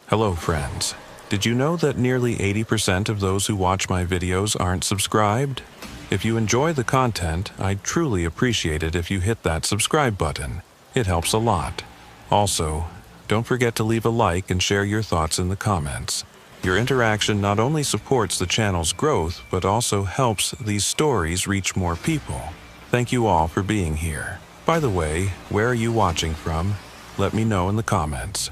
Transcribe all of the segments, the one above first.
Hello friends. Did you know that nearly 80% of those who watch my videos aren't subscribed? If you enjoy the content, I'd truly appreciate it if you hit that subscribe button. It helps a lot. Also, don't forget to leave a like and share your thoughts in the comments. Your interaction not only supports the channel's growth, but also helps these stories reach more people. Thank you all for being here. By the way, where are you watching from? Let me know in the comments.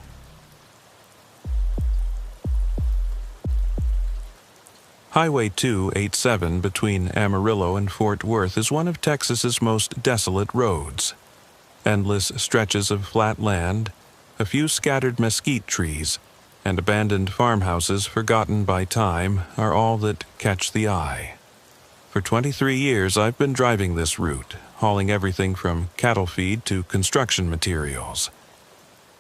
Highway 287 between Amarillo and Fort Worth is one of Texas's most desolate roads. Endless stretches of flat land, a few scattered mesquite trees, and abandoned farmhouses forgotten by time are all that catch the eye. For 23 years I've been driving this route, hauling everything from cattle feed to construction materials.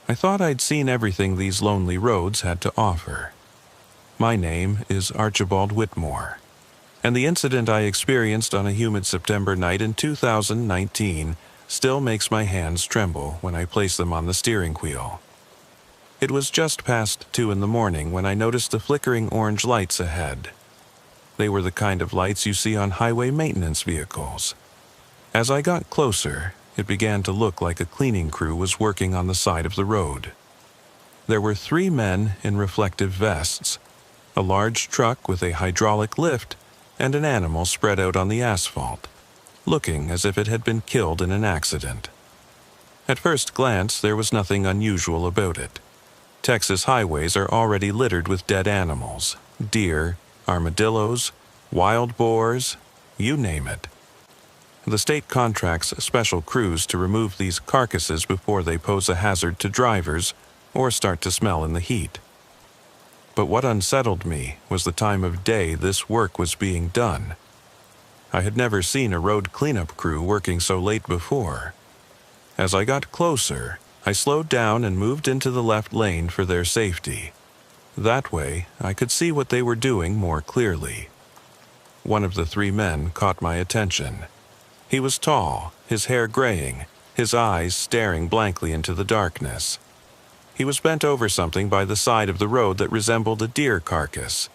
I thought I'd seen everything these lonely roads had to offer. My name is Archibald Whitmore, and the incident I experienced on a humid September night in 2019 still makes my hands tremble when I place them on the steering wheel. It was just past 2 in the morning when I noticed the flickering orange lights ahead. They were the kind of lights you see on highway maintenance vehicles. As I got closer, it began to look like a cleaning crew was working on the side of the road. There were 3 men in reflective vests, a large truck with a hydraulic lift, and an animal spread out on the asphalt, looking as if it had been killed in an accident. At first glance, there was nothing unusual about it. Texas highways are already littered with dead animals, deer, armadillos, wild boars, you name it. The state contracts special crews to remove these carcasses before they pose a hazard to drivers or start to smell in the heat. But what unsettled me was the time of day this work was being done. I had never seen a road cleanup crew working so late before. As I got closer, I slowed down and moved into the left lane for their safety. That way, I could see what they were doing more clearly. One of the 3 men caught my attention. He was tall, his hair graying, his eyes staring blankly into the darkness. He was bent over something by the side of the road that resembled a deer carcass,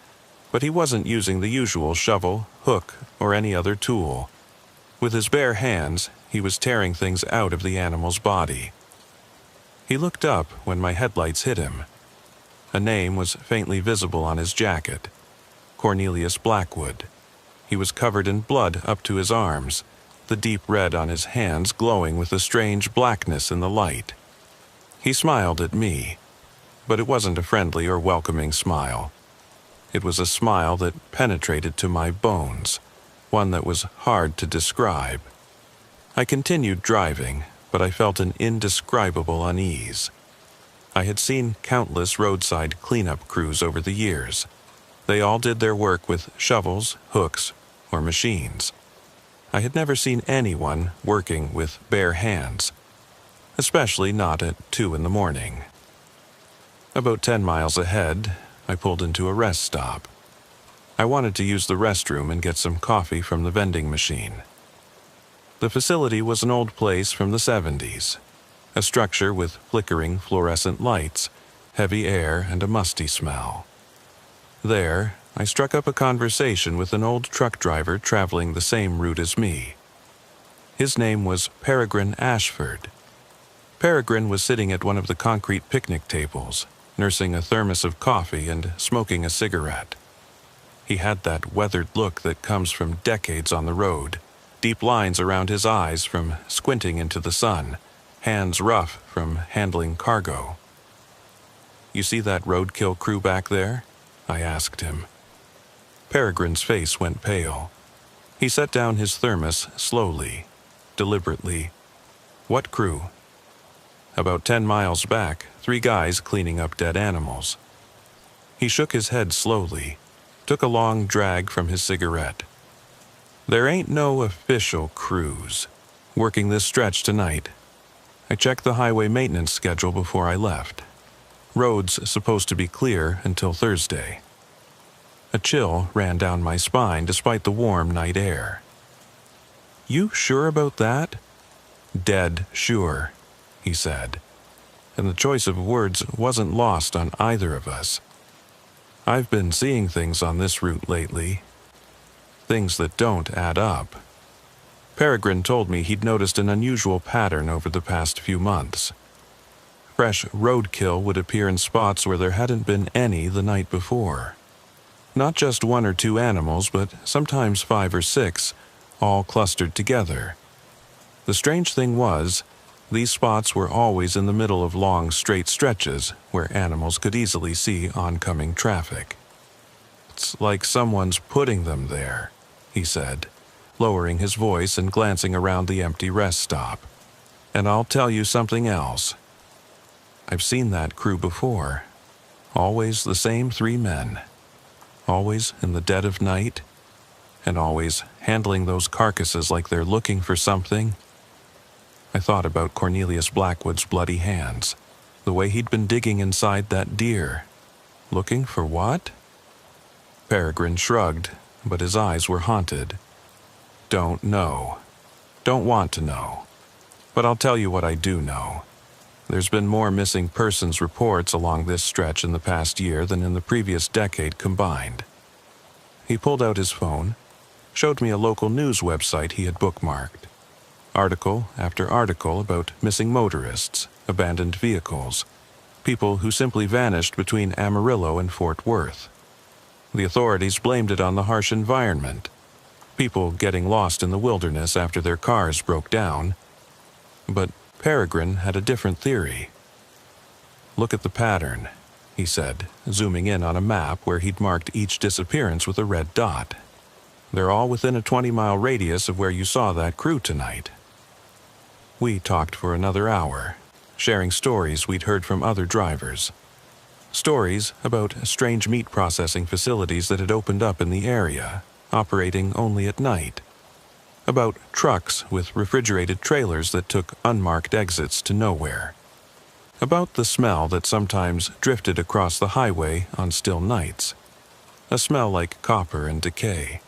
but he wasn't using the usual shovel, hook, or any other tool. With his bare hands, he was tearing things out of the animal's body. He looked up when my headlights hit him. A name was faintly visible on his jacket: Cornelius Blackwood. He was covered in blood up to his arms, the deep red on his hands glowing with a strange blackness in the light. He smiled at me, but it wasn't a friendly or welcoming smile. It was a smile that penetrated to my bones, one that was hard to describe. I continued driving, but I felt an indescribable unease. I had seen countless roadside cleanup crews over the years. They all did their work with shovels, hooks, or machines. I had never seen anyone working with bare hands, especially not at 2 in the morning. About 10 miles ahead, I pulled into a rest stop. I wanted to use the restroom and get some coffee from the vending machine. The facility was an old place from the 70s, a structure with flickering fluorescent lights, heavy air, and a musty smell. There, I struck up a conversation with an old truck driver traveling the same route as me. His name was Peregrine Ashford. Peregrine was sitting at one of the concrete picnic tables, nursing a thermos of coffee and smoking a cigarette. He had that weathered look that comes from decades on the road, deep lines around his eyes from squinting into the sun, hands rough from handling cargo. "You see that roadkill crew back there?" I asked him. Peregrine's face went pale. He set down his thermos slowly, deliberately. "What crew?" "About 10 miles back, 3 guys cleaning up dead animals." He shook his head slowly, took a long drag from his cigarette. "There ain't no official crews working this stretch tonight. I checked the highway maintenance schedule before I left. Road's supposed to be clear until Thursday." A chill ran down my spine despite the warm night air. "You sure about that?" "Dead sure," he said. and the choice of words wasn't lost on either of us. I've been seeing things on this route lately, things that don't add up. Peregrine told me he'd noticed an unusual pattern over the past few months. Fresh roadkill would appear in spots where there hadn't been any the night before. Not just one or two animals, but sometimes 5 or 6, all clustered together. The strange thing was, these spots were always in the middle of long, straight stretches where animals could easily see oncoming traffic. "It's like someone's putting them there," he said, lowering his voice and glancing around the empty rest stop. "And I'll tell you something else. I've seen that crew before. Always the same 3 men. Always in the dead of night, and always handling those carcasses like they're looking for something." I thought about Cornelius Blackwood's bloody hands, the way he'd been digging inside that deer. Looking for what? Peregrine shrugged, but his eyes were haunted. "Don't know. Don't want to know. But I'll tell you what I do know. There's been more missing persons reports along this stretch in the past year than in the previous decade combined." He pulled out his phone, showed me a local news website he had bookmarked. Article after article about missing motorists, abandoned vehicles, people who simply vanished between Amarillo and Fort Worth. The authorities blamed it on the harsh environment, people getting lost in the wilderness after their cars broke down. But Peregrine had a different theory. "Look at the pattern," he said, zooming in on a map where he'd marked each disappearance with a red dot. "They're all within a 20-mile radius of where you saw that crew tonight." We talked for another hour, sharing stories we'd heard from other drivers. Stories about strange meat processing facilities that had opened up in the area, operating only at night. About trucks with refrigerated trailers that took unmarked exits to nowhere. About the smell that sometimes drifted across the highway on still nights. A smell like copper and decay.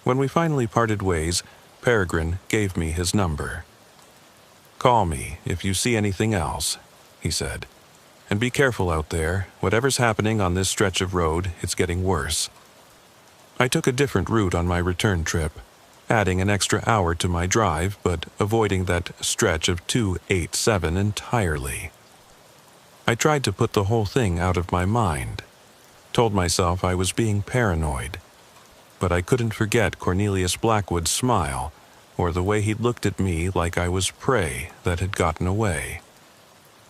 When we finally parted ways, Peregrine gave me his number. "Call me if you see anything else," he said. "And be careful out there. Whatever's happening on this stretch of road, it's getting worse." I took a different route on my return trip, adding an extra hour to my drive, but avoiding that stretch of 287 entirely. I tried to put the whole thing out of my mind. Told myself I was being paranoid. But I couldn't forget Cornelius Blackwood's smile, or the way he'd looked at me like I was prey that had gotten away.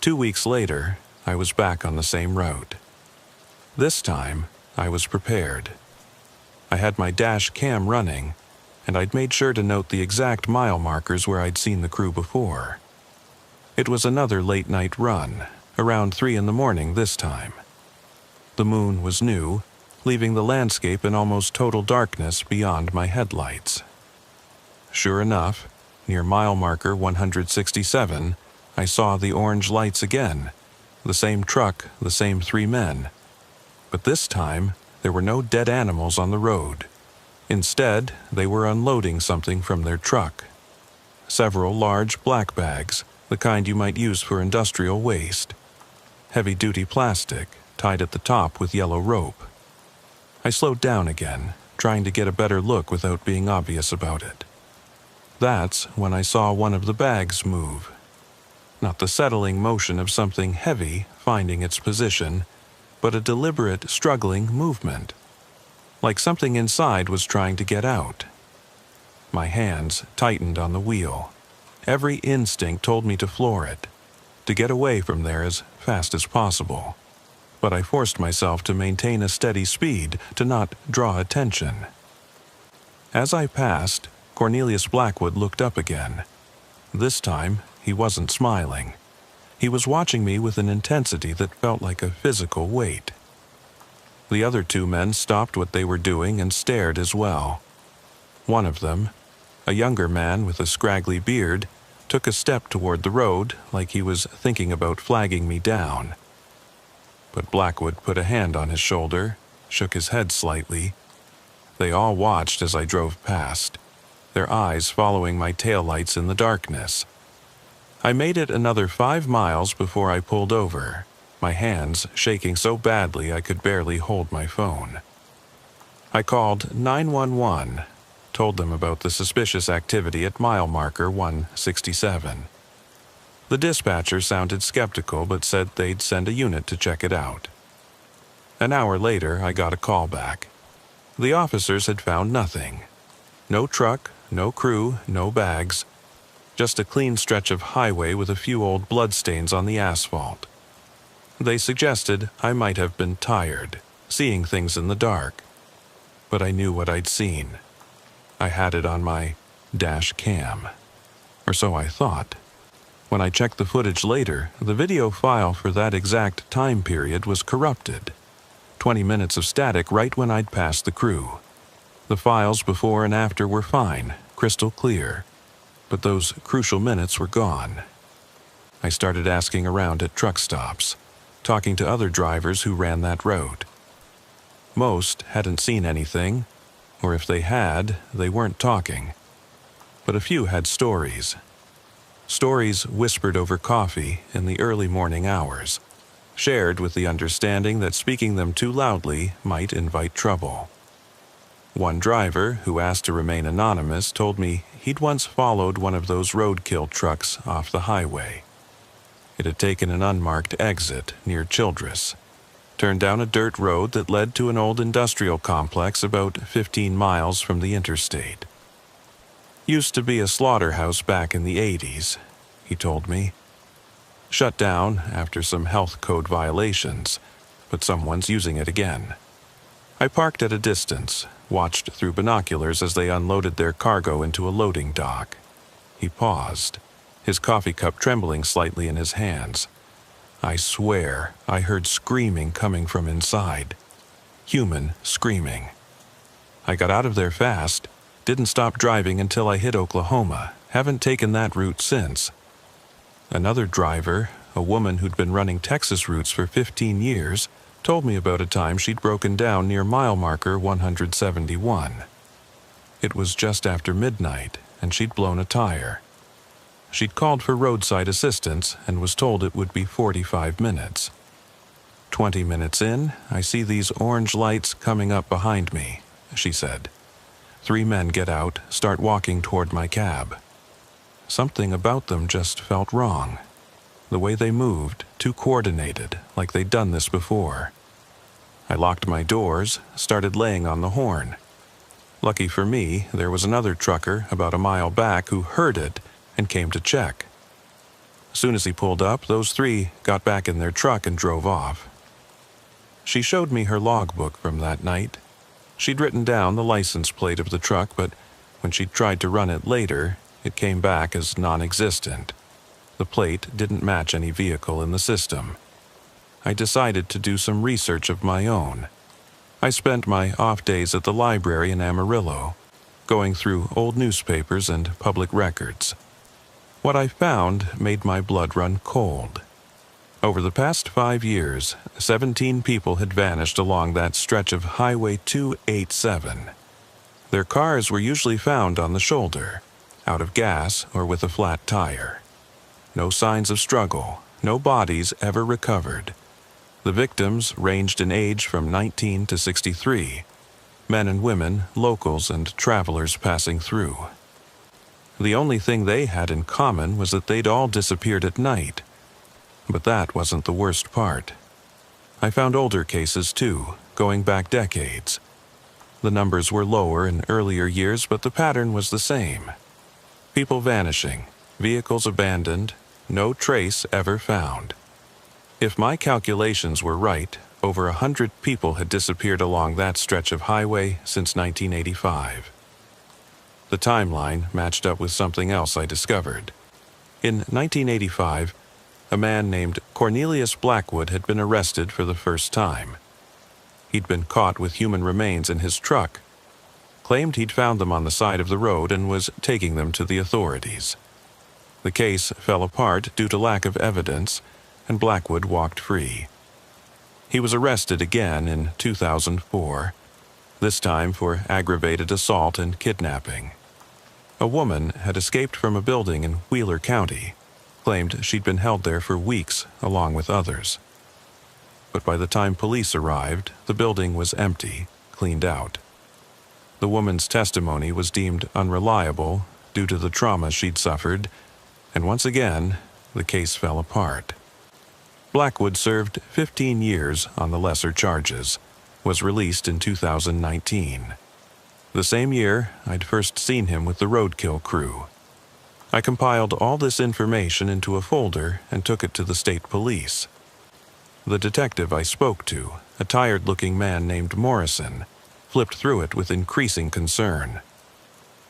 2 weeks later, I was back on the same route. This time, I was prepared. I had my dash cam running, and I'd made sure to note the exact mile markers where I'd seen the crew before. It was another late-night run, around 3 in the morning this time. The moon was new, leaving the landscape in almost total darkness beyond my headlights. Sure enough, near mile marker 167, I saw the orange lights again, the same truck, the same 3 men. But this time, there were no dead animals on the road. Instead, they were unloading something from their truck. Several large black bags, the kind you might use for industrial waste. Heavy-duty plastic, tied at the top with yellow rope. I slowed down again, trying to get a better look without being obvious about it. That's when I saw one of the bags move. Not the settling motion of something heavy finding its position, but a deliberate, struggling movement. Like something inside was trying to get out. My hands tightened on the wheel. Every instinct told me to floor it, to get away from there as fast as possible. But I forced myself to maintain a steady speed to not draw attention. As I passed, Cornelius Blackwood looked up again. This time, he wasn't smiling. He was watching me with an intensity that felt like a physical weight. The other 2 men stopped what they were doing and stared as well. One of them, a younger man with a scraggly beard, took a step toward the road like he was thinking about flagging me down. But Blackwood put a hand on his shoulder, shook his head slightly. They all watched as I drove past, their eyes following my taillights in the darkness. I made it another 5 miles before I pulled over, my hands shaking so badly I could barely hold my phone. I called 911, told them about the suspicious activity at mile marker 167. The dispatcher sounded skeptical but said they'd send a unit to check it out. An hour later, I got a call back. The officers had found nothing. No truck, no crew, no bags. Just a clean stretch of highway with a few old bloodstains on the asphalt. They suggested I might have been tired, seeing things in the dark. But I knew what I'd seen. I had it on my dash cam. Or so I thought. When I checked the footage later, the video file for that exact time period was corrupted. 20 minutes of static right when I'd passed the crew. The files before and after were fine, crystal clear. But those crucial minutes were gone. I started asking around at truck stops, talking to other drivers who ran that road. Most hadn't seen anything, or if they had, they weren't talking. But a few had stories. Stories whispered over coffee in the early morning hours, shared with the understanding that speaking them too loudly might invite trouble. One driver, who asked to remain anonymous, told me he'd once followed one of those roadkill trucks off the highway. It had taken an unmarked exit near Childress, turned down a dirt road that led to an old industrial complex about 15 miles from the interstate. Used to be a slaughterhouse back in the 80s, he told me. Shut down after some health code violations, but someone's using it again. I parked at a distance, watched through binoculars as they unloaded their cargo into a loading dock. He paused, his coffee cup trembling slightly in his hands. I swear I heard screaming coming from inside. Human screaming. I got out of there fast, didn't stop driving until I hit Oklahoma, haven't taken that route since. Another driver, a woman who'd been running Texas routes for 15 years, told me about a time she'd broken down near mile marker 171. It was just after midnight, and she'd blown a tire. She'd called for roadside assistance and was told it would be 45 minutes. 20 minutes in, I see these orange lights coming up behind me, she said. 3 men get out, start walking toward my cab. Something about them just felt wrong. The way they moved, too coordinated, like they'd done this before. I locked my doors, started laying on the horn. Lucky for me, there was another trucker about a mile back who heard it and came to check. As soon as he pulled up, those 3 got back in their truck and drove off. She showed me her logbook from that night. She'd written down the license plate of the truck, but when she tried to run it later, it came back as non-existent. The plate didn't match any vehicle in the system. I decided to do some research of my own. I spent my off days at the library in Amarillo, going through old newspapers and public records. What I found made my blood run cold. Over the past 5 years, 17 people had vanished along that stretch of Highway 287. Their cars were usually found on the shoulder, out of gas or with a flat tire. No signs of struggle, no bodies ever recovered. The victims ranged in age from 19 to 63, men and women, locals and travelers passing through. The only thing they had in common was that they'd all disappeared at night. But that wasn't the worst part. I found older cases too, going back decades. The numbers were lower in earlier years, but the pattern was the same. People vanishing, vehicles abandoned, no trace ever found. If my calculations were right, over 100 people had disappeared along that stretch of highway since 1985. The timeline matched up with something else I discovered. In 1985, a man named Cornelius Blackwood had been arrested for the first time. He'd been caught with human remains in his truck, claimed he'd found them on the side of the road and was taking them to the authorities. The case fell apart due to lack of evidence, and Blackwood walked free. He was arrested again in 2004, this time for aggravated assault and kidnapping. A woman had escaped from a building in Wheeler County, claimed she'd been held there for weeks along with others. But by the time police arrived, the building was empty, cleaned out. The woman's testimony was deemed unreliable due to the trauma she'd suffered, and once again, the case fell apart. Blackwood served 15 years on the lesser charges, was released in 2019. The same year, I'd first seen him with the roadkill crew. I compiled all this information into a folder and took it to the state police. The detective I spoke to, a tired-looking man named Morrison, flipped through it with increasing concern.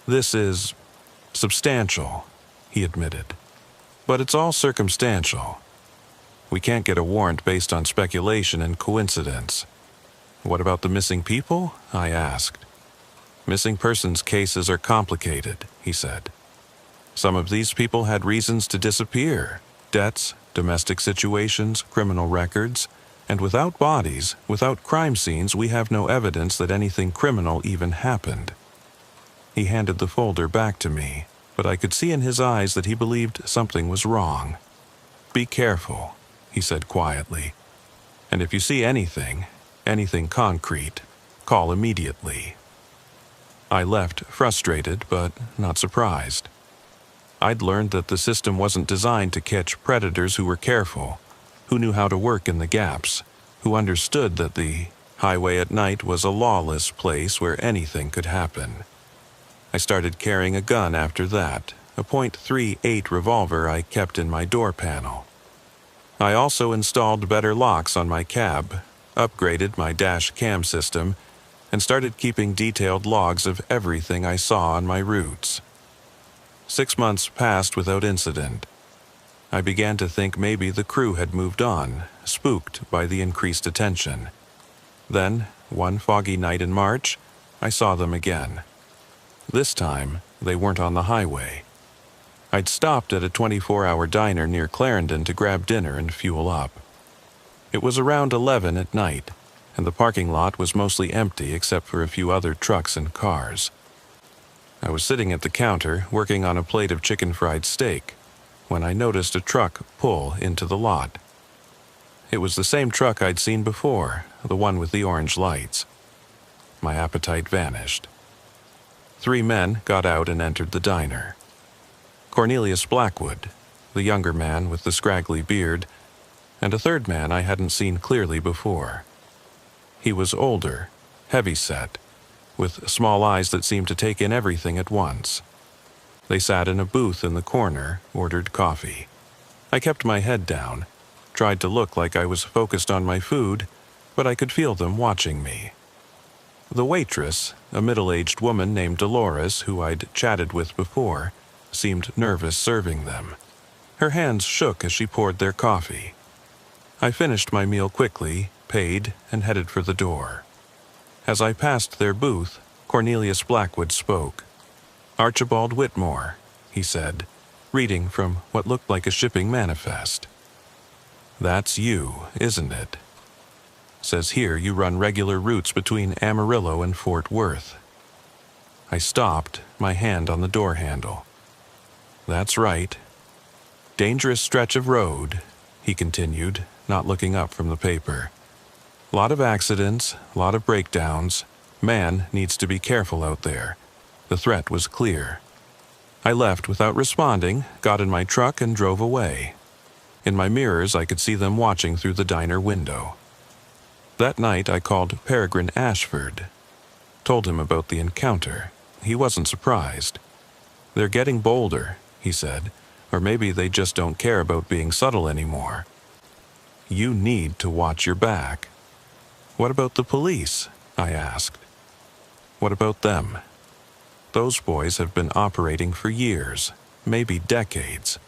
"This is substantial," he admitted. "But it's all circumstantial. We can't get a warrant based on speculation and coincidence." "What about the missing people?" I asked. "Missing persons cases are complicated," he said. "Some of these people had reasons to disappear: debts, domestic situations, criminal records, and without bodies, without crime scenes, we have no evidence that anything criminal even happened." He handed the folder back to me, but I could see in his eyes that he believed something was wrong. "Be careful," he said quietly. "And if you see anything concrete, call immediately." I left frustrated, but not surprised. I'd learned that the system wasn't designed to catch predators who were careful, who knew how to work in the gaps, who understood that the highway at night was a lawless place where anything could happen. I started carrying a gun after that, a .38 revolver I kept in my door panel. I also installed better locks on my cab, upgraded my dash cam system, and started keeping detailed logs of everything I saw on my routes. 6 months passed without incident. I began to think maybe the crew had moved on, spooked by the increased attention. Then, one foggy night in March, I saw them again. This time, they weren't on the highway. I'd stopped at a 24-hour diner near Clarendon to grab dinner and fuel up. It was around 11 at night, and the parking lot was mostly empty except for a few other trucks and cars. I was sitting at the counter, working on a plate of chicken fried steak, when I noticed a truck pull into the lot. It was the same truck I'd seen before, the one with the orange lights. My appetite vanished. 3 men got out and entered the diner. Cornelius Blackwood, the younger man with the scraggly beard, and a third man I hadn't seen clearly before. He was older, heavy-set, with small eyes that seemed to take in everything at once. They sat in a booth in the corner, ordered coffee. I kept my head down, tried to look like I was focused on my food, but I could feel them watching me. The waitress, a middle-aged woman named Dolores, who I'd chatted with before, seemed nervous serving them. Her hands shook as she poured their coffee. I finished my meal quickly, paid, and headed for the door. As I passed their booth, Cornelius Blackwood spoke. "Archibald Whitmore," he said, reading from what looked like a shipping manifest. "That's you, isn't it? Says here you run regular routes between Amarillo and Fort Worth." I stopped, my hand on the door handle. "That's right. Dangerous stretch of road," he continued, not looking up from the paper. "Lot of accidents, lot of breakdowns. Man needs to be careful out there." The threat was clear. I left without responding, got in my truck and drove away. In my mirrors, I could see them watching through the diner window. That night, I called Peregrine Ashford. Told him about the encounter. He wasn't surprised. "They're getting bolder," he said, "or maybe they just don't care about being subtle anymore. You need to watch your back." "What about the police?" I asked. "What about them? Those boys have been operating for years, maybe decades.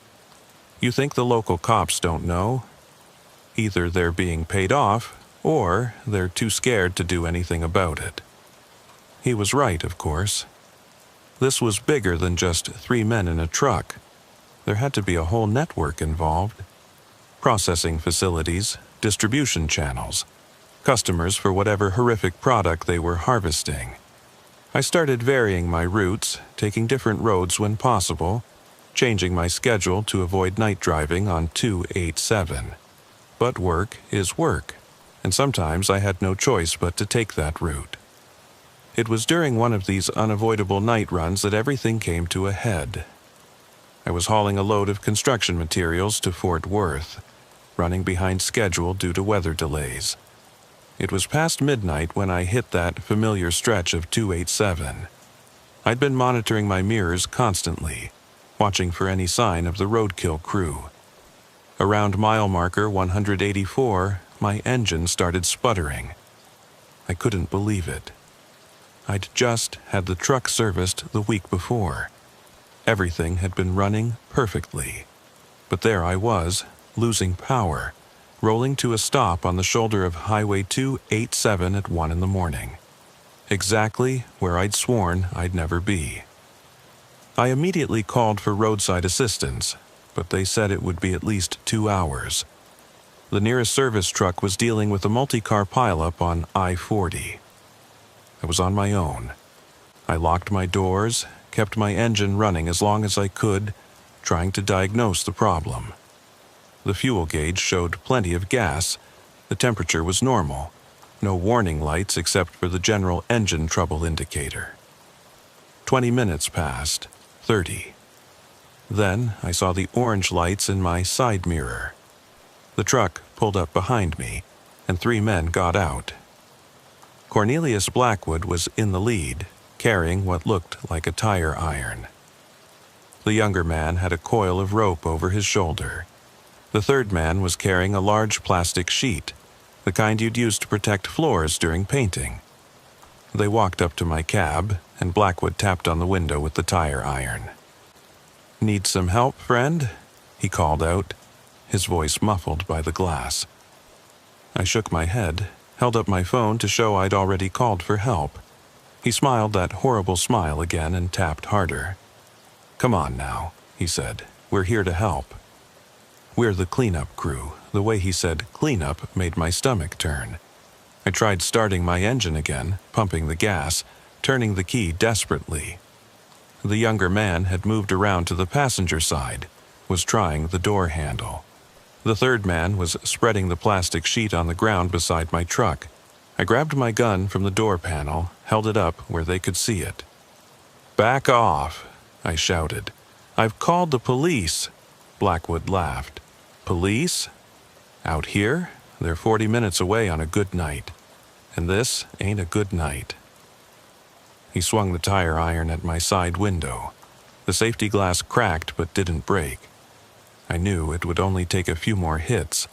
You think the local cops don't know? Either they're being paid off, or they're too scared to do anything about it." He was right, of course. This was bigger than just 3 men in a truck. There had to be a whole network involved. Processing facilities, distribution channels, customers for whatever horrific product they were harvesting. I started varying my routes, taking different roads when possible, changing my schedule to avoid night driving on 287. But work is work, and sometimes I had no choice but to take that route. It was during one of these unavoidable night runs that everything came to a head. I was hauling a load of construction materials to Fort Worth, running behind schedule due to weather delays. It was past midnight when I hit that familiar stretch of 287. I'd been monitoring my mirrors constantly, watching for any sign of the roadkill crew. Around mile marker 184, my engine started sputtering. I couldn't believe it. I'd just had the truck serviced the week before. Everything had been running perfectly. But there I was, losing power, rolling to a stop on the shoulder of Highway 287 at 1 in the morning. Exactly where I'd sworn I'd never be. I immediately called for roadside assistance, but they said it would be at least 2 hours. The nearest service truck was dealing with a multi-car pileup on I-40. I was on my own. I locked my doors, kept my engine running as long as I could, trying to diagnose the problem. The fuel gauge showed plenty of gas. The temperature was normal. No warning lights except for the general engine trouble indicator. 20 minutes passed, 30. Then I saw the orange lights in my side mirror. The truck pulled up behind me, and 3 men got out. Cornelius Blackwood was in the lead, carrying what looked like a tire iron. The younger man had a coil of rope over his shoulder. The third man was carrying a large plastic sheet, the kind you'd use to protect floors during painting. They walked up to my cab, and Blackwood tapped on the window with the tire iron. "Need some help, friend?" he called out, his voice muffled by the glass. I shook my head, held up my phone to show I'd already called for help. He smiled that horrible smile again and tapped harder. "Come on now," he said. "We're here to help." "We're the cleanup crew." The way he said cleanup made my stomach turn. I tried starting my engine again, pumping the gas, turning the key desperately. The younger man had moved around to the passenger side, was trying the door handle. The third man was spreading the plastic sheet on the ground beside my truck. I grabbed my gun from the door panel, held it up where they could see it. "Back off," I shouted. "I've called the police." Blackwood laughed. "Police? Out here? They're 40 minutes away on a good night. And this ain't a good night." He swung the tire iron at my side window. The safety glass cracked but didn't break. I knew it would only take a few more hits.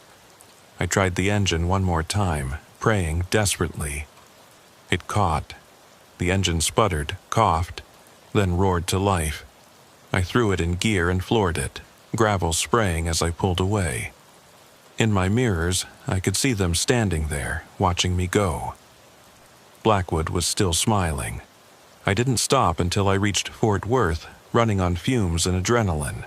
I tried the engine one more time, praying desperately. It caught. The engine sputtered, coughed, then roared to life. I threw it in gear and floored it, gravel spraying as I pulled away. In my mirrors, I could see them standing there, watching me go. Blackwood was still smiling. I didn't stop until I reached Fort Worth, running on fumes and adrenaline.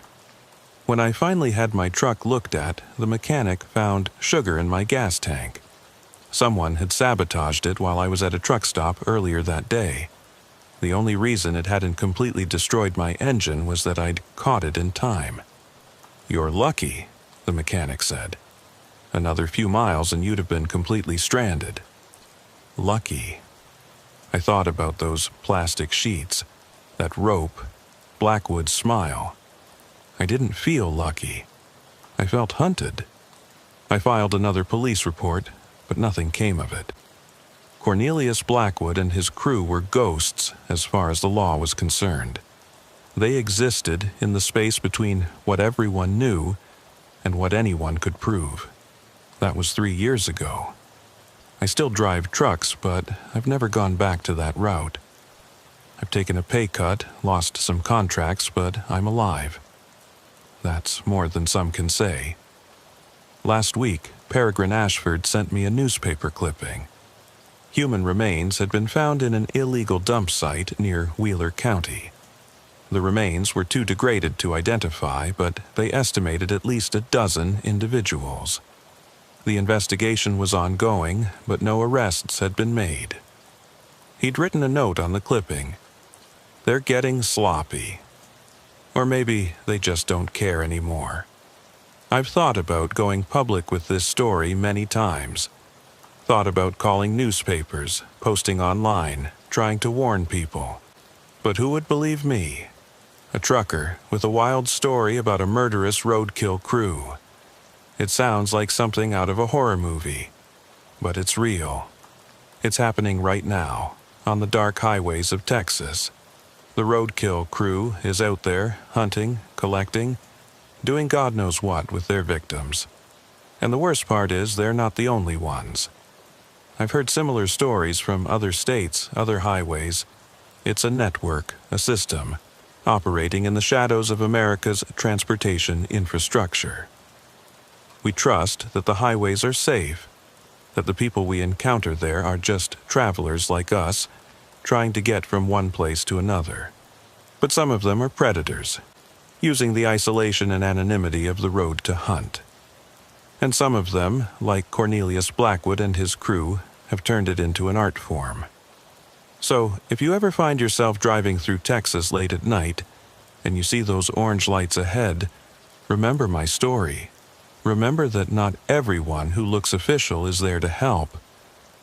When I finally had my truck looked at, the mechanic found sugar in my gas tank. Someone had sabotaged it while I was at a truck stop earlier that day. The only reason it hadn't completely destroyed my engine was that I'd caught it in time. "You're lucky," the mechanic said. "Another few miles and you'd have been completely stranded." Lucky. I thought about those plastic sheets, that rope, Blackwood's smile. I didn't feel lucky. I felt hunted. I filed another police report, but nothing came of it. Cornelius Blackwood and his crew were ghosts as far as the law was concerned. They existed in the space between what everyone knew and what anyone could prove. That was 3 years ago. I still drive trucks, but I've never gone back to that route. I've taken a pay cut, lost some contracts, but I'm alive. That's more than some can say. Last week, Peregrine Ashford sent me a newspaper clipping. Human remains had been found in an illegal dump site near Wheeler County. The remains were too degraded to identify, but they estimated at least a dozen individuals. The investigation was ongoing, but no arrests had been made. He'd written a note on the clipping. "They're getting sloppy." Or maybe they just don't care anymore. I've thought about going public with this story many times. Thought about calling newspapers, posting online, trying to warn people. But who would believe me? A trucker with a wild story about a murderous roadkill crew. It sounds like something out of a horror movie, but it's real. It's happening right now, on the dark highways of Texas. The roadkill crew is out there, hunting, collecting, doing God knows what with their victims. And the worst part is they're not the only ones. I've heard similar stories from other states, other highways. It's a network, a system, operating in the shadows of America's transportation infrastructure. We trust that the highways are safe, that the people we encounter there are just travelers like us, trying to get from one place to another. But some of them are predators, using the isolation and anonymity of the road to hunt. And some of them, like Cornelius Blackwood and his crew, have turned it into an art form. So, if you ever find yourself driving through Texas late at night, and you see those orange lights ahead, remember my story. Remember that not everyone who looks official is there to help.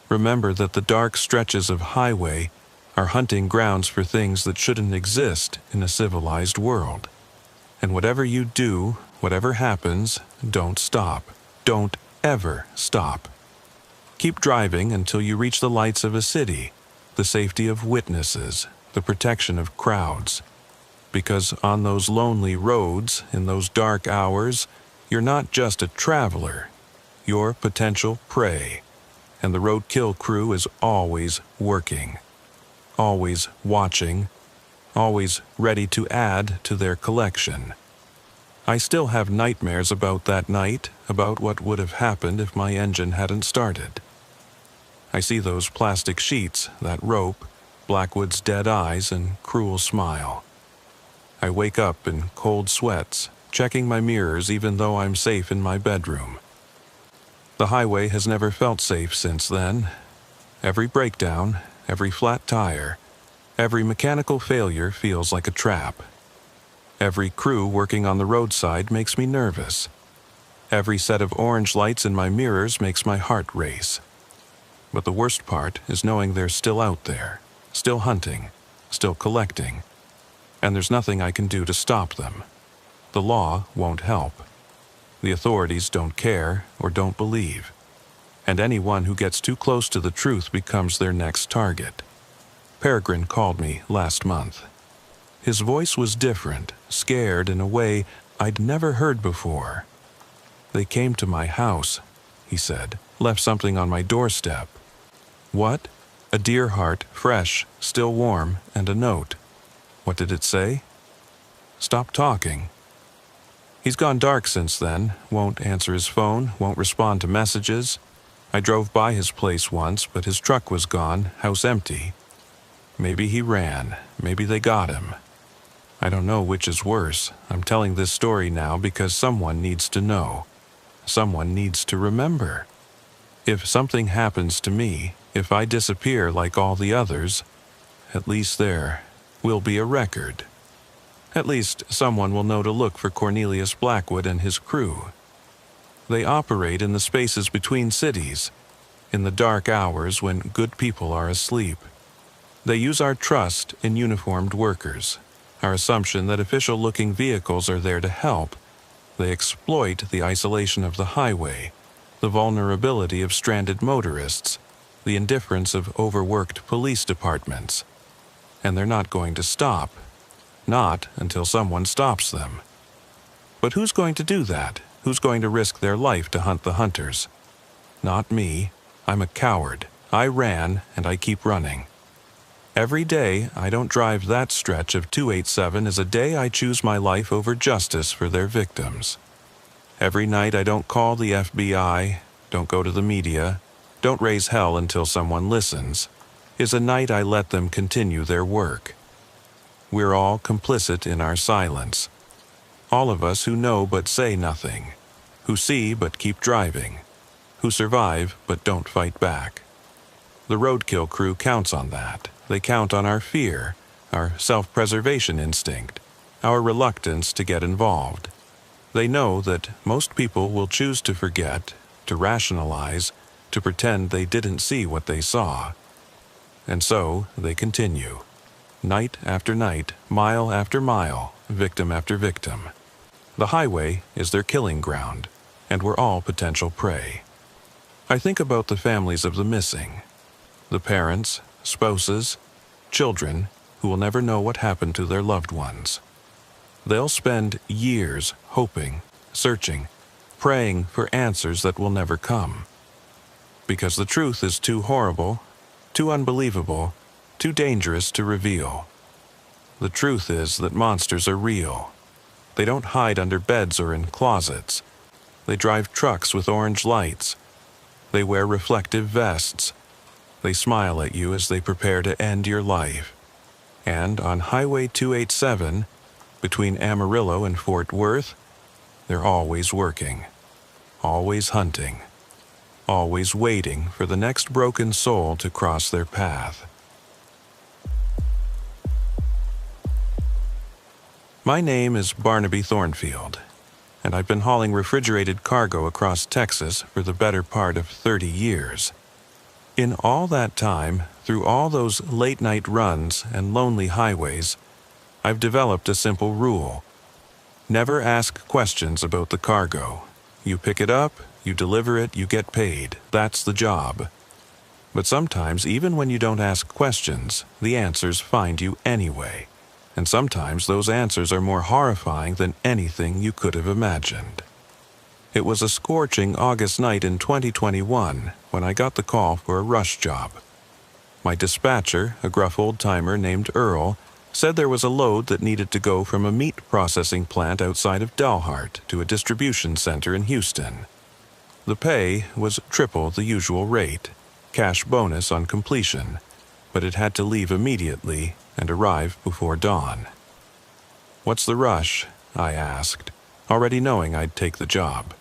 Remember that the dark stretches of highway are hunting grounds for things that shouldn't exist in a civilized world. And whatever you do, whatever happens, don't stop. Don't ever stop. Keep driving until you reach the lights of a city, the safety of witnesses, the protection of crowds. Because on those lonely roads, in those dark hours, you're not just a traveler, you're potential prey. And the roadkill crew is always working, always watching, always ready to add to their collection. I still have nightmares about that night, about what would have happened if my engine hadn't started. I see those plastic sheets, that rope, Blackwood's dead eyes and cruel smile. I wake up in cold sweats, checking my mirrors even though I'm safe in my bedroom. The highway has never felt safe since then. Every breakdown, every flat tire, every mechanical failure feels like a trap. Every crew working on the roadside makes me nervous. Every set of orange lights in my mirrors makes my heart race. But the worst part is knowing they're still out there, still hunting, still collecting, and there's nothing I can do to stop them. The law won't help. The authorities don't care or don't believe, and anyone who gets too close to the truth becomes their next target. Peregrine called me last month. His voice was different, scared in a way I'd never heard before. "They came to my house," he said, "left something on my doorstep." "What?" "A deer heart, fresh, still warm, and a note." "What did it say?" "Stop talking." He's gone dark since then, won't answer his phone, won't respond to messages. I drove by his place once, but his truck was gone, house empty. Maybe he ran, maybe they got him. I don't know which is worse. I'm telling this story now because someone needs to know. Someone needs to remember. If something happens to me, if I disappear like all the others, at least there will be a record. At least someone will know to look for Cornelius Blackwood and his crew. They operate in the spaces between cities, in the dark hours when good people are asleep. They use our trust in uniformed workers, our assumption that official-looking vehicles are there to help. They exploit the isolation of the highway, the vulnerability of stranded motorists, the indifference of overworked police departments. And they're not going to stop. Not until someone stops them. But who's going to do that? Who's going to risk their life to hunt the hunters? Not me. I'm a coward. I ran, and I keep running. Every day I don't drive that stretch of 287 is a day I choose my life over justice for their victims. Every night I don't call the FBI, don't go to the media, don't raise hell until someone listens, is a night I let them continue their work. We're all complicit in our silence. All of us who know but say nothing, who see but keep driving, who survive but don't fight back. The roadkill crew counts on that. They count on our fear, our self-preservation instinct. our reluctance to get involved. They know that most people will choose to forget, to rationalize, to pretend they didn't see what they saw. And so they continue, night after night, mile after mile, victim after victim. The highway is their killing ground, and we're all potential prey. I think about the families of the missing, the parents, spouses, children who will never know what happened to their loved ones. They'll spend years hoping, searching, praying for answers that will never come. Because the truth is too horrible, too unbelievable, too dangerous to reveal. The truth is that monsters are real. They don't hide under beds or in closets. They drive trucks with orange lights. They wear reflective vests. They smile at you as they prepare to end your life. And on Highway 287, between Amarillo and Fort Worth, they're always working, always hunting, always waiting for the next broken soul to cross their path. My name is Barnaby Thornfield, and I've been hauling refrigerated cargo across Texas for the better part of 30 years. In all that time, through all those late-night runs and lonely highways, I've developed a simple rule. Never ask questions about the cargo. You pick it up, you deliver it, you get paid. That's the job. But sometimes, even when you don't ask questions, the answers find you anyway. And sometimes those answers are more horrifying than anything you could have imagined. It was a scorching August night in 2021 when I got the call for a rush job. My dispatcher, a gruff old-timer named Earl, said there was a load that needed to go from a meat processing plant outside of Dalhart to a distribution center in Houston. The pay was triple the usual rate, cash bonus on completion, but it had to leave immediately and arrive before dawn. "What's the rush?" I asked, already knowing I'd take the job.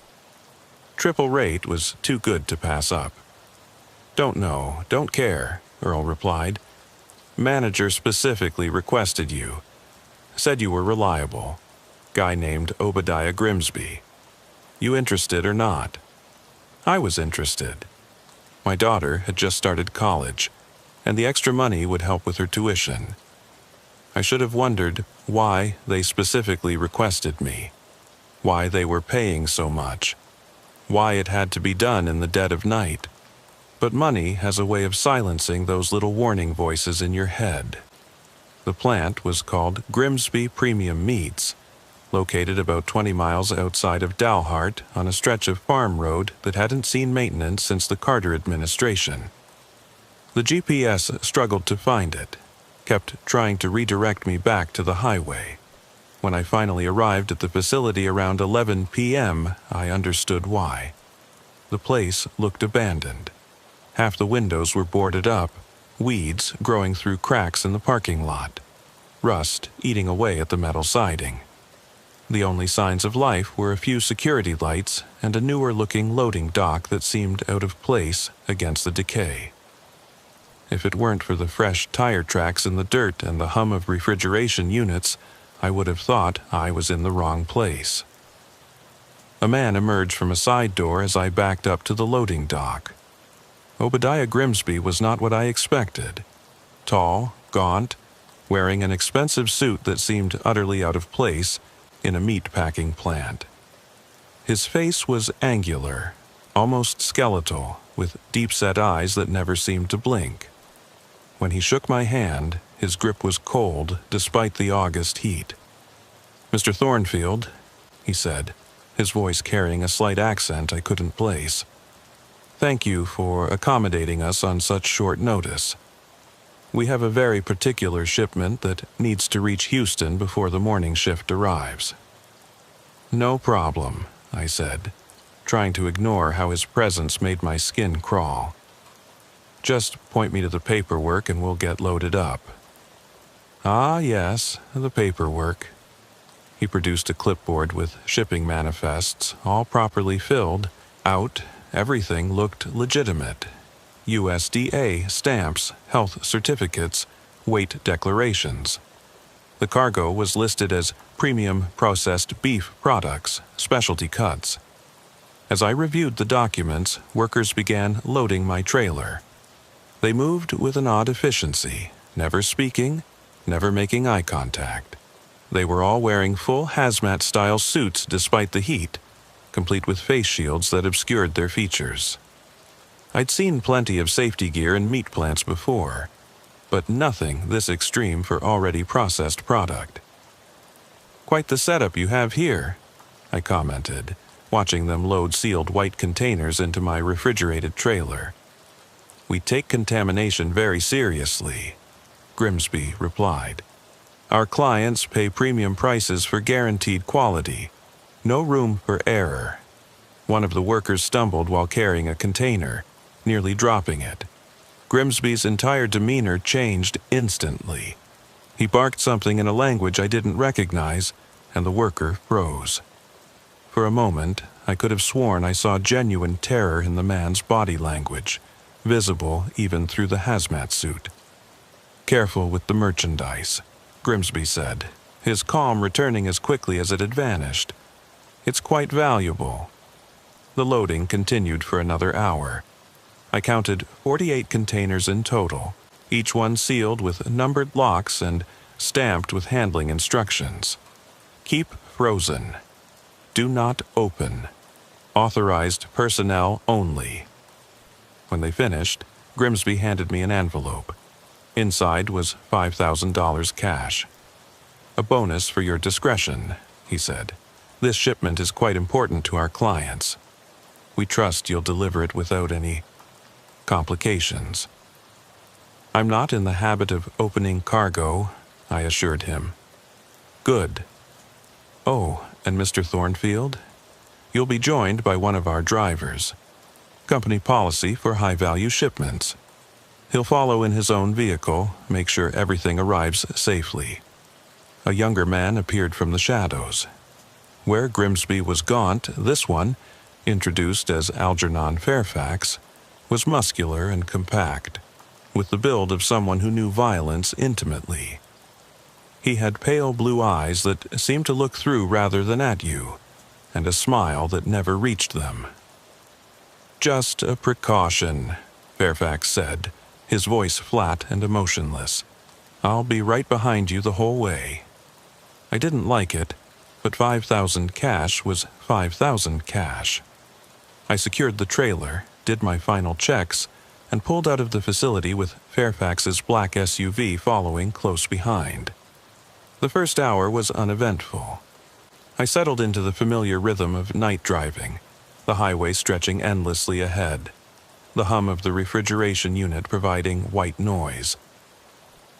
Triple rate was too good to pass up. "Don't know, don't care," Earl replied. "Manager specifically requested you. Said you were reliable. Guy named Obadiah Grimsby. You interested or not?" I was interested. My daughter had just started college, and the extra money would help with her tuition. I should have wondered why they specifically requested me, why they were paying so much, why it had to be done in the dead of night. But money has a way of silencing those little warning voices in your head. The plant was called Grimsby Premium Meats, located about 20 miles outside of Dalhart on a stretch of farm road that hadn't seen maintenance since the Carter administration. The GPS struggled to find it, kept trying to redirect me back to the highway. When I finally arrived at the facility around 11 p.m., I understood why. The place looked abandoned. Half the windows were boarded up, weeds growing through cracks in the parking lot, rust eating away at the metal siding. The only signs of life were a few security lights and a newer-looking loading dock that seemed out of place against the decay. If it weren't for the fresh tire tracks in the dirt and the hum of refrigeration units, I would have thought I was in the wrong place. A man emerged from a side door as I backed up to the loading dock. Obadiah Grimsby was not what I expected. Tall, gaunt, wearing an expensive suit that seemed utterly out of place in a meat-packing plant. His face was angular, almost skeletal, with deep-set eyes that never seemed to blink. When he shook my hand, his grip was cold despite the August heat. "Mr. Thornfield," he said, his voice carrying a slight accent I couldn't place. "Thank you for accommodating us on such short notice. We have a very particular shipment that needs to reach Houston before the morning shift arrives." "No problem," I said, trying to ignore how his presence made my skin crawl. "Just point me to the paperwork and we'll get loaded up." "Ah, yes, the paperwork." He produced a clipboard with shipping manifests, all properly filled, out. Everything looked legitimate. USDA stamps, health certificates, weight declarations. The cargo was listed as premium processed beef products, specialty cuts. As I reviewed the documents, workers began loading my trailer. They moved with an odd efficiency, never speaking, never making eye contact. They were all wearing full hazmat-style suits despite the heat, complete with face shields that obscured their features. I'd seen plenty of safety gear in meat plants before, but nothing this extreme for already processed product. "Quite the setup you have here," I commented, watching them load sealed white containers into my refrigerated trailer. "We take contamination very seriously," Grimsby replied. "Our clients pay premium prices for guaranteed quality. No room for error." One of the workers stumbled while carrying a container, nearly dropping it. Grimsby's entire demeanor changed instantly. He barked something in a language I didn't recognize, and the worker froze. For a moment, I could have sworn I saw genuine terror in the man's body language, visible even through the hazmat suit. "Careful with the merchandise," Grimsby said, his calm returning as quickly as it had vanished. "It's quite valuable." The loading continued for another hour. I counted 48 containers in total, each one sealed with numbered locks and stamped with handling instructions. "Keep frozen. Do not open. Authorized personnel only." When they finished, Grimsby handed me an envelope. Inside was $5,000 cash. "A bonus for your discretion," he said. "This shipment is quite important to our clients. We trust you'll deliver it without any complications." "I'm not in the habit of opening cargo," I assured him. "Good. Oh, and Mr. Thornfield? You'll be joined by one of our drivers. Company policy for high-value shipments. He'll follow in his own vehicle, make sure everything arrives safely." A younger man appeared from the shadows. Where Grimsby was gaunt, this one, introduced as Algernon Fairfax, was muscular and compact, with the build of someone who knew violence intimately. He had pale blue eyes that seemed to look through rather than at you, and a smile that never reached them. "Just a precaution," Fairfax said, his voice flat and emotionless. "I'll be right behind you the whole way." I didn't like it, but 5,000 cash was 5,000 cash. I secured the trailer, did my final checks, and pulled out of the facility with Fairfax's black SUV following close behind. The first hour was uneventful. I settled into the familiar rhythm of night driving, the highway stretching endlessly ahead, the hum of the refrigeration unit providing white noise.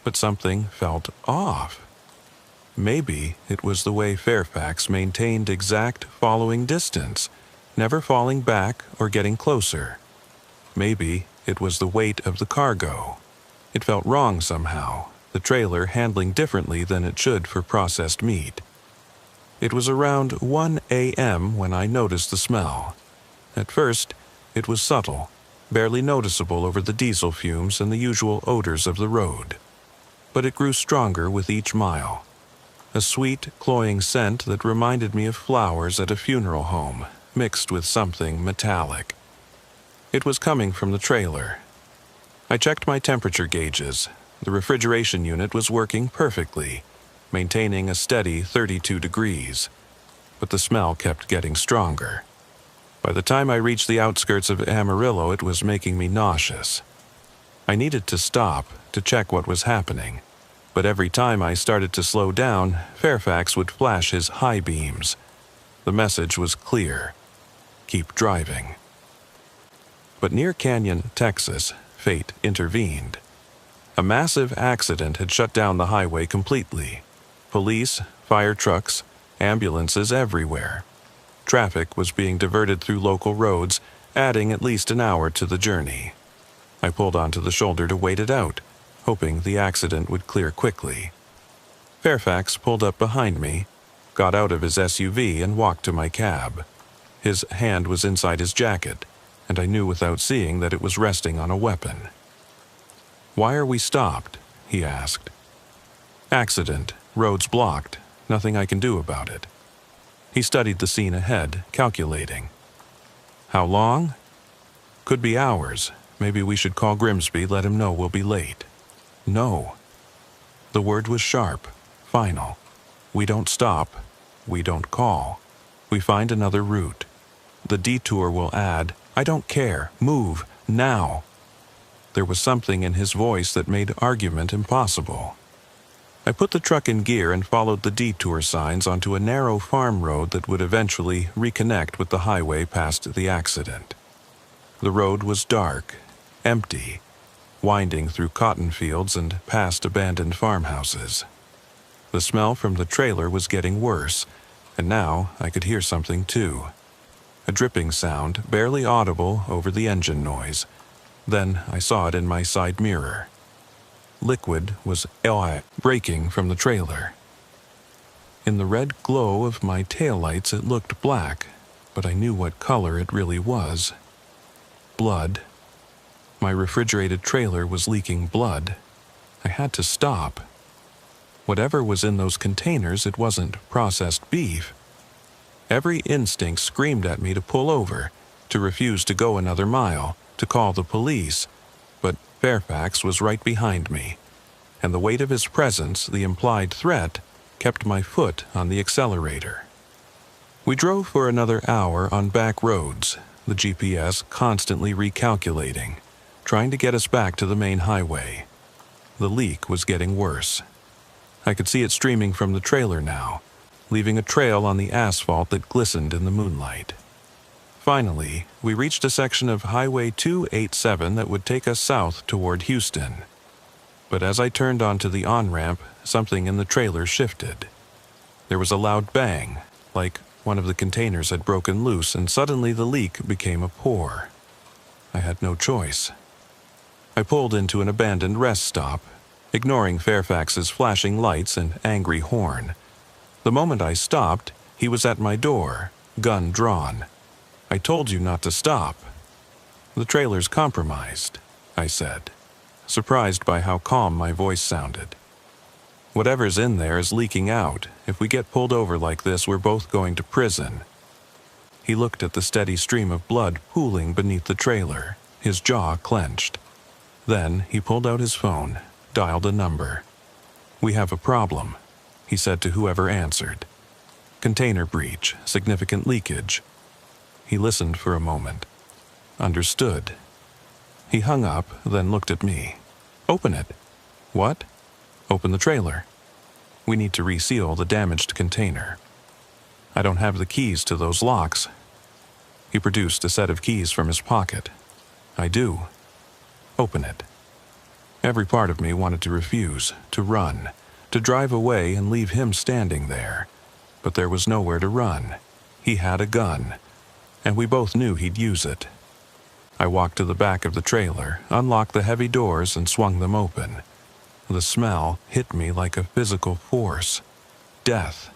But something felt off. Maybe it was the way Fairfax maintained exact following distance, never falling back or getting closer. Maybe it was the weight of the cargo. It felt wrong somehow, the trailer handling differently than it should for processed meat. It was around 1 a.m. when I noticed the smell. At first, it was subtle, barely noticeable over the diesel fumes and the usual odors of the road. But it grew stronger with each mile. A sweet, cloying scent that reminded me of flowers at a funeral home, mixed with something metallic. It was coming from the trailer. I checked my temperature gauges. The refrigeration unit was working perfectly, maintaining a steady 32 degrees. But the smell kept getting stronger. By the time I reached the outskirts of Amarillo, it was making me nauseous. I needed to stop to check what was happening, but every time I started to slow down, Fairfax would flash his high beams. The message was clear: keep driving. But near Canyon, Texas, fate intervened. A massive accident had shut down the highway completely. Police, fire trucks, ambulances everywhere. Traffic was being diverted through local roads, adding at least an hour to the journey. I pulled onto the shoulder to wait it out, hoping the accident would clear quickly. Fairfax pulled up behind me, got out of his SUV and walked to my cab. His hand was inside his jacket, and I knew without seeing that it was resting on a weapon. "Why are we stopped?" he asked. "Accident," Roads blocked. Nothing I can do about it. He studied the scene ahead, calculating. How long? Could be hours. Maybe we should call Grimsby, let him know we'll be late. No. The word was sharp, final. We don't stop. We don't call. We find another route. The detour will add, I don't care, move, now. There was something in his voice that made argument impossible. I put the truck in gear and followed the detour signs onto a narrow farm road that would eventually reconnect with the highway past the accident. The road was dark, empty, winding through cotton fields and past abandoned farmhouses. The smell from the trailer was getting worse, and now I could hear something too. A dripping sound, barely audible over the engine noise. Then I saw it in my side mirror. Liquid was breaking from the trailer. In the red glow of my taillights it looked black, but I knew what color it really was. Blood. My refrigerated trailer was leaking blood. I had to stop. Whatever was in those containers, it wasn't processed beef. Every instinct screamed at me to pull over, to refuse to go another mile, to call the police, but Fairfax was right behind me, and the weight of his presence, the implied threat, kept my foot on the accelerator. We drove for another hour on back roads, the GPS constantly recalculating, trying to get us back to the main highway. The leak was getting worse. I could see it streaming from the trailer now, leaving a trail on the asphalt that glistened in the moonlight. Finally, we reached a section of Highway 287 that would take us south toward Houston. But as I turned onto the on-ramp, something in the trailer shifted. There was a loud bang, like one of the containers had broken loose, and suddenly the leak became a pour. I had no choice. I pulled into an abandoned rest stop, ignoring Fairfax's flashing lights and angry horn. The moment I stopped, he was at my door, gun drawn. I told you not to stop. The trailer's compromised, I said, surprised by how calm my voice sounded. Whatever's in there is leaking out. If we get pulled over like this, we're both going to prison. He looked at the steady stream of blood pooling beneath the trailer, his jaw clenched. Then he pulled out his phone, dialed a number. We have a problem, he said to whoever answered. Container breach, significant leakage. He listened for a moment. Understood. He hung up, then looked at me. Open it. What? Open the trailer. We need to reseal the damaged container. I don't have the keys to those locks. He produced a set of keys from his pocket. I do. Open it. Every part of me wanted to refuse, to run, to drive away and leave him standing there. But there was nowhere to run. He had a gun, and we both knew he'd use it. I walked to the back of the trailer, unlocked the heavy doors, and swung them open. The smell hit me like a physical force. Death.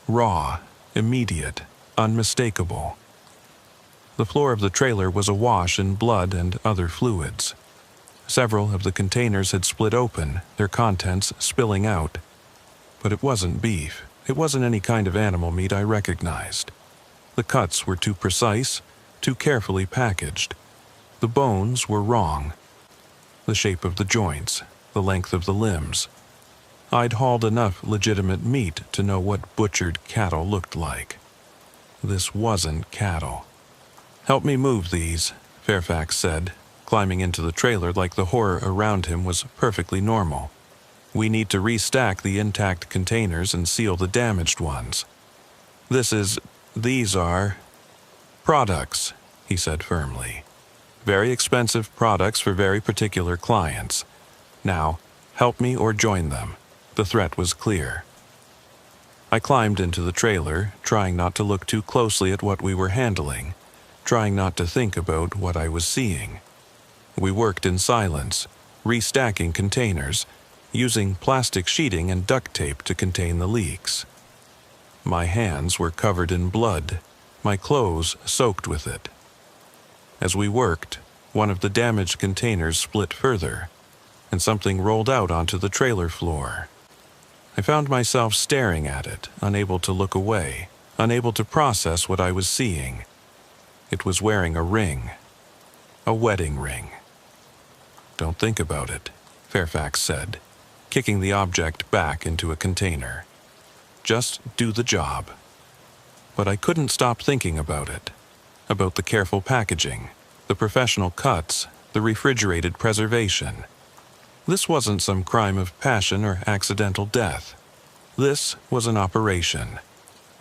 Raw, immediate, unmistakable. The floor of the trailer was awash in blood and other fluids. Several of the containers had split open, their contents spilling out. But it wasn't beef. It wasn't any kind of animal meat I recognized. The cuts were too precise, too carefully packaged. The bones were wrong. The shape of the joints, the length of the limbs. I'd hauled enough legitimate meat to know what butchered cattle looked like. This wasn't cattle. Help me move these, Fairfax said, climbing into the trailer like the horror around him was perfectly normal. We need to restack the intact containers and seal the damaged ones. These are products, he said firmly. Very expensive products for very particular clients. Now, help me or join them. The threat was clear. I climbed into the trailer, trying not to look too closely at what we were handling, trying not to think about what I was seeing. We worked in silence, restacking containers, using plastic sheeting and duct tape to contain the leaks. My hands were covered in blood, my clothes soaked with it. As we worked, one of the damaged containers split further, and something rolled out onto the trailer floor. I found myself staring at it, unable to look away, unable to process what I was seeing. It was wearing a ring. A wedding ring. "Don't think about it," Fairfax said, kicking the object back into a container. "Just do the job." But I couldn't stop thinking about it. About the careful packaging, the professional cuts, the refrigerated preservation. This wasn't some crime of passion or accidental death. This was an operation.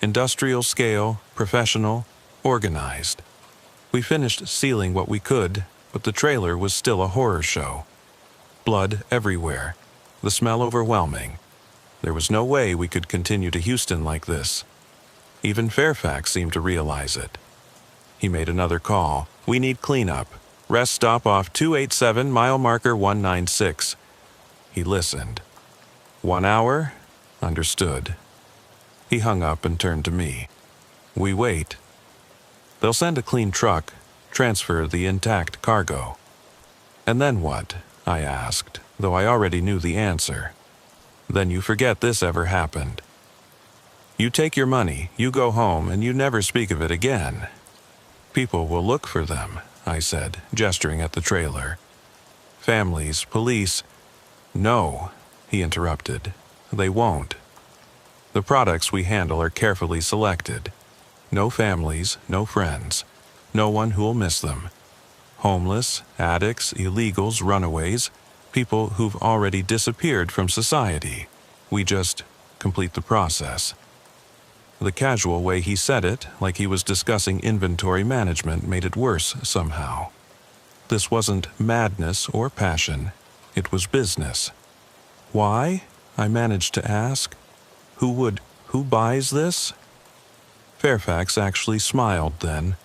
Industrial scale, professional, organized. We finished sealing what we could, but the trailer was still a horror show. Blood everywhere. The smell overwhelming. There was no way we could continue to Houston like this. Even Fairfax seemed to realize it. He made another call. "We need cleanup. Rest stop off 287, mile marker 196. He listened. "1 hour? Understood." He hung up and turned to me. "We wait. They'll send a clean truck, transfer the intact cargo." "And then what?" I asked, though I already knew the answer. "Then you forget this ever happened. You take your money, you go home, and you never speak of it again." "People will look for them," I said, gesturing at the trailer. "Families, police—" "No," he interrupted. "They won't. The products we handle are carefully selected. No families, no friends, no one who'll miss them. Homeless, addicts, illegals, runaways, people who've already disappeared from society. We just complete the process." The casual way he said it, like he was discussing inventory management, made it worse somehow. This wasn't madness or passion. It was business. "Why?" I managed to ask. Who buys this?" Fairfax actually smiled then,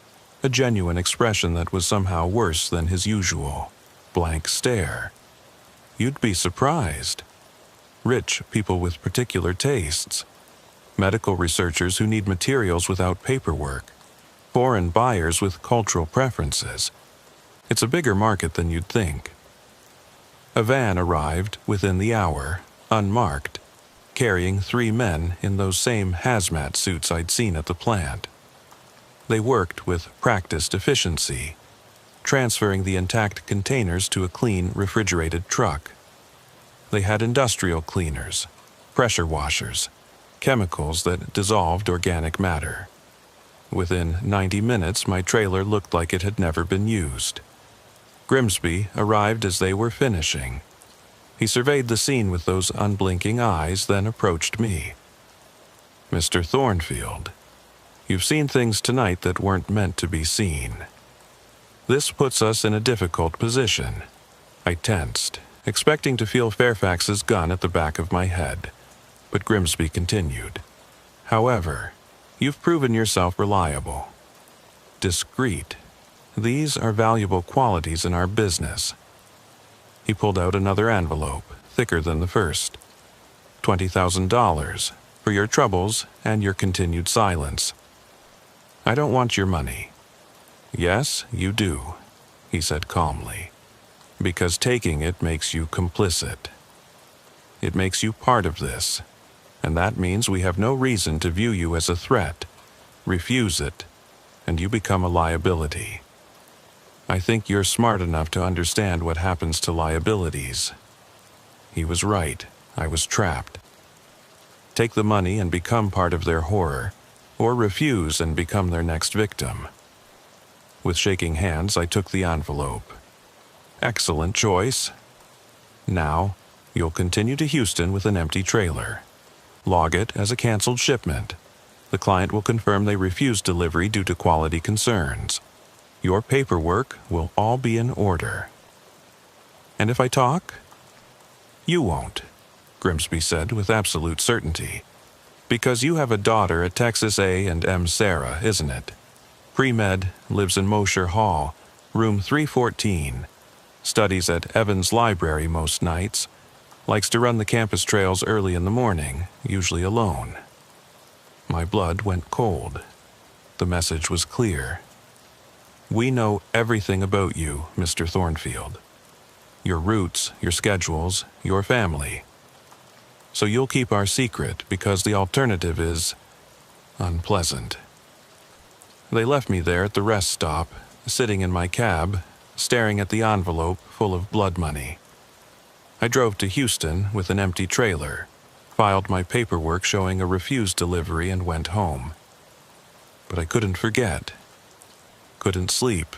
a genuine expression that was somehow worse than his usual. Blank stare. "You'd be surprised. Rich people with particular tastes. Medical researchers who need materials without paperwork. Foreign buyers with cultural preferences. It's a bigger market than you'd think." A van arrived within the hour, unmarked, carrying 3 men in those same hazmat suits I'd seen at the plant. They worked with practiced efficiency, transferring the intact containers to a clean, refrigerated truck. They had industrial cleaners, pressure washers, chemicals that dissolved organic matter. Within 90 minutes, my trailer looked like it had never been used. Grimsby arrived as they were finishing. He surveyed the scene with those unblinking eyes, then approached me. "Mr. Thornfield, you've seen things tonight that weren't meant to be seen. This puts us in a difficult position." I tensed, expecting to feel Fairfax's gun at the back of my head, but Grimsby continued. "However, you've proven yourself reliable. Discreet. These are valuable qualities in our business." He pulled out another envelope, thicker than the first. $20,000 for your troubles and your continued silence. "I don't want your money." "Yes, you do," he said calmly, "because taking it makes you complicit. It makes you part of this, and that means we have no reason to view you as a threat. Refuse it, and you become a liability. I think you're smart enough to understand what happens to liabilities." He was right. I was trapped. Take the money and become part of their horror, or refuse and become their next victim. With shaking hands, I took the envelope. "Excellent choice. Now, you'll continue to Houston with an empty trailer. Log it as a canceled shipment. The client will confirm they refused delivery due to quality concerns. Your paperwork will all be in order." "And if I talk?" "You won't," Grimsby said with absolute certainty. "Because you have a daughter at Texas A&M Sarah, isn't it? Pre-med, lives in Mosher Hall, room 314. Studies at Evans Library most nights. Likes to run the campus trails early in the morning, usually alone." My blood went cold. The message was clear. "We know everything about you, Mr. Thornfield. Your roots, your schedules, your family. So you'll keep our secret because the alternative is unpleasant. They left me there at the rest stop, sitting in my cab, staring at the envelope full of blood money. I drove to Houston with an empty trailer, filed my paperwork showing a refused delivery, and went home. But I couldn't forget. Couldn't sleep.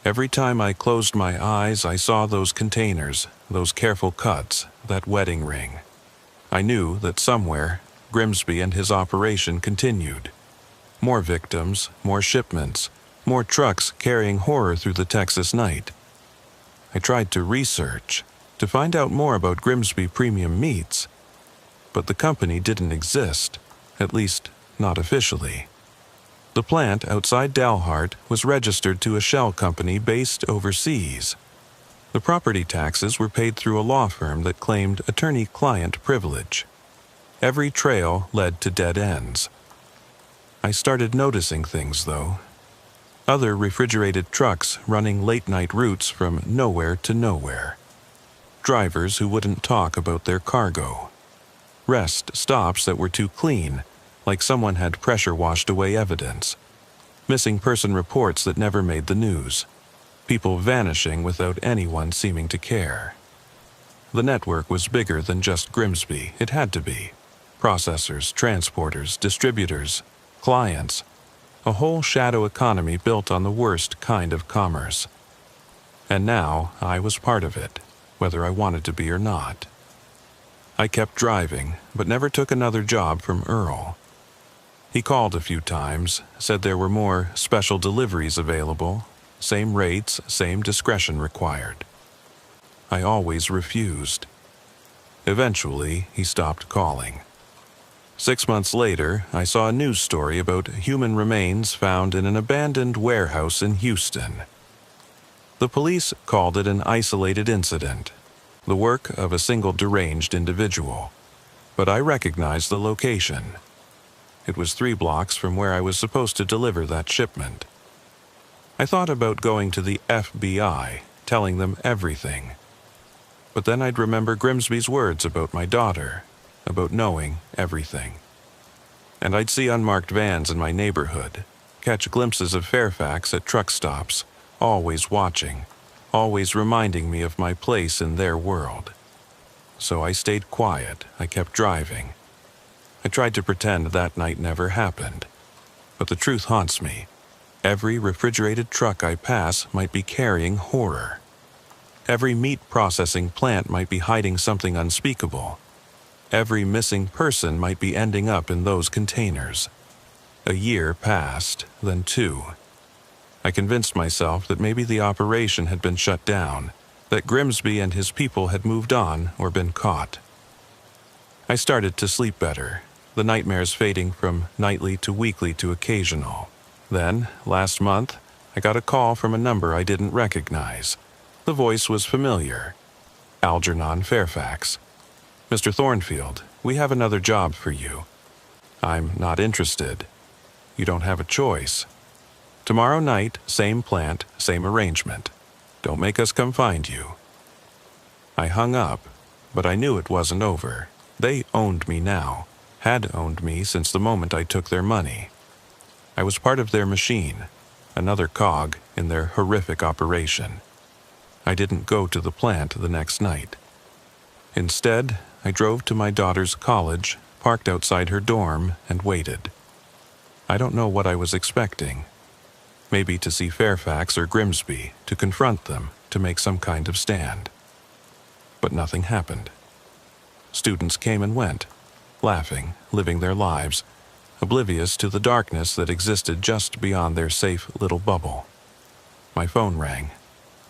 Every time I closed my eyes, I saw those containers, those careful cuts, that wedding ring. I knew that somewhere, Grimsby and his operation continued. More victims, more shipments, more trucks carrying horror through the Texas night. I tried to research, to find out more about Grimsby Premium Meats, but the company didn't exist, at least not officially. The plant outside Dalhart was registered to a shell company based overseas. The property taxes were paid through a law firm that claimed attorney-client privilege. Every trail led to dead ends. I started noticing things, though. Other refrigerated trucks running late-night routes from nowhere to nowhere. Drivers who wouldn't talk about their cargo. Rest stops that were too clean, like someone had pressure-washed away evidence. Missing person reports that never made the news. People vanishing without anyone seeming to care. The network was bigger than just Grimsby. It had to be. Processors, transporters, distributors, clients. A whole shadow economy built on the worst kind of commerce. And now I was part of it, whether I wanted to be or not. I kept driving, but never took another job from Earl. He called a few times, said there were more special deliveries available, same rates, same discretion required. I always refused. Eventually, he stopped calling. 6 months later, I saw a news story about human remains found in an abandoned warehouse in Houston. The police called it an isolated incident, the work of a single deranged individual. But I recognized the location. It was 3 blocks from where I was supposed to deliver that shipment. I thought about going to the FBI, telling them everything. But then I'd remember Grimsby's words about my daughter, about knowing everything. And I'd see unmarked vans in my neighborhood, catch glimpses of Fairfax at truck stops, always watching, always reminding me of my place in their world. So I stayed quiet. I kept driving. I tried to pretend that night never happened. But the truth haunts me. Every refrigerated truck I pass might be carrying horror. Every meat processing plant might be hiding something unspeakable. Every missing person might be ending up in those containers. A year passed, then 2. I convinced myself that maybe the operation had been shut down, that Grimsby and his people had moved on or been caught. I started to sleep better, the nightmares fading from nightly to weekly to occasional. Then, last month, I got a call from a number I didn't recognize. The voice was familiar. Algernon Fairfax. "Mr. Thornfield, we have another job for you." "I'm not interested." "You don't have a choice. Tomorrow night, same plant, same arrangement. Don't make us come find you." I hung up, but I knew it wasn't over. They owned me now, had owned me since the moment I took their money. I was part of their machine, another cog in their horrific operation. I didn't go to the plant the next night. Instead, I drove to my daughter's college, parked outside her dorm, and waited. I don't know what I was expecting. Maybe to see Fairfax or Grimsby, to confront them, to make some kind of stand. But nothing happened. Students came and went, laughing, living their lives, oblivious to the darkness that existed just beyond their safe little bubble. My phone rang.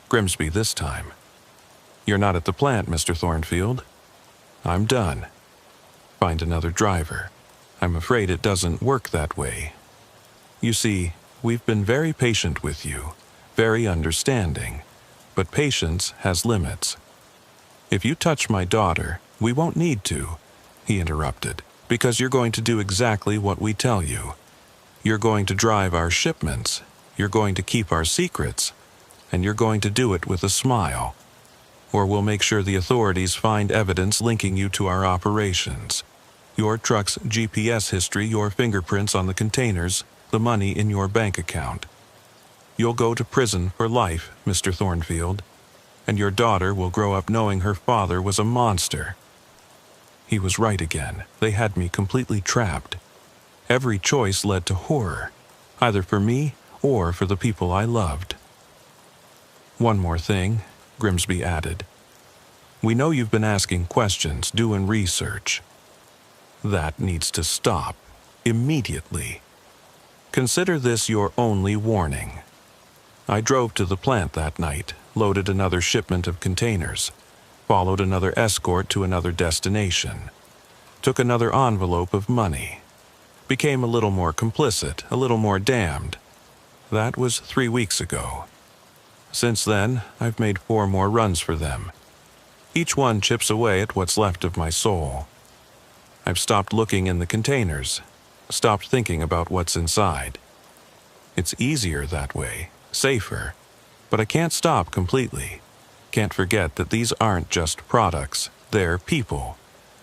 Grimsby this time. "You're not at the plant, Mr. Thornfield." "I'm done." "Find another driver." "I'm afraid it doesn't work that way. You see, we've been very patient with you, very understanding, but patience has limits. If you touch my daughter, we won't need to," he interrupted, "because you're going to do exactly what we tell you. You're going to drive our shipments, you're going to keep our secrets, and you're going to do it with a smile." or we'll make sure the authorities find evidence linking you to our operations. Your truck's GPS history, your fingerprints on the containers, the money in your bank account. You'll go to prison for life, Mr. Thornfield, and your daughter will grow up knowing her father was a monster." He was right again. They had me completely trapped. Every choice led to horror, either for me or for the people I loved. "One more thing," Grimsby added. "We know you've been asking questions, doing research. That needs to stop, immediately. Consider this your only warning. I drove to the plant that night, loaded another shipment of containers, followed another escort to another destination, took another envelope of money, became a little more complicit, a little more damned. That was 3 weeks ago. Since then, I've made 4 more runs for them. Each one chips away at what's left of my soul. I've stopped looking in the containers, stopped thinking about what's inside. It's easier that way, safer, but I can't stop completely. Can't forget that these aren't just products, they're people.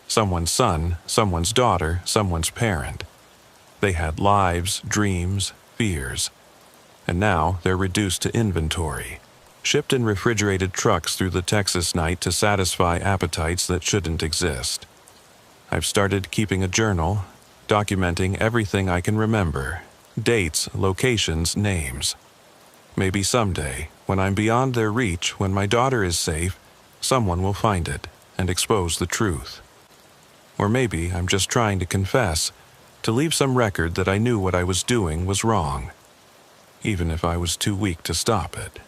Someone's son, someone's daughter, someone's parent. They had lives, dreams, fears. And now they're reduced to inventory, shipped in refrigerated trucks through the Texas night to satisfy appetites that shouldn't exist. I've started keeping a journal, documenting everything I can remember, dates, locations, names. Maybe someday, when I'm beyond their reach, when my daughter is safe, someone will find it and expose the truth. Or maybe I'm just trying to confess, to leave some record that I knew what I was doing was wrong, even if I was too weak to stop it.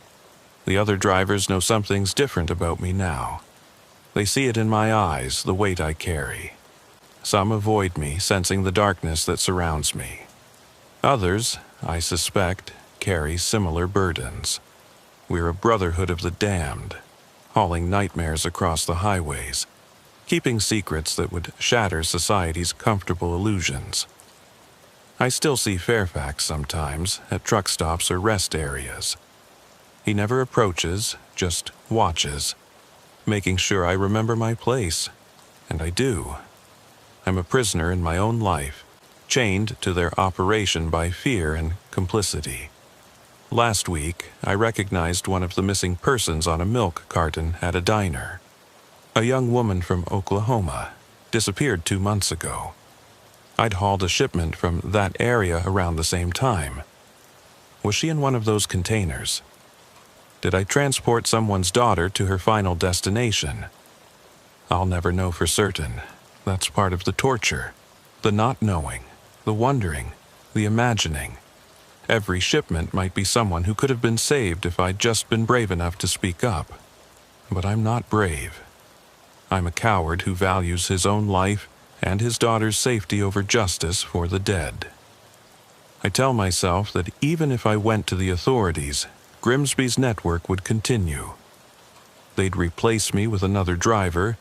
The other drivers know something's different about me now. They see it in my eyes, the weight I carry. Some avoid me, sensing the darkness that surrounds me. Others, I suspect, carry similar burdens. We're a brotherhood of the damned, hauling nightmares across the highways, keeping secrets that would shatter society's comfortable illusions. I still see Fairfax sometimes at truck stops or rest areas. He never approaches, just watches, making sure I remember my place, and I do. I'm a prisoner in my own life, chained to their operation by fear and complicity. Last week, I recognized one of the missing persons on a milk carton at a diner. A young woman from Oklahoma, disappeared 2 months ago. I'd hauled a shipment from that area around the same time. Was she in one of those containers? Did I transport someone's daughter to her final destination? I'll never know for certain. That's part of the torture. The not knowing, the wondering, the imagining. Every shipment might be someone who could have been saved if I'd just been brave enough to speak up. But I'm not brave. I'm a coward who values his own life and his daughter's safety over justice for the dead. I tell myself that even if I went to the authorities, Grimsby's network would continue. They'd replace me with another driver,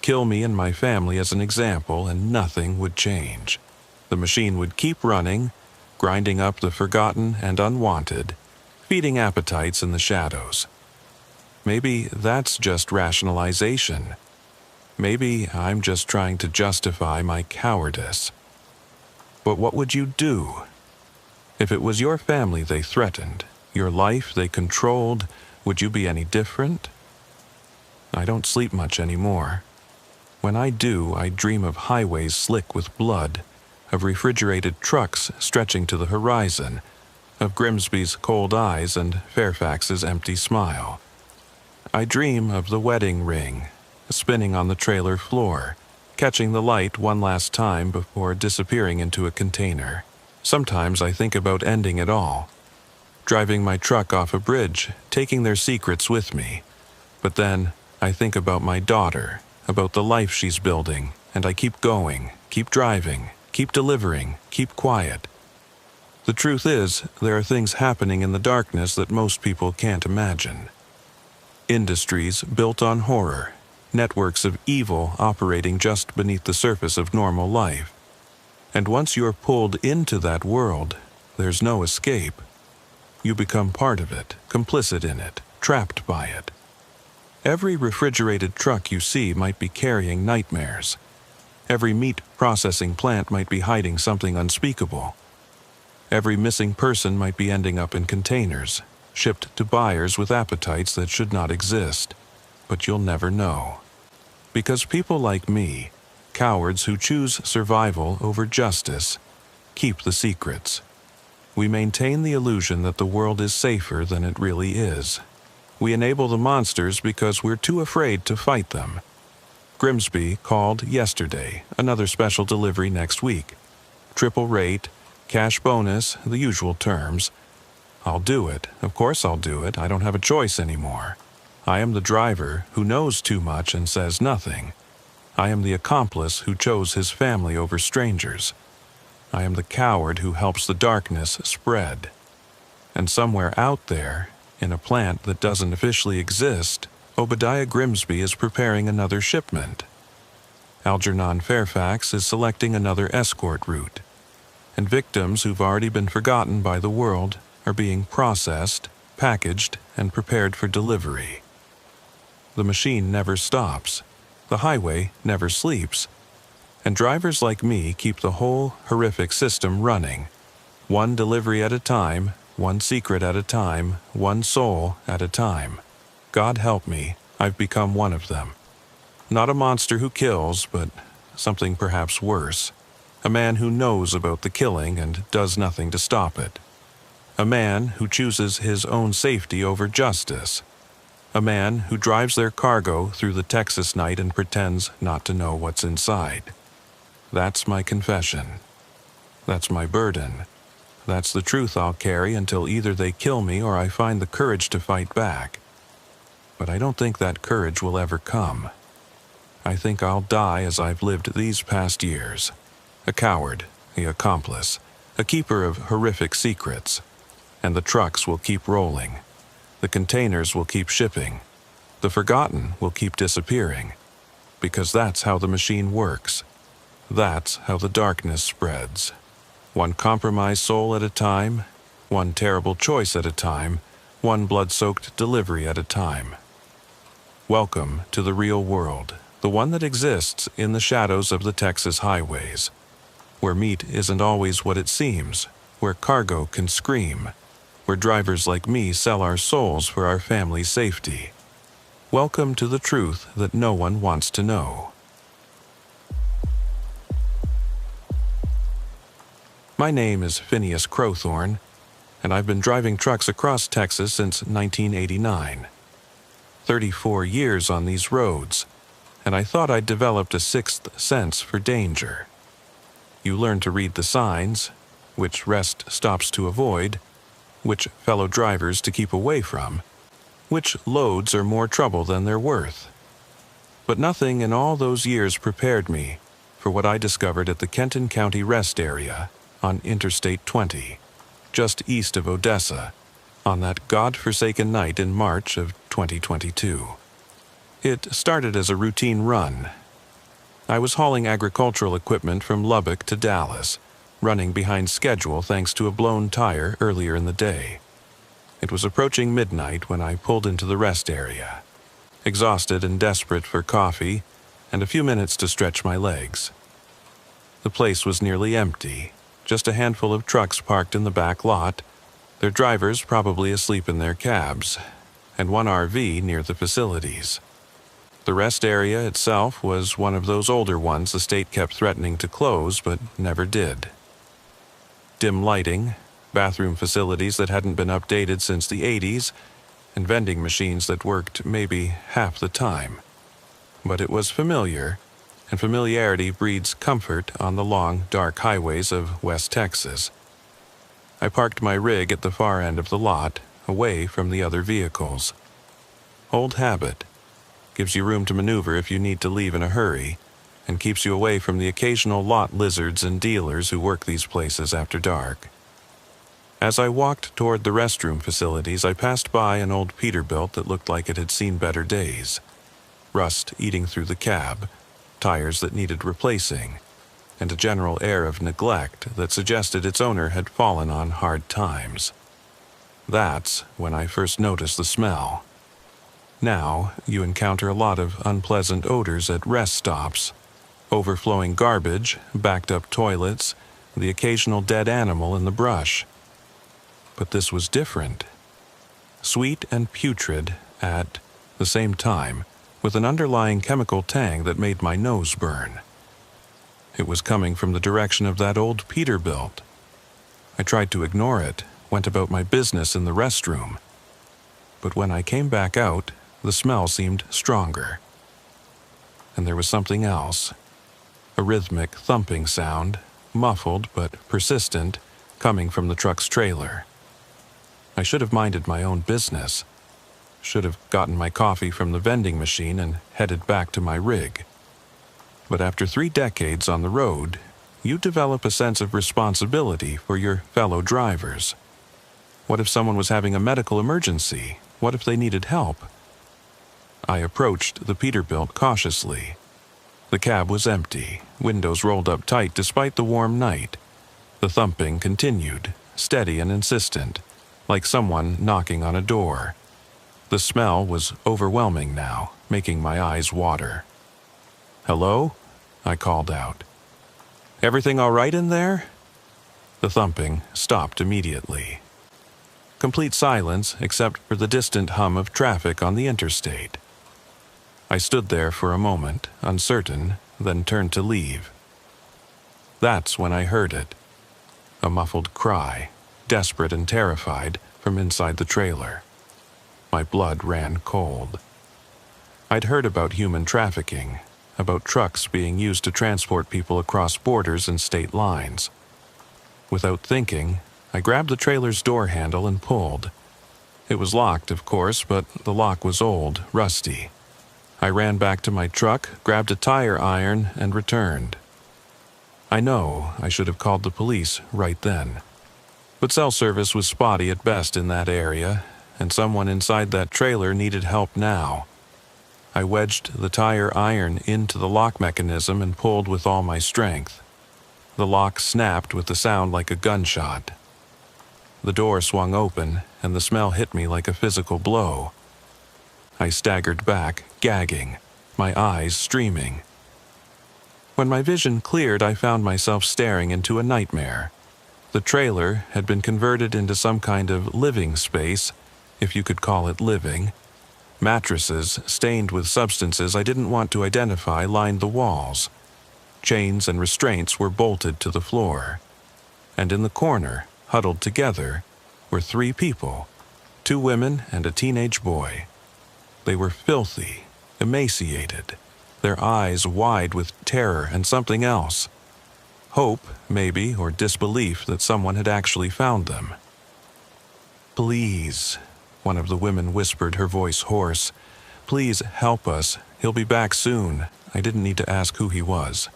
kill me and my family as an example, and nothing would change. The machine would keep running, grinding up the forgotten and unwanted, feeding appetites in the shadows. Maybe that's just rationalization. Maybe I'm just trying to justify my cowardice. But what would you do? If it was your family they threatened, your life they controlled, would you be any different? I don't sleep much anymore. When I do, I dream of highways slick with blood, of refrigerated trucks stretching to the horizon, of Grimsby's cold eyes and Fairfax's empty smile. I dream of the wedding ring, spinning on the trailer floor, catching the light one last time before disappearing into a container. Sometimes I think about ending it all, driving my truck off a bridge, taking their secrets with me. But then I think about my daughter, about the life she's building, and I keep going, keep driving, keep delivering, keep quiet. The truth is, there are things happening in the darkness that most people can't imagine. Industries built on horror, networks of evil operating just beneath the surface of normal life. And once you're pulled into that world, there's no escape. You become part of it, complicit in it, trapped by it. Every refrigerated truck you see might be carrying nightmares. Every meat processing plant might be hiding something unspeakable. Every missing person might be ending up in containers, shipped to buyers with appetites that should not exist. But you'll never know. Because people like me, cowards who choose survival over justice, keep the secrets. We maintain the illusion that the world is safer than it really is. We enable the monsters because we're too afraid to fight them. Grimsby called yesterday, another special delivery next week. Triple rate, cash bonus, the usual terms. I'll do it. Of course I'll do it. I don't have a choice anymore. I am the driver who knows too much and says nothing. I am the accomplice who chose his family over strangers. I am the coward who helps the darkness spread. And somewhere out there, in a plant that doesn't officially exist, Obadiah Grimsby is preparing another shipment. Algernon Fairfax is selecting another escort route. And victims who've already been forgotten by the world are being processed, packaged, and prepared for delivery. The machine never stops. The highway never sleeps. And drivers like me keep the whole horrific system running. One delivery at a time, one secret at a time, one soul at a time. God help me, I've become one of them. Not a monster who kills, but something perhaps worse. A man who knows about the killing and does nothing to stop it. A man who chooses his own safety over justice. A man who drives their cargo through the Texas night and pretends not to know what's inside. That's my confession. That's my burden. That's the truth I'll carry until either they kill me or I find the courage to fight back. But I don't think that courage will ever come. I think I'll die as I've lived these past years. A coward, the accomplice, a keeper of horrific secrets. And the trucks will keep rolling. The containers will keep shipping. The forgotten will keep disappearing. Because that's how the machine works. That's how the darkness spreads. One compromised soul at a time, one terrible choice at a time, one blood-soaked delivery at a time. Welcome to the real world, the one that exists in the shadows of the Texas highways, where meat isn't always what it seems, where cargo can scream, where drivers like me sell our souls for our family's safety. Welcome to the truth that no one wants to know. My name is Phineas Crowthorne, and I've been driving trucks across Texas since 1989. 34 years on these roads, and I thought I'd developed a sixth sense for danger. You learn to read the signs, which rest stops to avoid, which fellow drivers to keep away from, which loads are more trouble than they're worth. But nothing in all those years prepared me for what I discovered at the Kenton County Rest Area on Interstate 20, just east of Odessa, on that God-forsaken night in March of 2022. It started as a routine run. I was hauling agricultural equipment from Lubbock to Dallas, running behind schedule thanks to a blown tire earlier in the day. It was approaching midnight when I pulled into the rest area, exhausted and desperate for coffee and a few minutes to stretch my legs. The place was nearly empty, just a handful of trucks parked in the back lot, their drivers probably asleep in their cabs, and one RV near the facilities. The rest area itself was one of those older ones the state kept threatening to close but never did. Dim lighting, bathroom facilities that hadn't been updated since the 80s, and vending machines that worked maybe half the time. But it was familiar, and familiarity breeds comfort on the long, dark highways of West Texas. I parked my rig at the far end of the lot, away from the other vehicles. Old habit. Gives you room to maneuver if you need to leave in a hurry, and keeps you away from the occasional lot lizards and dealers who work these places after dark. As I walked toward the restroom facilities, I passed by an old Peterbilt that looked like it had seen better days. Rust eating through the cab, tires that needed replacing, and a general air of neglect that suggested its owner had fallen on hard times. That's when I first noticed the smell. Now, you encounter a lot of unpleasant odors at rest stops. Overflowing garbage, backed-up toilets, the occasional dead animal in the brush. But this was different. Sweet and putrid at the same time, with an underlying chemical tang that made my nose burn. It was coming from the direction of that old Peterbilt. I tried to ignore it, went about my business in the restroom. But when I came back out, the smell seemed stronger. And there was something else. A rhythmic thumping sound, muffled but persistent, coming from the truck's trailer. I should have minded my own business. Should have gotten my coffee from the vending machine and headed back to my rig. But after 3 decades on the road, you develop a sense of responsibility for your fellow drivers. What if someone was having a medical emergency? What if they needed help? I approached the Peterbilt cautiously. The cab was empty, windows rolled up tight despite the warm night. The thumping continued, steady and insistent, like someone knocking on a door. The smell was overwhelming now, making my eyes water. "Hello?" I called out. "Everything all right in there?" The thumping stopped immediately. Complete silence except for the distant hum of traffic on the interstate. I stood there for a moment, uncertain, then turned to leave. That's when I heard it. A muffled cry, desperate and terrified, from inside the trailer. My blood ran cold. I'd heard about human trafficking, about trucks being used to transport people across borders and state lines. Without thinking, I grabbed the trailer's door handle and pulled. It was locked, of course, but the lock was old, rusty. I ran back to my truck, grabbed a tire iron, and returned. I know I should have called the police right then. But cell service was spotty at best in that area, and someone inside that trailer needed help now. I wedged the tire iron into the lock mechanism and pulled with all my strength. The lock snapped with a sound like a gunshot. The door swung open, and the smell hit me like a physical blow. I staggered back, gagging, my eyes streaming. When my vision cleared, I found myself staring into a nightmare. The trailer had been converted into some kind of living space, if you could call it living. Mattresses, stained with substances I didn't want to identify, lined the walls. Chains and restraints were bolted to the floor. And in the corner, huddled together, were 3 people, 2 women and a teenage boy. They were filthy, emaciated, their eyes wide with terror and something else. Hope, maybe, or disbelief that someone had actually found them. "Please," one of the women whispered, her voice hoarse. "Please help us. He'll be back soon." I didn't need to ask who he was.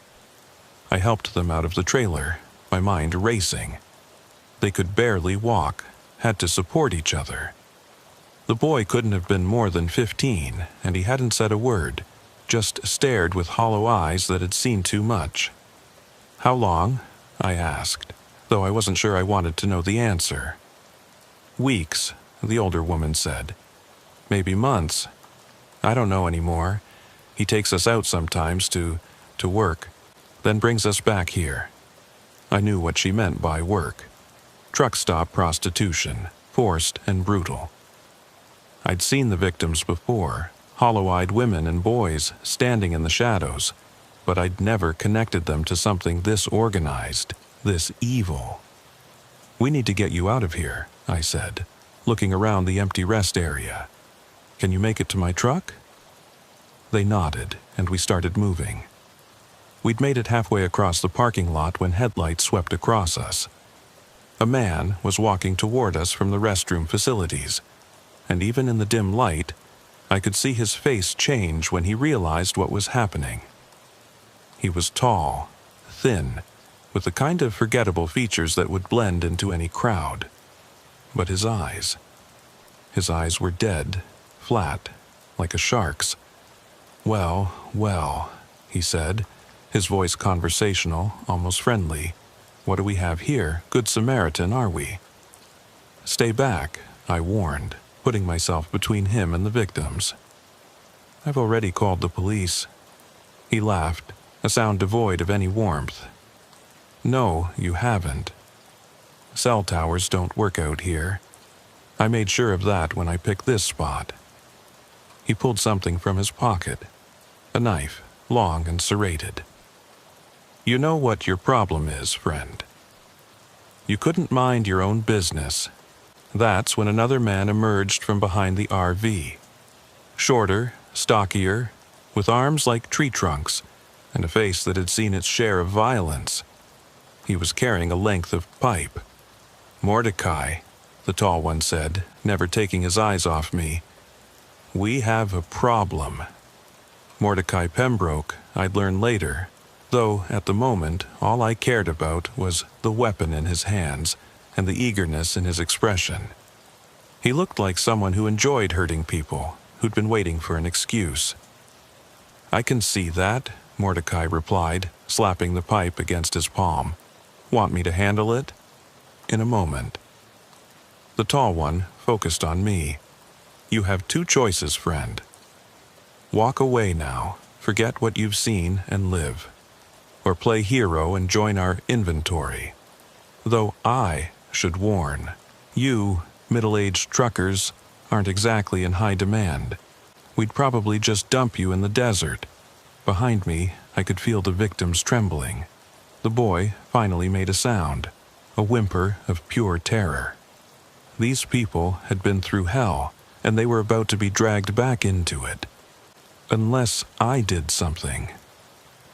I helped them out of the trailer, my mind racing. They could barely walk, had to support each other. The boy couldn't have been more than 15, and he hadn't said a word, just stared with hollow eyes that had seen too much. "How long?" I asked, though I wasn't sure I wanted to know the answer. "Weeks," the older woman said. "Maybe months. I don't know anymore. He takes us out sometimes to work, then brings us back here." I knew what she meant by work. Truck stop prostitution, forced and brutal. I'd seen the victims before, hollow-eyed women and boys standing in the shadows, but I'd never connected them to something this organized, this evil. "We need to get you out of here," I said, looking around the empty rest area. "Can you make it to my truck?" They nodded, and we started moving. We'd made it halfway across the parking lot when headlights swept across us. A man was walking toward us from the restroom facilities, and even in the dim light, I could see his face change when he realized what was happening. He was tall, thin, with the kind of forgettable features that would blend into any crowd. But his eyes were dead, flat, like a shark's. "Well, well," he said, his voice conversational, almost friendly. "What do we have here? Good Samaritan, are we?" "Stay back," I warned, putting myself between him and the victims. I've already called the police." He laughed, a sound devoid of any warmth. "No, you haven't. Cell towers don't work out here. I made sure of that when I picked this spot." He pulled something from his pocket, a knife, long and serrated. "You know what your problem is, friend. You couldn't mind your own business. That's when another man emerged from behind the RV. Shorter, stockier, with arms like tree trunks, and a face that had seen its share of violence. He was carrying a length of pipe. "Mordecai," the tall one said, never taking his eyes off me, "we have a problem." Mordecai Pembroke, I'd learn later, though at the moment all I cared about was the weapon in his hands and the eagerness in his expression. He looked like someone who enjoyed hurting people, who'd been waiting for an excuse. "I can see that," Mordecai replied, slapping the pipe against his palm. "Want me to handle it?" "In a moment." The tall one focused on me. "You have two choices, friend. Walk away now, forget what you've seen, and live. Or play hero and join our inventory. Though I should warn, you, middle-aged truckers, aren't exactly in high demand. We'd probably just dump you in the desert." Behind me, I could feel the victims trembling. The boy finally made a sound, a whimper of pure terror. These people had been through hell, and they were about to be dragged back into it. Unless I did something.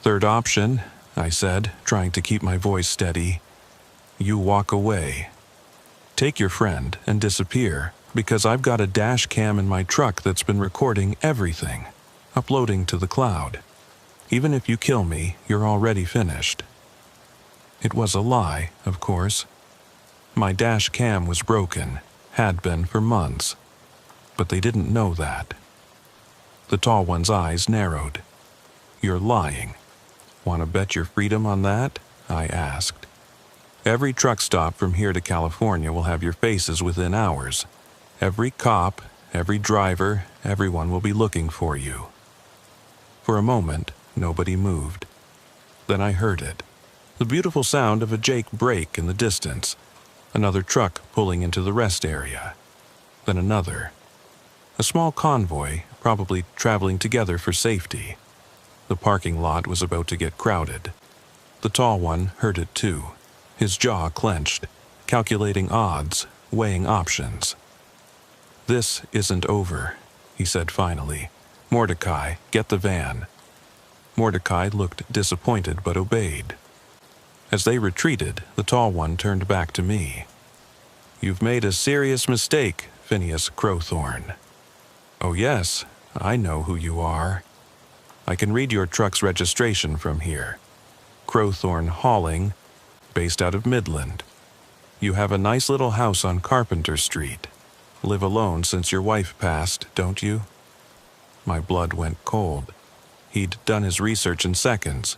"Third option," I said, trying to keep my voice steady. "You walk away. Take your friend and disappear, because I've got a dash cam in my truck that's been recording everything, uploading to the cloud. Even if you kill me, you're already finished." It was a lie, of course. My dash cam was broken, had been for months. But they didn't know that. The tall one's eyes narrowed. "You're lying. Want to bet your freedom on that?" I asked. "Every truck stop from here to California will have your faces within hours. Every cop, every driver, everyone will be looking for you." For a moment, nobody moved. Then I heard it. The beautiful sound of a Jake brake in the distance. Another truck pulling into the rest area. Then another. A small convoy, probably traveling together for safety. The parking lot was about to get crowded. The tall one heard it too, his jaw clenched, calculating odds, weighing options. "This isn't over," he said finally. "Mordecai, get the van." Mordecai looked disappointed but obeyed. As they retreated, the tall one turned back to me. "You've made a serious mistake, Phineas Crowthorne." "Oh yes, I know who you are. I can read your truck's registration from here. Crowthorne Hauling, based out of Midland. You have a nice little house on Carpenter Street. Live alone since your wife passed, don't you?" My blood went cold. He'd done his research in seconds.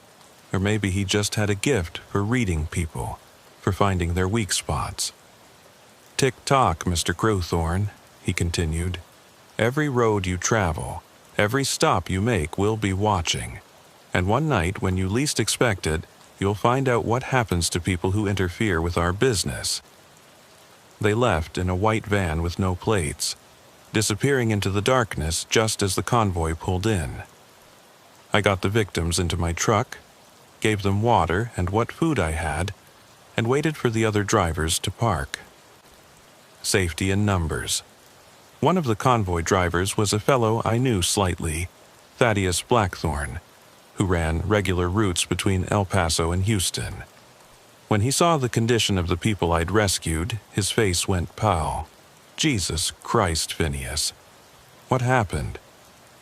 Or maybe he just had a gift for reading people, for finding their weak spots. "Tick-tock, Mr. Crowthorne," he continued. "Every road you travel, every stop you make will be watching. And one night, when you least expect it, you'll find out what happens to people who interfere with our business." They left in a white van with no plates, disappearing into the darkness just as the convoy pulled in. I got the victims into my truck, gave them water and what food I had, and waited for the other drivers to park. Safety in numbers. One of the convoy drivers was a fellow I knew slightly, Thaddeus Blackthorne, who ran regular routes between El Paso and Houston. When he saw the condition of the people I'd rescued, his face went pale. "Jesus Christ, Phineas. What happened?"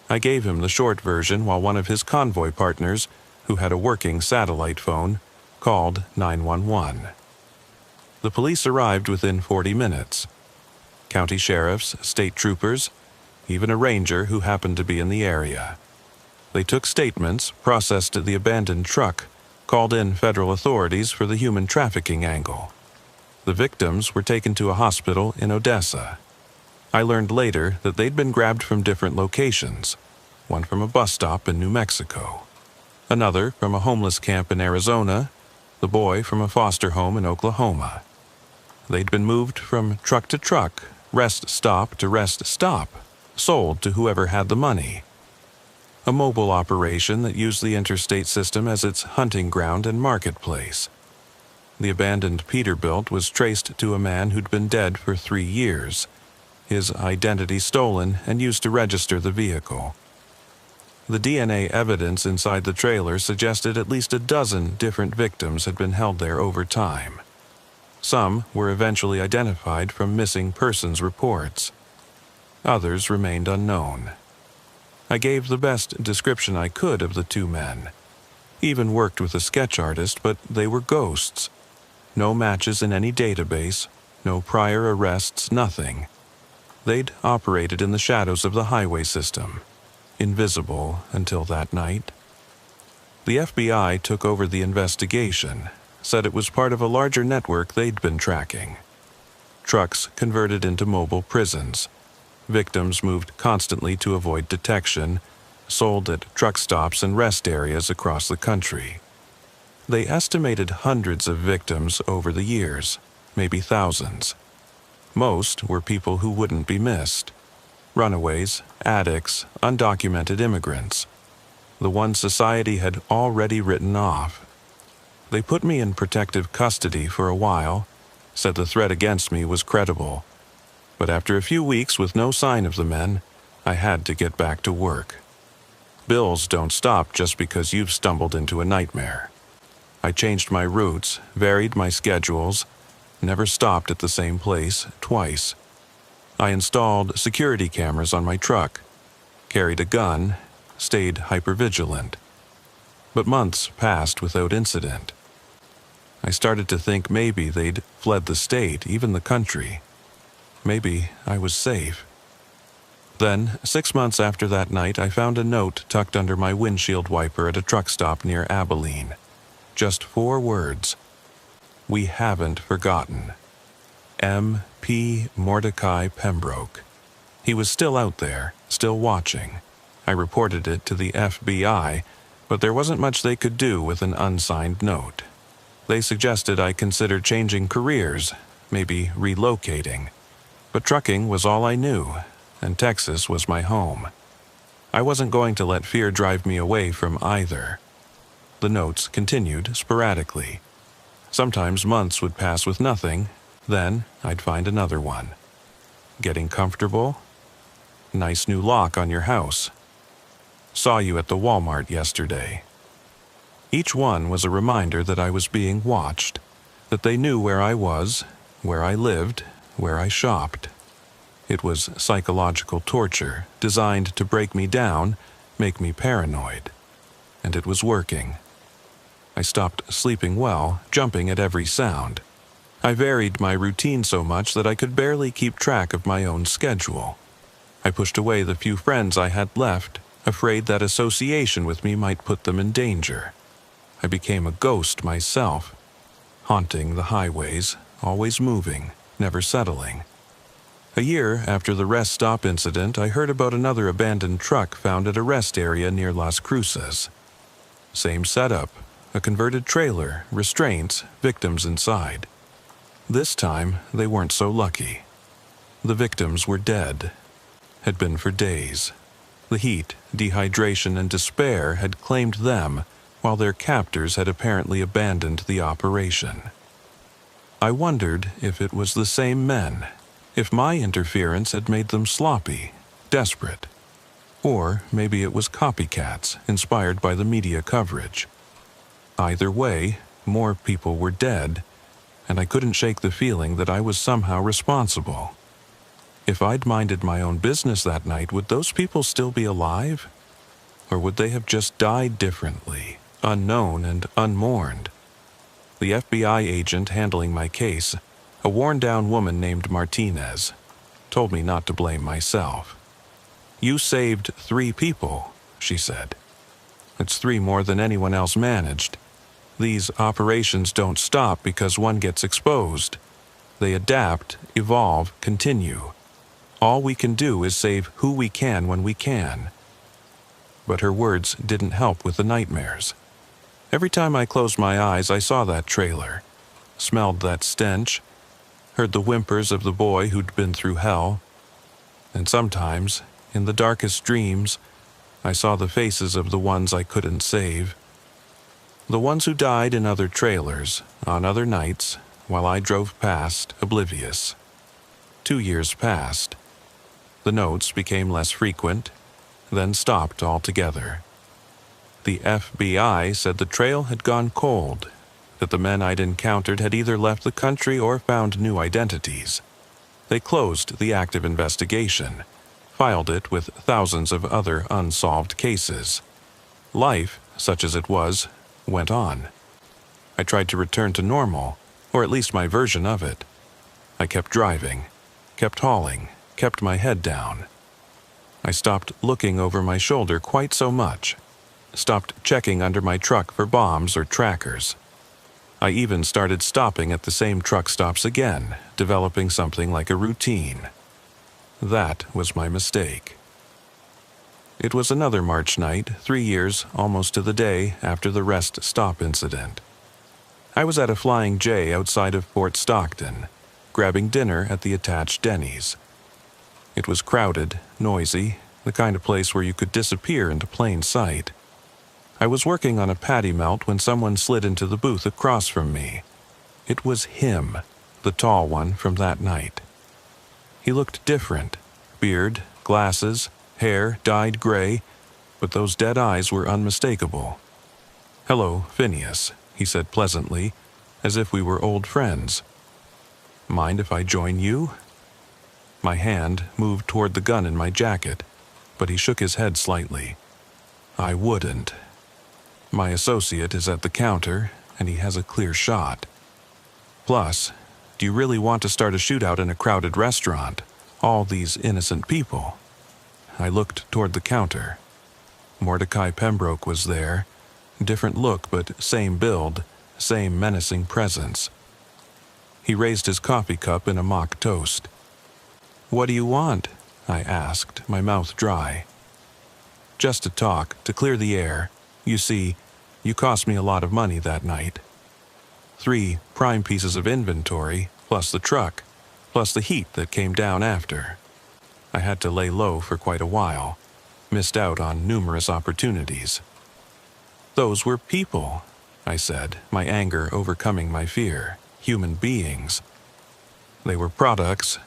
I gave him the short version while one of his convoy partners, who had a working satellite phone, called 911. The police arrived within 40 minutes. County sheriffs, state troopers, even a ranger who happened to be in the area. They took statements, processed the abandoned truck, called in federal authorities for the human trafficking angle. The victims were taken to a hospital in Odessa. I learned later that they'd been grabbed from different locations. one from a bus stop in New Mexico, another from a homeless camp in Arizona, the boy from a foster home in Oklahoma. They'd been moved from truck to truck, rest stop to rest stop, sold to whoever had the money. A mobile operation that used the interstate system as its hunting ground and marketplace. The abandoned Peterbilt was traced to a man who'd been dead for 3 years, his identity stolen and used to register the vehicle. The DNA evidence inside the trailer suggested at least a dozen different victims had been held there over time. Some were eventually identified from missing persons reports. Others remained unknown. I gave the best description I could of the 2 men. Even worked with a sketch artist, but they were ghosts. No matches in any database, no prior arrests, nothing. They'd operated in the shadows of the highway system, invisible until that night. The FBI took over the investigation, said it was part of a larger network they'd been tracking. Trucks converted into mobile prisons. Victims moved constantly to avoid detection, sold at truck stops and rest areas across the country. They estimated hundreds of victims over the years, maybe thousands. Most were people who wouldn't be missed. Runaways, addicts, undocumented immigrants. The ones society had already written off. They put me in protective custody for a while, said the threat against me was credible. But after a few weeks with no sign of the men, I had to get back to work. Bills don't stop just because you've stumbled into a nightmare. I changed my routes, varied my schedules, never stopped at the same place twice. I installed security cameras on my truck, carried a gun, stayed hypervigilant. But months passed without incident. I started to think maybe they'd fled the state, even the country. Maybe I was safe. Then, 6 months after that night, I found a note tucked under my windshield wiper at a truck stop near Abilene. Just 4 words. We haven't forgotten. M. P. Mordecai Pembroke. He was still out there, still watching. I reported it to the FBI, but there wasn't much they could do with an unsigned note. They suggested I consider changing careers, maybe relocating. But trucking was all I knew, and Texas was my home. I wasn't going to let fear drive me away from either. The notes continued sporadically. Sometimes months would pass with nothing, then I'd find another one. Getting comfortable? Nice new lock on your house. Saw you at the Walmart yesterday. Each one was a reminder that I was being watched, that they knew where I was, where I lived, where I shopped. It was psychological torture, designed to break me down, make me paranoid. And it was working. I stopped sleeping well, jumping at every sound. I varied my routine so much that I could barely keep track of my own schedule. I pushed away the few friends I had left, afraid that association with me might put them in danger. I became a ghost myself, haunting the highways, always moving, never settling. A year after the rest stop incident, I heard about another abandoned truck found at a rest area near Las Cruces. Same setup, a converted trailer, restraints, victims inside. This time, they weren't so lucky. The victims were dead, had been for days. The heat, dehydration, and despair had claimed them, while their captors had apparently abandoned the operation. I wondered if it was the same men, if my interference had made them sloppy, desperate. Or maybe it was copycats inspired by the media coverage. Either way, more people were dead, and I couldn't shake the feeling that I was somehow responsible. If I'd minded my own business that night, would those people still be alive? Or would they have just died differently, unknown and unmourned? The FBI agent handling my case, a worn-down woman named Martinez, told me not to blame myself. You saved 3 people, she said. It's 3 more than anyone else managed. These operations don't stop because one gets exposed. They adapt, evolve, continue. All we can do is save who we can when we can. but her words didn't help with the nightmares. Every time I closed my eyes, I saw that trailer, smelled that stench, heard the whimpers of the boy who'd been through hell, and sometimes, in the darkest dreams, I saw the faces of the ones I couldn't save. The ones who died in other trailers, on other nights, while I drove past, oblivious. 2 years passed. The notes became less frequent, then stopped altogether. The FBI said the trail had gone cold, that the men I'd encountered had either left the country or found new identities. They closed the active investigation, filed it with thousands of other unsolved cases. Life, such as it was, went on. I tried to return to normal, or at least my version of it. I kept driving, kept hauling, kept my head down. I stopped looking over my shoulder quite so much, stopped checking under my truck for bombs or trackers. I even started stopping at the same truck stops again, developing something like a routine. That was my mistake. It was another March night, 3 years, almost to the day, after the rest stop incident. I was at a Flying J outside of Fort Stockton, grabbing dinner at the attached Denny's. It was crowded, noisy, the kind of place where you could disappear into plain sight. I was working on a patty melt when someone slid into the booth across from me. It was him, the tall one from that night. He looked different, beard, glasses, hair dyed gray, but those dead eyes were unmistakable. "Hello, Phineas," he said pleasantly, as if we were old friends. "Mind if I join you?" My hand moved toward the gun in my jacket, but he shook his head slightly. "I wouldn't. My associate is at the counter, and he has a clear shot. Plus, do you really want to start a shootout in a crowded restaurant? All these innocent people?" I looked toward the counter. Mordecai Pembroke was there. Different look, but same build, same menacing presence. He raised his coffee cup in a mock toast. "What do you want?" I asked, my mouth dry. "Just to talk, to clear the air. You see, you cost me a lot of money that night. 3 prime pieces of inventory, plus the truck, plus the heat that came down after. I had to lay low for quite a while, missed out on numerous opportunities." "Those were people," I said, my anger overcoming my fear. "Human beings." "They were products,"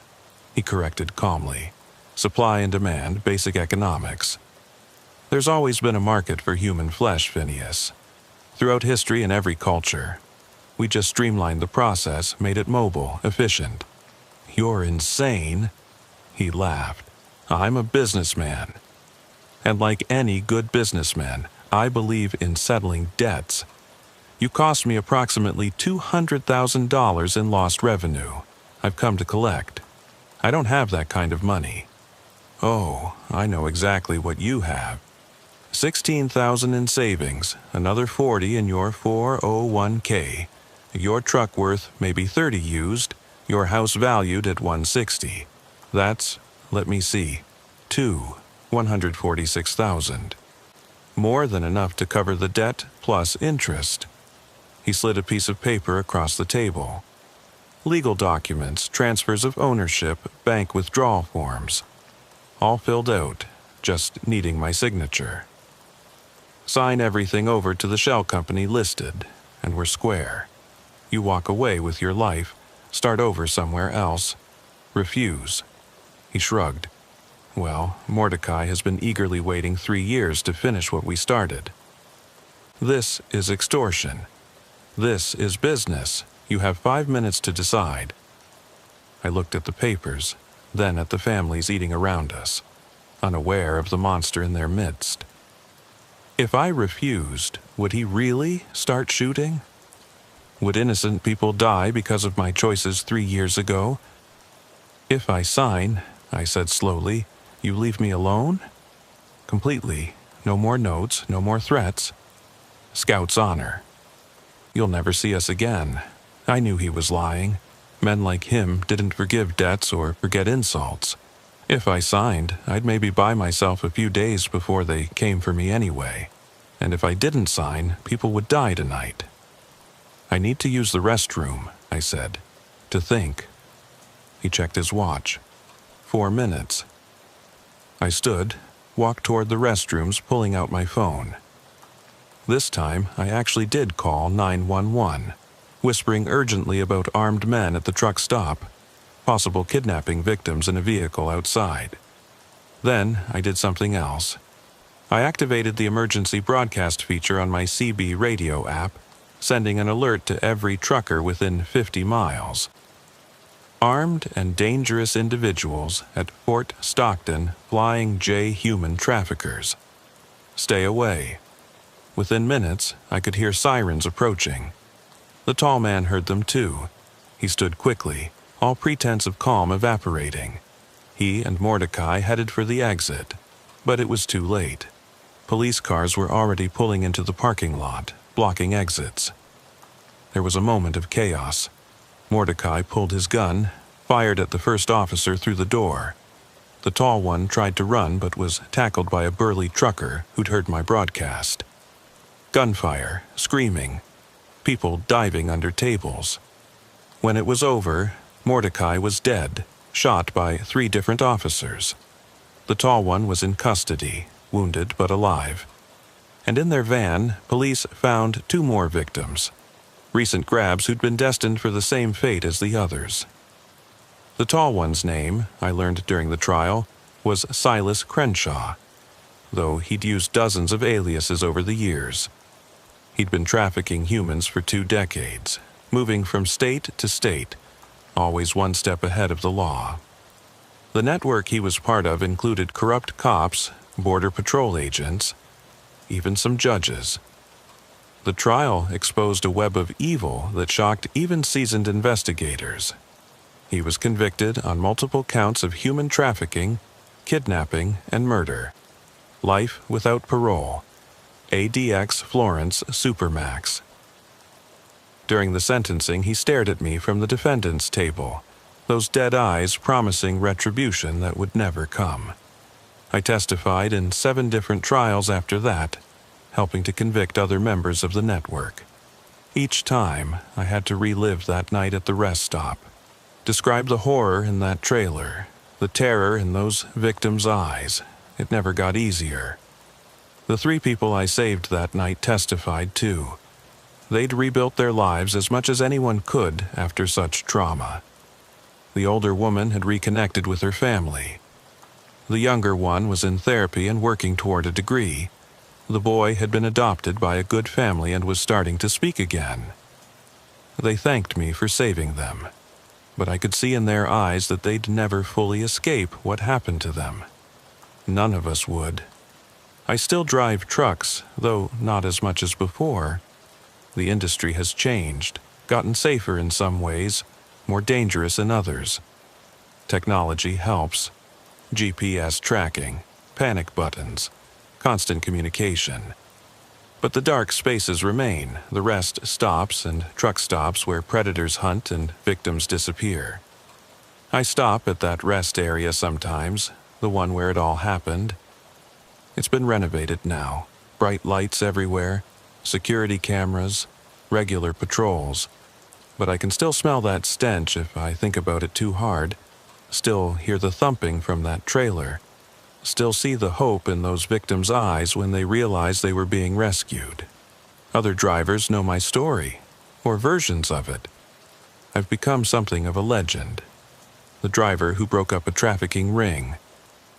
he corrected calmly. "Supply and demand, basic economics. There's always been a market for human flesh, Phineas. Throughout history and every culture. We just streamlined the process, made it mobile, efficient." "You're insane," he laughed. "I'm a businessman. And like any good businessman, I believe in settling debts. You cost me approximately $200,000 in lost revenue. I've come to collect. I don't have that kind of money." "Oh, I know exactly what you have. 16,000 in savings, another 40 in your 401k, your truck worth maybe 30 used, your house valued at 160. That's, let me see, 146,000. More than enough to cover the debt plus interest." He slid a piece of paper across the table. "Legal documents, transfers of ownership, bank withdrawal forms. All filled out, just needing my signature. Sign everything over to the shell company listed, and we're square. You walk away with your life, start over somewhere else. Refuse." He shrugged. "Well, Mordecai has been eagerly waiting 3 years to finish what we started. This is extortion. This is business. You have 5 minutes to decide." I looked at the papers, then at the families eating around us, unaware of the monster in their midst. If I refused, would he really start shooting? Would innocent people die because of my choices 3 years ago? "If I sign," I said slowly, "you leave me alone?" "Completely. No more notes, no more threats. Scout's honor. You'll never see us again." I knew he was lying. Men like him didn't forgive debts or forget insults. If I signed, I'd maybe buy myself a few days before they came for me anyway. And if I didn't sign, people would die tonight. I need to use the restroom, I said. To think. He checked his watch. 4 minutes. I stood, walked toward the restrooms, pulling out my phone. This time, I actually did call 911, whispering urgently about armed men at the truck stop, possible kidnapping victims in a vehicle outside. Then, I did something else. I activated the emergency broadcast feature on my CB radio app, sending an alert to every trucker within 50 miles. Armed and dangerous individuals at Fort Stockton Flying J human traffickers. Stay away. Within minutes, I could hear sirens approaching. The tall man heard them too. He stood quickly, all pretense of calm evaporating. He and Mordecai headed for the exit, but it was too late. Police cars were already pulling into the parking lot, blocking exits. There was a moment of chaos. Mordecai pulled his gun, fired at the first officer through the door. The tall one tried to run but was tackled by a burly trucker who'd heard my broadcast. Gunfire, screaming, people diving under tables. When it was over, Mordecai was dead, shot by 3 different officers. The tall one was in custody, wounded but alive. And in their van, police found 2 more victims, recent grabs who'd been destined for the same fate as the others. The tall one's name, I learned during the trial, was Silas Crenshaw, though he'd used dozens of aliases over the years. He'd been trafficking humans for 2 decades, moving from state to state, always one step ahead of the law. The network he was part of included corrupt cops, border patrol agents, even some judges. The trial exposed a web of evil that shocked even seasoned investigators. He was convicted on multiple counts of human trafficking, kidnapping, and murder. Life without parole. ADX Florence Supermax. During the sentencing, he stared at me from the defendant's table, those dead eyes promising retribution that would never come. I testified in 7 different trials after that, helping to convict other members of the network. Each time, I had to relive that night at the rest stop, describe the horror in that trailer, the terror in those victims' eyes. It never got easier. The 3 people I saved that night testified too. They'd rebuilt their lives as much as anyone could after such trauma. The older woman had reconnected with her family. The younger one was in therapy and working toward a degree. The boy had been adopted by a good family and was starting to speak again. They thanked me for saving them, but I could see in their eyes that they'd never fully escape what happened to them. None of us would. I still drive trucks, though not as much as before. The industry has changed, gotten safer in some ways, more dangerous in others. Technology helps. GPS tracking, panic buttons, constant communication. But the dark spaces remain, the rest stops and truck stops where predators hunt and victims disappear. I stop at that rest area sometimes, the one where it all happened. It's been renovated now, bright lights everywhere, security cameras, regular patrols. But I can still smell that stench if I think about it too hard, still hear the thumping from that trailer, still see the hope in those victims' eyes when they realized they were being rescued. Other drivers know my story, or versions of it. I've become something of a legend. The driver who broke up a trafficking ring,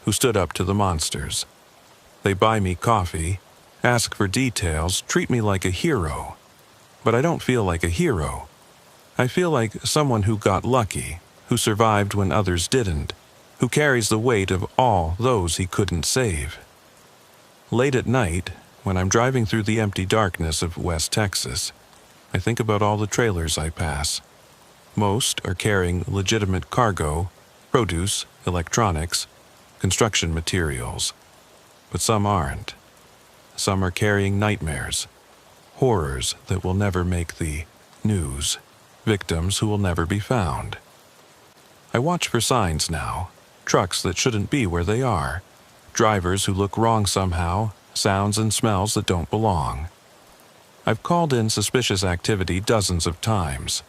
who stood up to the monsters. They buy me coffee, ask for details, treat me like a hero. But I don't feel like a hero. I feel like someone who got lucky, who survived when others didn't, who carries the weight of all those he couldn't save. Late at night, when I'm driving through the empty darkness of West Texas, I think about all the trailers I pass. Most are carrying legitimate cargo, produce, electronics, construction materials. But some aren't. Some are carrying nightmares, horrors that will never make the news, victims who will never be found. I watch for signs now, trucks that shouldn't be where they are, drivers who look wrong somehow, sounds and smells that don't belong. I've called in suspicious activity dozens of times.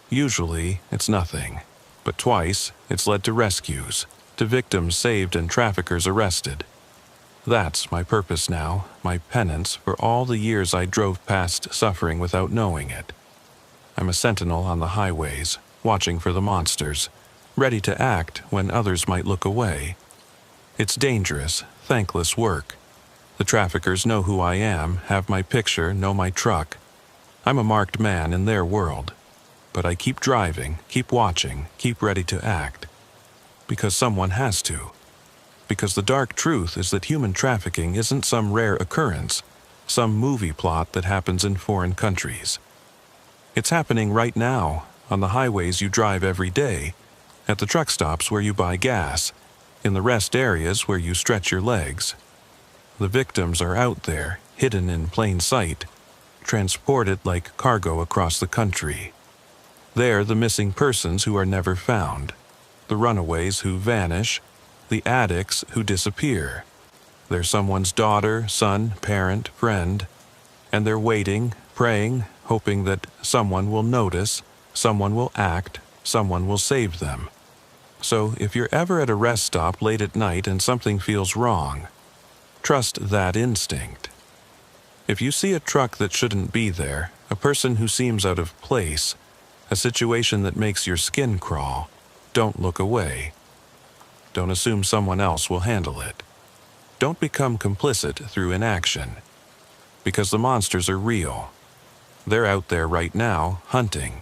Usually, it's nothing, but twice it's led to rescues, to victims saved and traffickers arrested. That's my purpose now, my penance for all the years I drove past suffering without knowing it. I'm a sentinel on the highways, watching for the monsters, ready to act when others might look away. It's dangerous, thankless work. The traffickers know who I am, have my picture, know my truck. I'm a marked man in their world. But I keep driving, keep watching, keep ready to act. Because someone has to. Because the dark truth is that human trafficking isn't some rare occurrence, some movie plot that happens in foreign countries. It's happening right now, on the highways you drive every day, at the truck stops where you buy gas, in the rest areas where you stretch your legs. The victims are out there, hidden in plain sight, transported like cargo across the country. They're the missing persons who are never found, the runaways who vanish, the addicts who disappear. They're someone's daughter, son, parent, friend, and they're waiting, praying, hoping that someone will notice, someone will act, someone will save them. So if you're ever at a rest stop late at night and something feels wrong, trust that instinct. If you see a truck that shouldn't be there, a person who seems out of place, a situation that makes your skin crawl, don't look away. Don't assume someone else will handle it. Don't become complicit through inaction. Because the monsters are real. They're out there right now, hunting.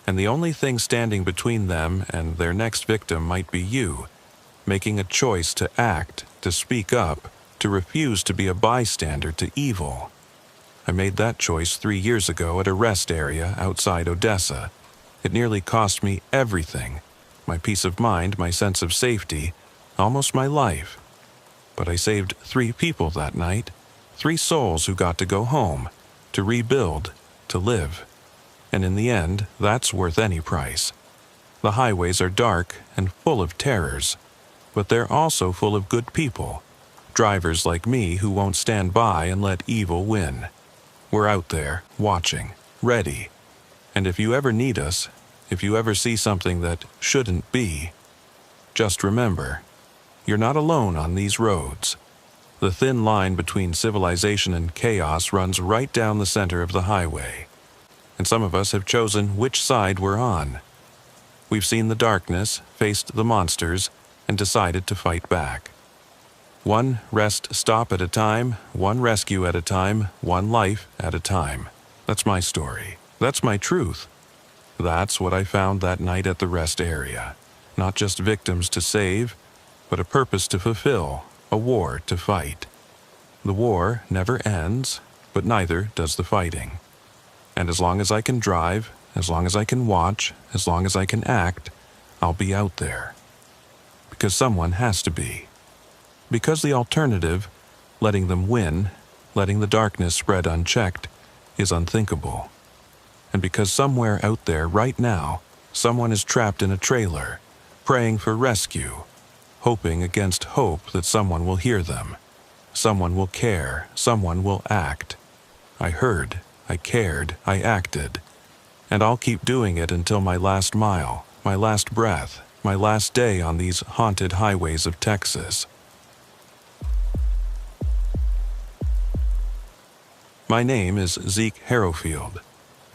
And the only thing standing between them and their next victim might be you, making a choice to act, to speak up, to refuse to be a bystander to evil. I made that choice 3 years ago at a rest area outside Odessa. It nearly cost me everything, my peace of mind, my sense of safety, almost my life. But I saved 3 people that night, 3 souls who got to go home, to rebuild, to live. And in the end, that's worth any price. The highways are dark and full of terrors, but they're also full of good people. Drivers like me who won't stand by and let evil win. We're out there, watching, ready. And if you ever need us, if you ever see something that shouldn't be, just remember, you're not alone on these roads. The thin line between civilization and chaos runs right down the center of the highway. And some of us have chosen which side we're on. We've seen the darkness, faced the monsters, and decided to fight back. One rest stop at a time, one rescue at a time, one life at a time. That's my story. That's my truth. That's what I found that night at the rest area. Not just victims to save, but a purpose to fulfill, a war to fight. The war never ends, but neither does the fighting. And as long as I can drive, as long as I can watch, as long as I can act, I'll be out there. Because someone has to be. Because the alternative, letting them win, letting the darkness spread unchecked, is unthinkable. And because somewhere out there right now, someone is trapped in a trailer, praying for rescue, hoping against hope that someone will hear them. Someone will care, someone will act. I heard, I cared, I acted. And I'll keep doing it until my last mile, my last breath, my last day on these haunted highways of Texas. My name is Zeke Harrowfield,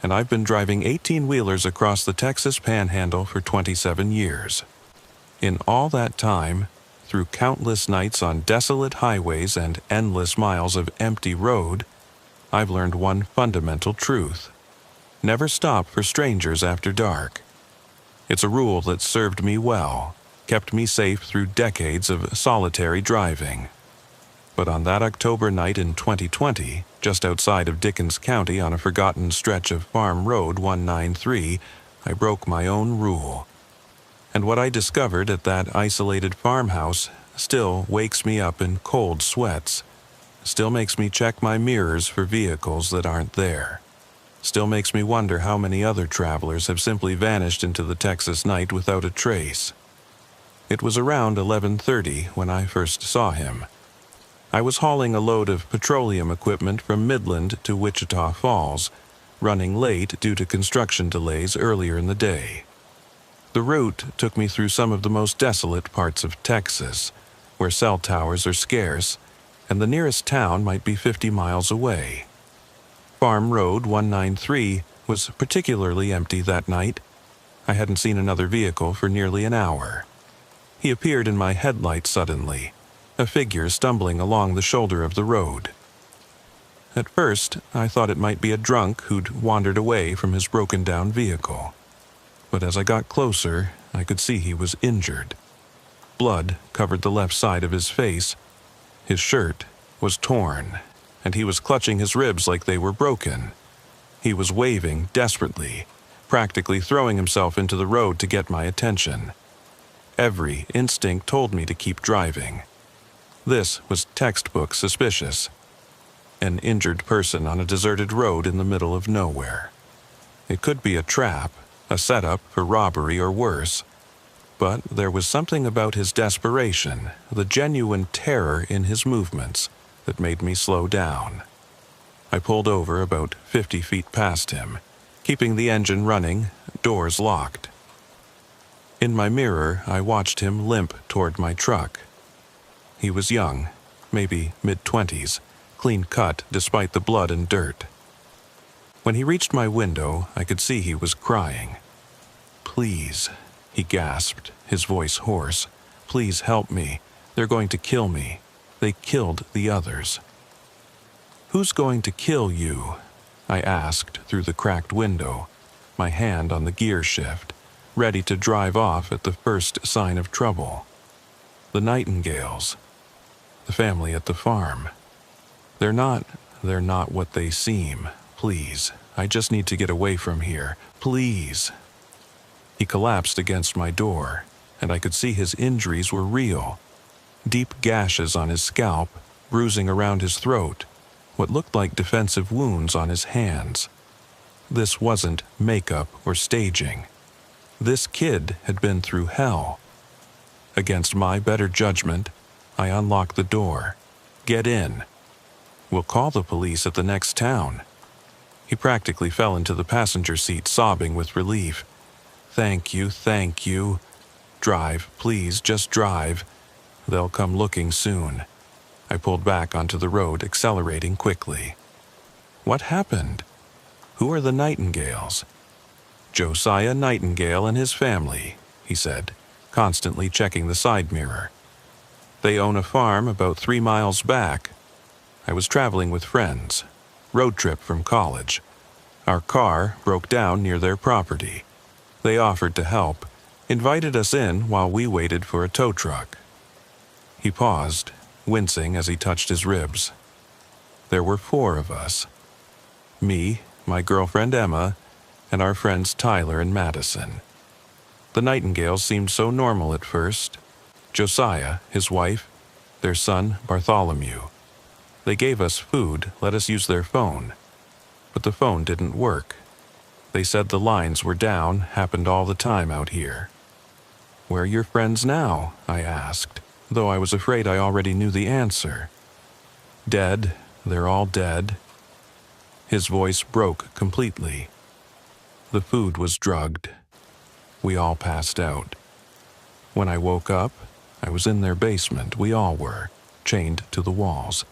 and I've been driving 18-wheelers across the Texas Panhandle for 27 years. In all that time, through countless nights on desolate highways and endless miles of empty road, I've learned one fundamental truth. Never stop for strangers after dark. It's a rule that served me well, kept me safe through decades of solitary driving. But on that October night in 2020, just outside of Dickens County on a forgotten stretch of Farm Road 193, I broke my own rule. And what I discovered at that isolated farmhouse still wakes me up in cold sweats, still makes me check my mirrors for vehicles that aren't there, still makes me wonder how many other travelers have simply vanished into the Texas night without a trace. It was around 11:30 when I first saw him. I was hauling a load of petroleum equipment from Midland to Wichita Falls, running late due to construction delays earlier in the day. The route took me through some of the most desolate parts of Texas, where cell towers are scarce, and the nearest town might be 50 miles away. Farm Road 193 was particularly empty that night. I hadn't seen another vehicle for nearly an hour. He appeared in my headlights suddenly, a figure stumbling along the shoulder of the road. At first, I thought it might be a drunk who'd wandered away from his broken-down vehicle. But as I got closer, I could see he was injured. Blood covered the left side of his face. His shirt was torn, and he was clutching his ribs like they were broken. He was waving desperately, practically throwing himself into the road to get my attention. Every instinct told me to keep driving. This was textbook suspicious. An injured person on a deserted road in the middle of nowhere. It could be a trap, a setup for robbery or worse. But there was something about his desperation, the genuine terror in his movements, that made me slow down. I pulled over about 50 feet past him, keeping the engine running, doors locked. In my mirror, I watched him limp toward my truck. He was young, maybe mid-20s, clean-cut despite the blood and dirt. When he reached my window, I could see he was crying. "Please," he gasped, his voice hoarse. "Please help me. They're going to kill me. They killed the others." "Who's going to kill you?" I asked through the cracked window, my hand on the gear shift, ready to drive off at the first sign of trouble. "The Nightingales. The family at the farm. They're not what they seem. Please, I just need to get away from here. Please." He collapsed against my door, and I could see his injuries were real. Deep gashes on his scalp, bruising around his throat, what looked like defensive wounds on his hands. This wasn't makeup or staging. This kid had been through hell. Against my better judgment, I unlocked the door. "Get in. We'll call the police at the next town." He practically fell into the passenger seat, sobbing with relief. Thank you. Drive, please, just drive. They'll come looking soon." I pulled back onto the road, accelerating quickly. "What happened? Who are the Nightingales?" "Josiah Nightingale and his family," he said, constantly checking the side mirror. "They own a farm about 3 miles back. I was traveling with friends. Road trip from college. Our car broke down near their property. They offered to help, invited us in while we waited for a tow truck." He paused, wincing as he touched his ribs. "There were 4 of us. Me, my girlfriend Emma, and our friends Tyler and Madison. The Nightingales seemed so normal at first. Josiah, his wife, their son Bartholomew. They gave us food, let us use their phone. But the phone didn't work. They said the lines were down, happened all the time out here." "Where are your friends now?" I asked, though I was afraid I already knew the answer. "Dead. They're all dead." His voice broke completely. "The food was drugged. We all passed out. When I woke up, I was in their basement, we all were, chained to the walls.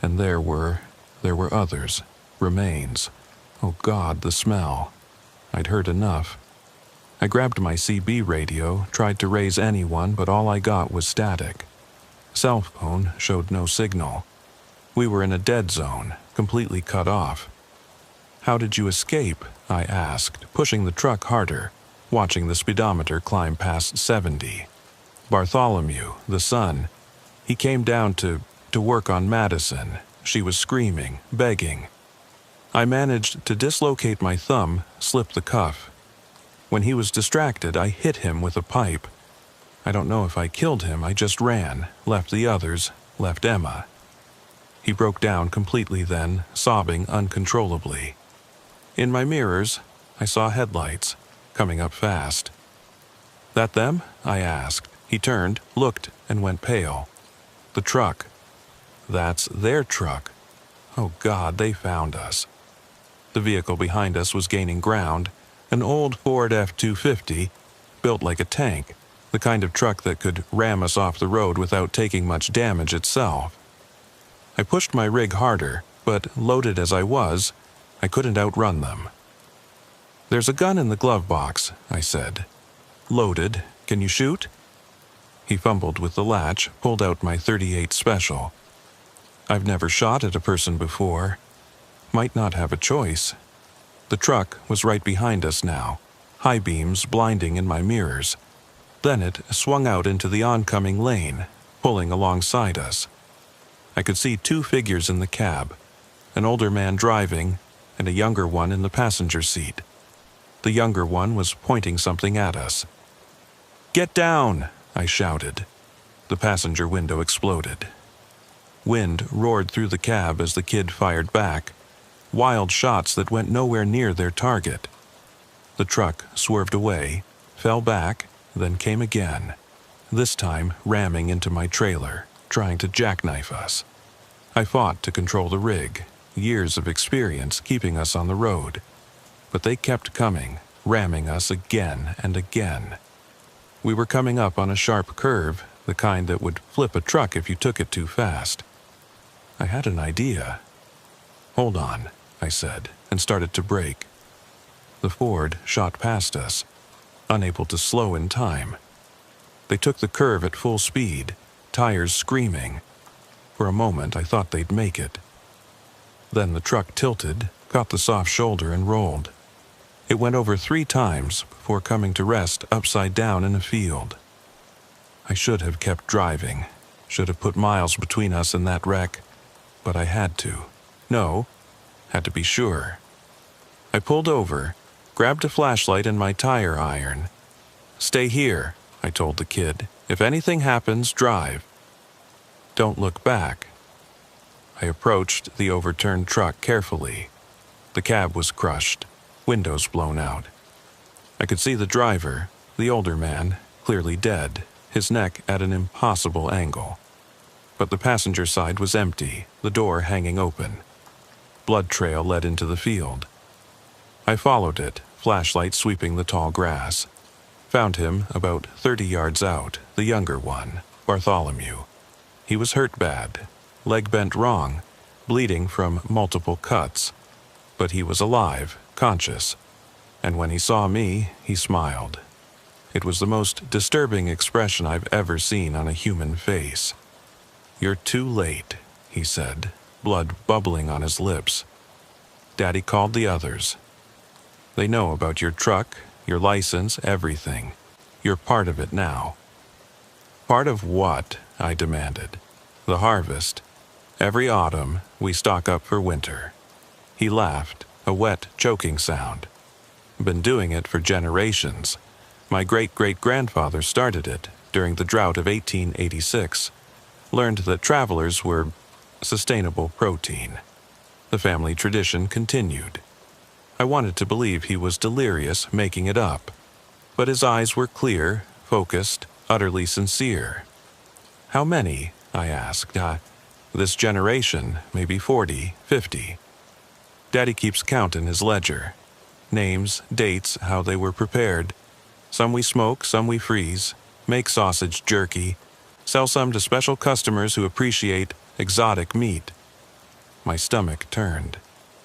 And there were others, remains. Oh God, the smell. I'd heard enough. I grabbed my CB radio, tried to raise anyone, but all I got was static. Cell phone showed no signal. We were in a dead zone, completely cut off." "How did you escape?" I asked, pushing the truck harder, watching the speedometer climb past 70. "Bartholomew, the son, he came down to work on Madison. She was screaming, begging. I managed to dislocate my thumb, slip the cuff. When he was distracted, I hit him with a pipe. I don't know if I killed him, I just ran, left the others, left Emma." He broke down completely then, sobbing uncontrollably. In my mirrors, I saw headlights, coming up fast. "That them?" I asked, He turned, looked, and went pale. The truck. That's their truck. Oh God, they found us. The vehicle behind us was gaining ground, an old Ford F-250, built like a tank, the kind of truck that could ram us off the road without taking much damage itself. I pushed my rig harder, but loaded as I was, I couldn't outrun them. "There's a gun in the glove box," I said. "Loaded. Can you shoot?" He fumbled with the latch, pulled out my .38 Special. I've never shot at a person before. Might not have a choice. The truck was right behind us now, high beams blinding in my mirrors. Then it swung out into the oncoming lane, pulling alongside us. I could see two figures in the cab, an older man driving and a younger one in the passenger seat. The younger one was pointing something at us. "Get down!" I shouted. The passenger window exploded. Wind roared through the cab as the kid fired back, wild shots that went nowhere near their target. The truck swerved away, fell back, then came again, this time ramming into my trailer, trying to jackknife us. I fought to control the rig, years of experience keeping us on the road. But they kept coming, ramming us again and again. We were coming up on a sharp curve, the kind that would flip a truck if you took it too fast. I had an idea. "Hold on," I said, and started to brake. The Ford shot past us, unable to slow in time. They took the curve at full speed, tires screaming. For a moment, I thought they'd make it. Then the truck tilted, caught the soft shoulder, and rolled. It went over 3 times before coming to rest upside down in a field. I should have kept driving, should have put miles between us and that wreck, but I had to. No, had to be sure. I pulled over, grabbed a flashlight and my tire iron. "Stay here," I told the kid. "If anything happens, drive. Don't look back." I approached the overturned truck carefully. The cab was crushed, windows blown out. I could see the driver, the older man, clearly dead, his neck at an impossible angle. But the passenger side was empty, the door hanging open. Blood trail led into the field. I followed it, flashlight sweeping the tall grass. Found him about 30 yards out, the younger one, Bartholomew. He was hurt bad, leg bent wrong, bleeding from multiple cuts. But he was alive, conscious. And when he saw me, he smiled. It was the most disturbing expression I've ever seen on a human face. "You're too late," he said, blood bubbling on his lips. "Daddy called the others. They know about your truck, your license, everything. You're part of it now." "Part of what?" I demanded. "The harvest. Every autumn, we stock up for winter." He laughed, a wet, choking sound. "Been doing it for generations. My great-great-grandfather started it during the drought of 1886. Learned that travelers were sustainable protein. The family tradition continued. I wanted to believe he was delirious, making it up. But his eyes were clear, focused, utterly sincere. "How many?" I asked. This generation, maybe 40, 50. Daddy keeps count in his ledger. Names, dates, how they were prepared. Some we smoke, some we freeze, make sausage jerky, sell some to special customers who appreciate exotic meat." My stomach turned.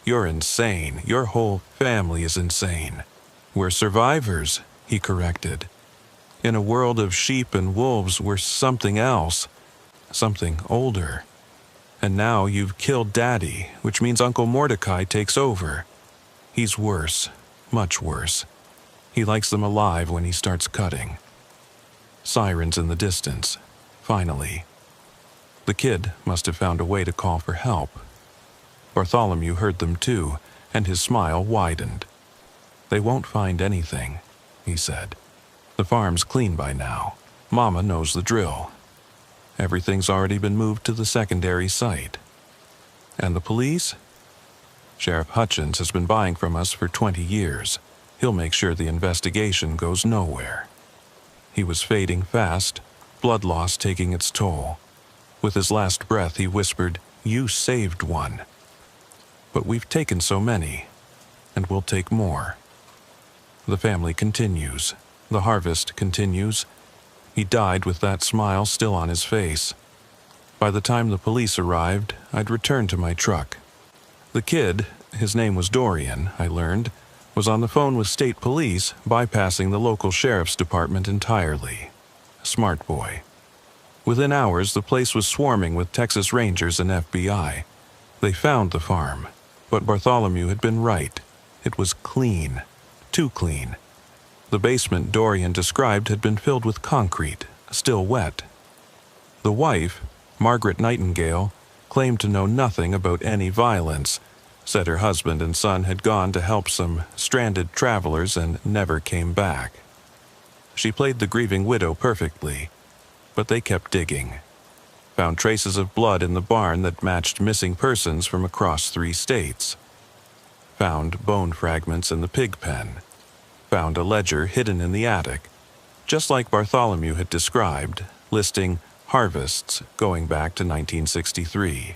"You're insane. Your whole family is insane." "We're survivors," he corrected. "In a world of sheep and wolves, we're something else. Something older. And now you've killed Daddy, which means Uncle Mordecai takes over. He's worse, much worse. He likes them alive when he starts cutting." Sirens in the distance. Finally. The kid must have found a way to call for help. Bartholomew heard them too, and his smile widened. "They won't find anything," he said. "The farm's clean by now. Mama knows the drill. Everything's already been moved to the secondary site." "And the police?" "Sheriff Hutchins has been buying from us for 20 years. He'll make sure the investigation goes nowhere." He was fading fast, blood loss taking its toll. With his last breath, he whispered, "You saved one." But we've taken so many, and we'll take more. The family continues. The harvest continues. He died with that smile still on his face. By the time the police arrived, I'd returned to my truck. The kid, his name was Dorian, I learned, was on the phone with state police, bypassing the local sheriff's department entirely. Smart boy. Within hours, the place was swarming with Texas Rangers and FBI. They found the farm, but Bartholomew had been right. It was clean. Too clean. The basement Dorian described had been filled with concrete, still wet. The wife, Margaret Nightingale, claimed to know nothing about any violence, said her husband and son had gone to help some stranded travelers and never came back. She played the grieving widow perfectly, but they kept digging. Found traces of blood in the barn that matched missing persons from across 3 states. Found bone fragments in the pig pen. Found a ledger hidden in the attic, just like Bartholomew had described, listing harvests going back to 1963.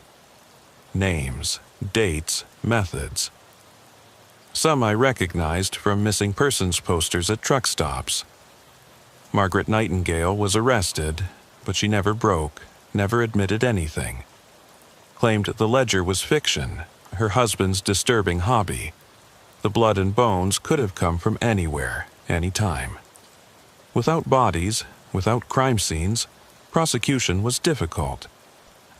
Names, dates, methods. Some I recognized from missing persons posters at truck stops. Margaret Nightingale was arrested, but she never broke, never admitted anything. Claimed the ledger was fiction, her husband's disturbing hobby. The blood and bones could have come from anywhere, anytime. Without bodies, without crime scenes, prosecution was difficult.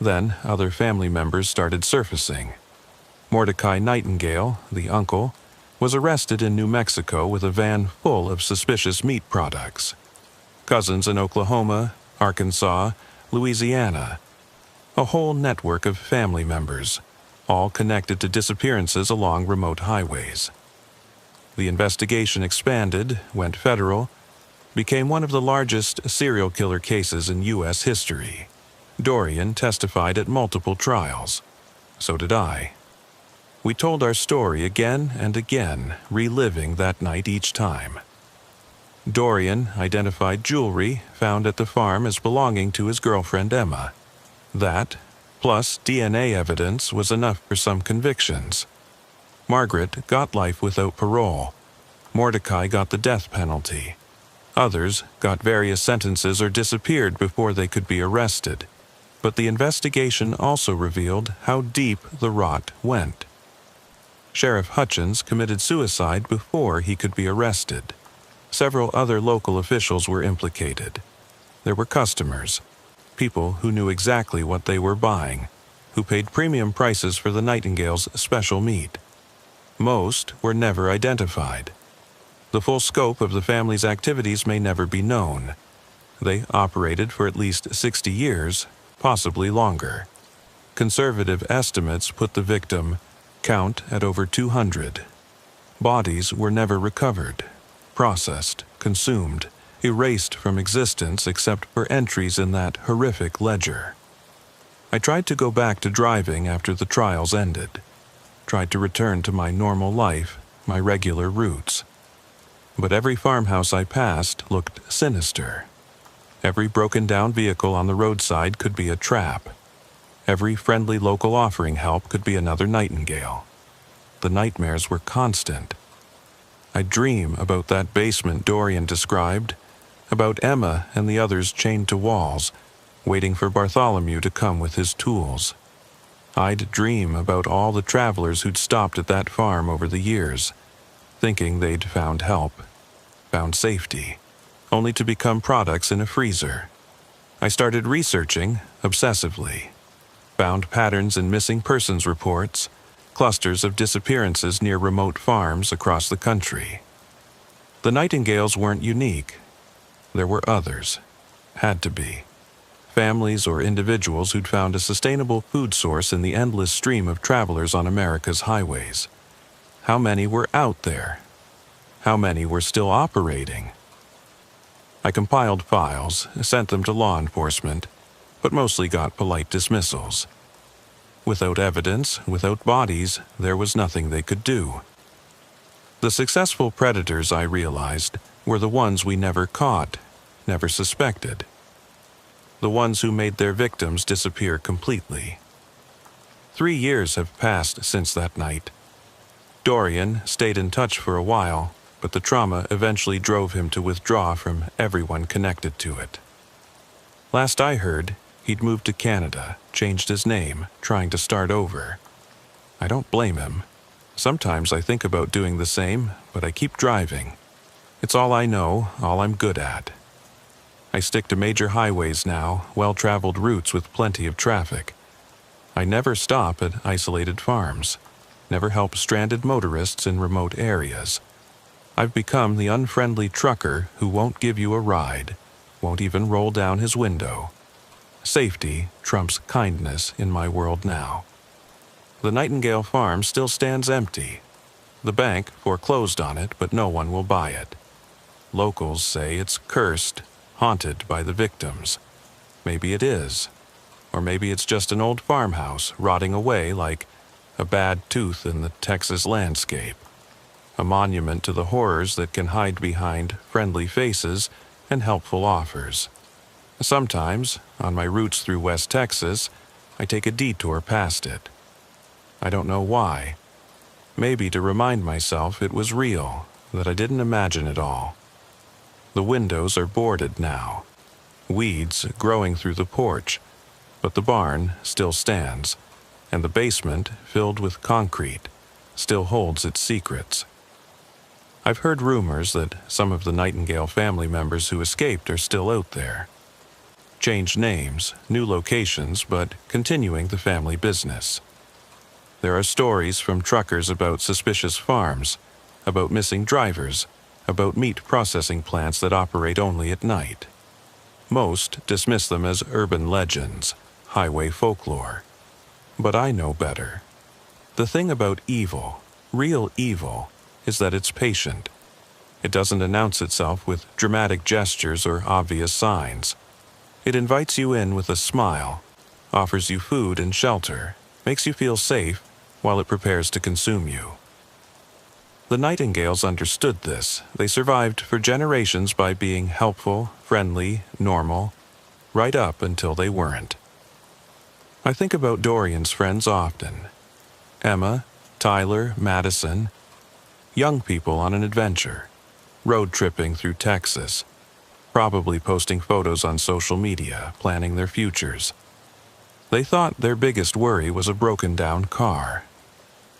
Then other family members started surfacing. Mordecai Nightingale, the uncle, was arrested in New Mexico with a van full of suspicious meat products. Cousins in Oklahoma, Arkansas, Louisiana. A whole network of family members, all connected to disappearances along remote highways. The investigation expanded, went federal, became one of the largest serial killer cases in U.S. history. Dorian testified at multiple trials. So did I. We told our story again and again, reliving that night each time. Dorian identified jewelry found at the farm as belonging to his girlfriend Emma. That, plus DNA evidence, was enough for some convictions. Margaret got life without parole. Mordecai got the death penalty. Others got various sentences or disappeared before they could be arrested. But the investigation also revealed how deep the rot went. Sheriff Hutchins committed suicide before he could be arrested. Several other local officials were implicated. There were customers, people who knew exactly what they were buying, who paid premium prices for the Nightingales' special meat. Most were never identified. The full scope of the family's activities may never be known. They operated for at least 60 years, possibly longer. Conservative estimates put the victim count at over 200. Bodies were never recovered, processed, consumed, erased from existence except for entries in that horrific ledger. I tried to go back to driving after the trials ended. Tried to return to my normal life, my regular routes. But every farmhouse I passed looked sinister. Every broken-down vehicle on the roadside could be a trap. Every friendly local offering help could be another Nightingale. The nightmares were constant. I dream about that basement Dorian described, about Emma and the others chained to walls, waiting for Bartholomew to come with his tools. I'd dream about all the travelers who'd stopped at that farm over the years, thinking they'd found help, found safety, only to become products in a freezer. I started researching, obsessively. Found patterns in missing persons reports, clusters of disappearances near remote farms across the country. The Nightingales weren't unique. There were others. Had to be. Families or individuals who'd found a sustainable food source in the endless stream of travelers on America's highways. How many were out there? How many were still operating? I compiled files, sent them to law enforcement, but mostly got polite dismissals. Without evidence, without bodies, there was nothing they could do. The successful predators, I realized, were the ones we never caught, never suspected. the ones who made their victims disappear completely. 3 years have passed since that night. Dorian stayed in touch for a while, but the trauma eventually drove him to withdraw from everyone connected to it. Last I heard, he'd moved to Canada, changed his name, trying to start over. I don't blame him. Sometimes I think about doing the same, but I keep driving. It's all I know, all I'm good at. I stick to major highways now, well-traveled routes with plenty of traffic. I never stop at isolated farms, never help stranded motorists in remote areas. I've become the unfriendly trucker who won't give you a ride, won't even roll down his window. Safety trumps kindness in my world now. The Nightingale farm still stands empty. The bank foreclosed on it, but no one will buy it. Locals say it's cursed, haunted by the victims. Maybe it is. Or maybe it's just an old farmhouse rotting away like a bad tooth in the Texas landscape. A monument to the horrors that can hide behind friendly faces and helpful offers. Sometimes, on my routes through West Texas, I take a detour past it. I don't know why. Maybe to remind myself it was real, that I didn't imagine it all. The windows are boarded now. Weeds growing through the porch, but the barn still stands, and the basement, filled with concrete, still holds its secrets. I've heard rumors that some of the Nightingale family members who escaped are still out there. Changed names, new locations, but continuing the family business. There are stories from truckers about suspicious farms, about missing drivers, about meat processing plants that operate only at night. Most dismiss them as urban legends, highway folklore. But I know better. The thing about evil, real evil, is that it's patient. It doesn't announce itself with dramatic gestures or obvious signs. It invites you in with a smile, offers you food and shelter, makes you feel safe while it prepares to consume you. The Nightingales understood this. They survived for generations by being helpful, friendly, normal, right up until they weren't. I think about Dorian's friends often. Emma, Tyler, Madison, young people on an adventure, road tripping through Texas, probably posting photos on social media, planning their futures. They thought their biggest worry was a broken-down car.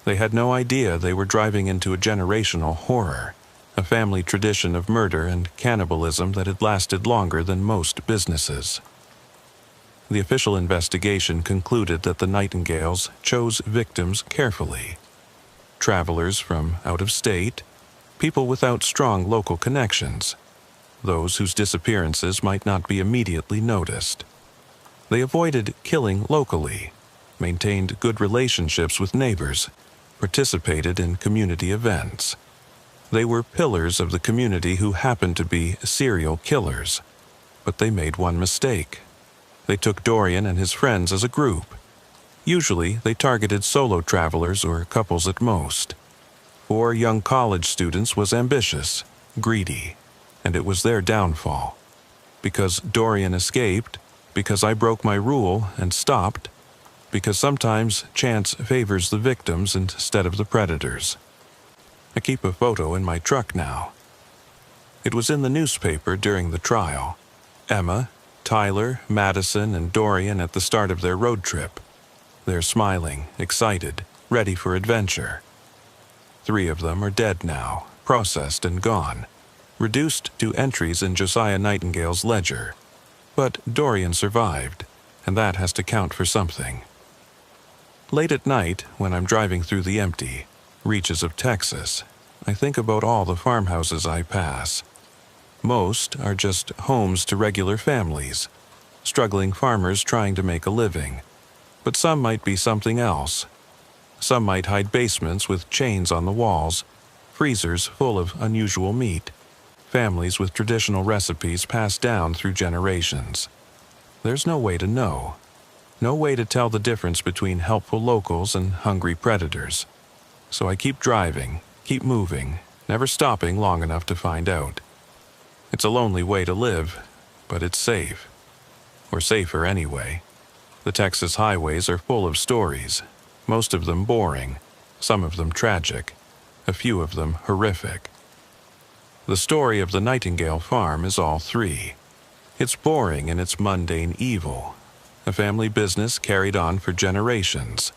They had no idea they were driving into a generational horror, a family tradition of murder and cannibalism that had lasted longer than most businesses. The official investigation concluded that the Nightingales chose victims carefully. Travelers from out of state, people without strong local connections, those whose disappearances might not be immediately noticed. They avoided killing locally, maintained good relationships with neighbors, participated in community events. They were pillars of the community who happened to be serial killers. But they made one mistake. They took Dorian and his friends as a group. Usually, they targeted solo travelers or couples at most. 4 young college students was ambitious, greedy, and it was their downfall. Because Dorian escaped, because I broke my rule and stopped, because sometimes chance favors the victims instead of the predators. I keep a photo in my truck now. It was in the newspaper during the trial. Emma, Tyler, Madison, and Dorian at the start of their road trip. They're smiling, excited, ready for adventure. 3 of them are dead now, processed and gone, reduced to entries in Josiah Nightingale's ledger. But Dorian survived, and that has to count for something. Late at night, when I'm driving through the empty reaches of Texas, I think about all the farmhouses I pass. Most are just homes to regular families, struggling farmers trying to make a living. But some might be something else. Some might hide basements with chains on the walls, freezers full of unusual meat, families with traditional recipes passed down through generations. There's no way to know. No way to tell the difference between helpful locals and hungry predators. So I keep driving, keep moving, never stopping long enough to find out. It's a lonely way to live, but it's safe. or safer anyway. The Texas highways are full of stories, most of them boring, some of them tragic, a few of them horrific. The story of the Nightingale Farm is all three. It's boring in its mundane evil, a family business carried on for generations.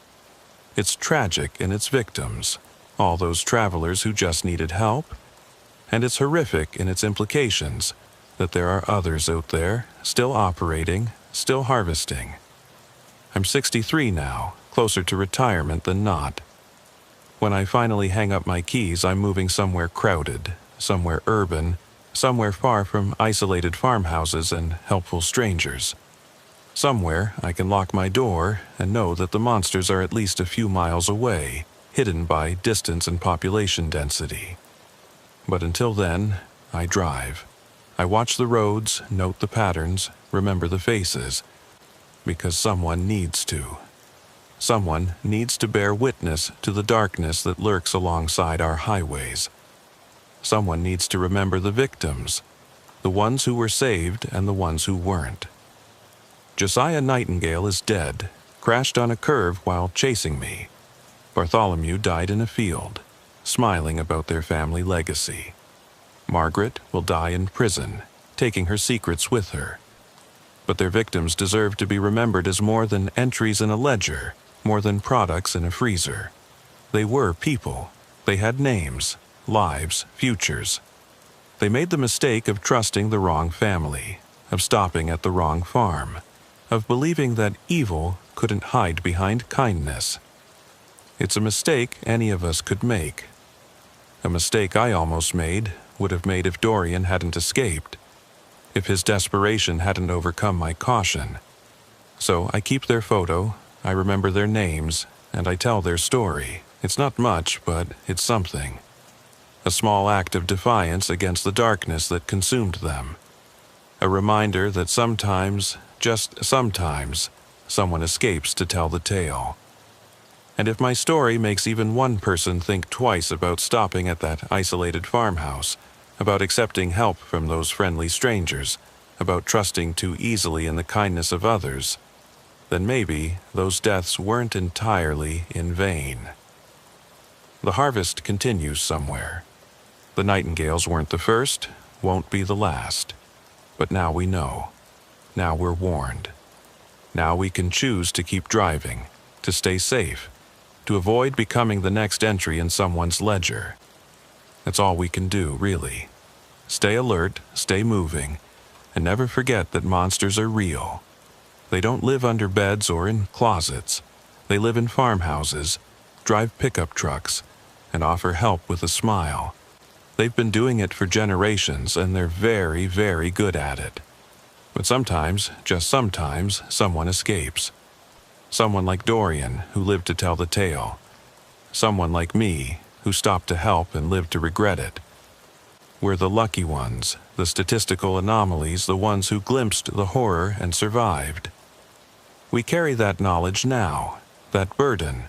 It's tragic in its victims, all those travelers who just needed help. And it's horrific in its implications, that there are others out there, still operating, still harvesting. I'm 63 now, closer to retirement than not. When I finally hang up my keys, I'm moving somewhere crowded, somewhere urban, somewhere far from isolated farmhouses and helpful strangers. Somewhere I can lock my door and know that the monsters are at least a few miles away, hidden by distance and population density. But until then, I drive. I watch the roads, note the patterns, remember the faces, because someone needs to. Someone needs to bear witness to the darkness that lurks alongside our highways. Someone needs to remember the victims, the ones who were saved and the ones who weren't. Josiah Nightingale is dead, crashed on a curve while chasing me. Bartholomew died in a field, smiling about their family legacy. Margaret will die in prison, taking her secrets with her. But their victims deserve to be remembered as more than entries in a ledger, more than products in a freezer. They were people. They had names, lives, futures. They made the mistake of trusting the wrong family, of stopping at the wrong farm, of believing that evil couldn't hide behind kindness. It's a mistake any of us could make. A mistake I almost would have made if Dorian hadn't escaped, if his desperation hadn't overcome my caution. So I keep their photo, I remember their names, and I tell their story. It's not much, but it's something. A small act of defiance against the darkness that consumed them. A reminder that sometimes, just sometimes, someone escapes to tell the tale. And if my story makes even one person think twice about stopping at that isolated farmhouse, about accepting help from those friendly strangers, about trusting too easily in the kindness of others, then maybe those deaths weren't entirely in vain. The harvest continues somewhere. The Nightingales weren't the first, won't be the last. But now we know. Now we're warned. Now we can choose to keep driving, to stay safe, to avoid becoming the next entry in someone's ledger. That's all we can do, really. Stay alert, stay moving, and never forget that monsters are real. They don't live under beds or in closets. They live in farmhouses, drive pickup trucks, and offer help with a smile. They've been doing it for generations, and they're very, very good at it. But sometimes, just sometimes, someone escapes. Someone like Dorian, who lived to tell the tale. Someone like me, who stopped to help and lived to regret it. We're the lucky ones, the statistical anomalies, the ones who glimpsed the horror and survived. We carry that knowledge now, that burden.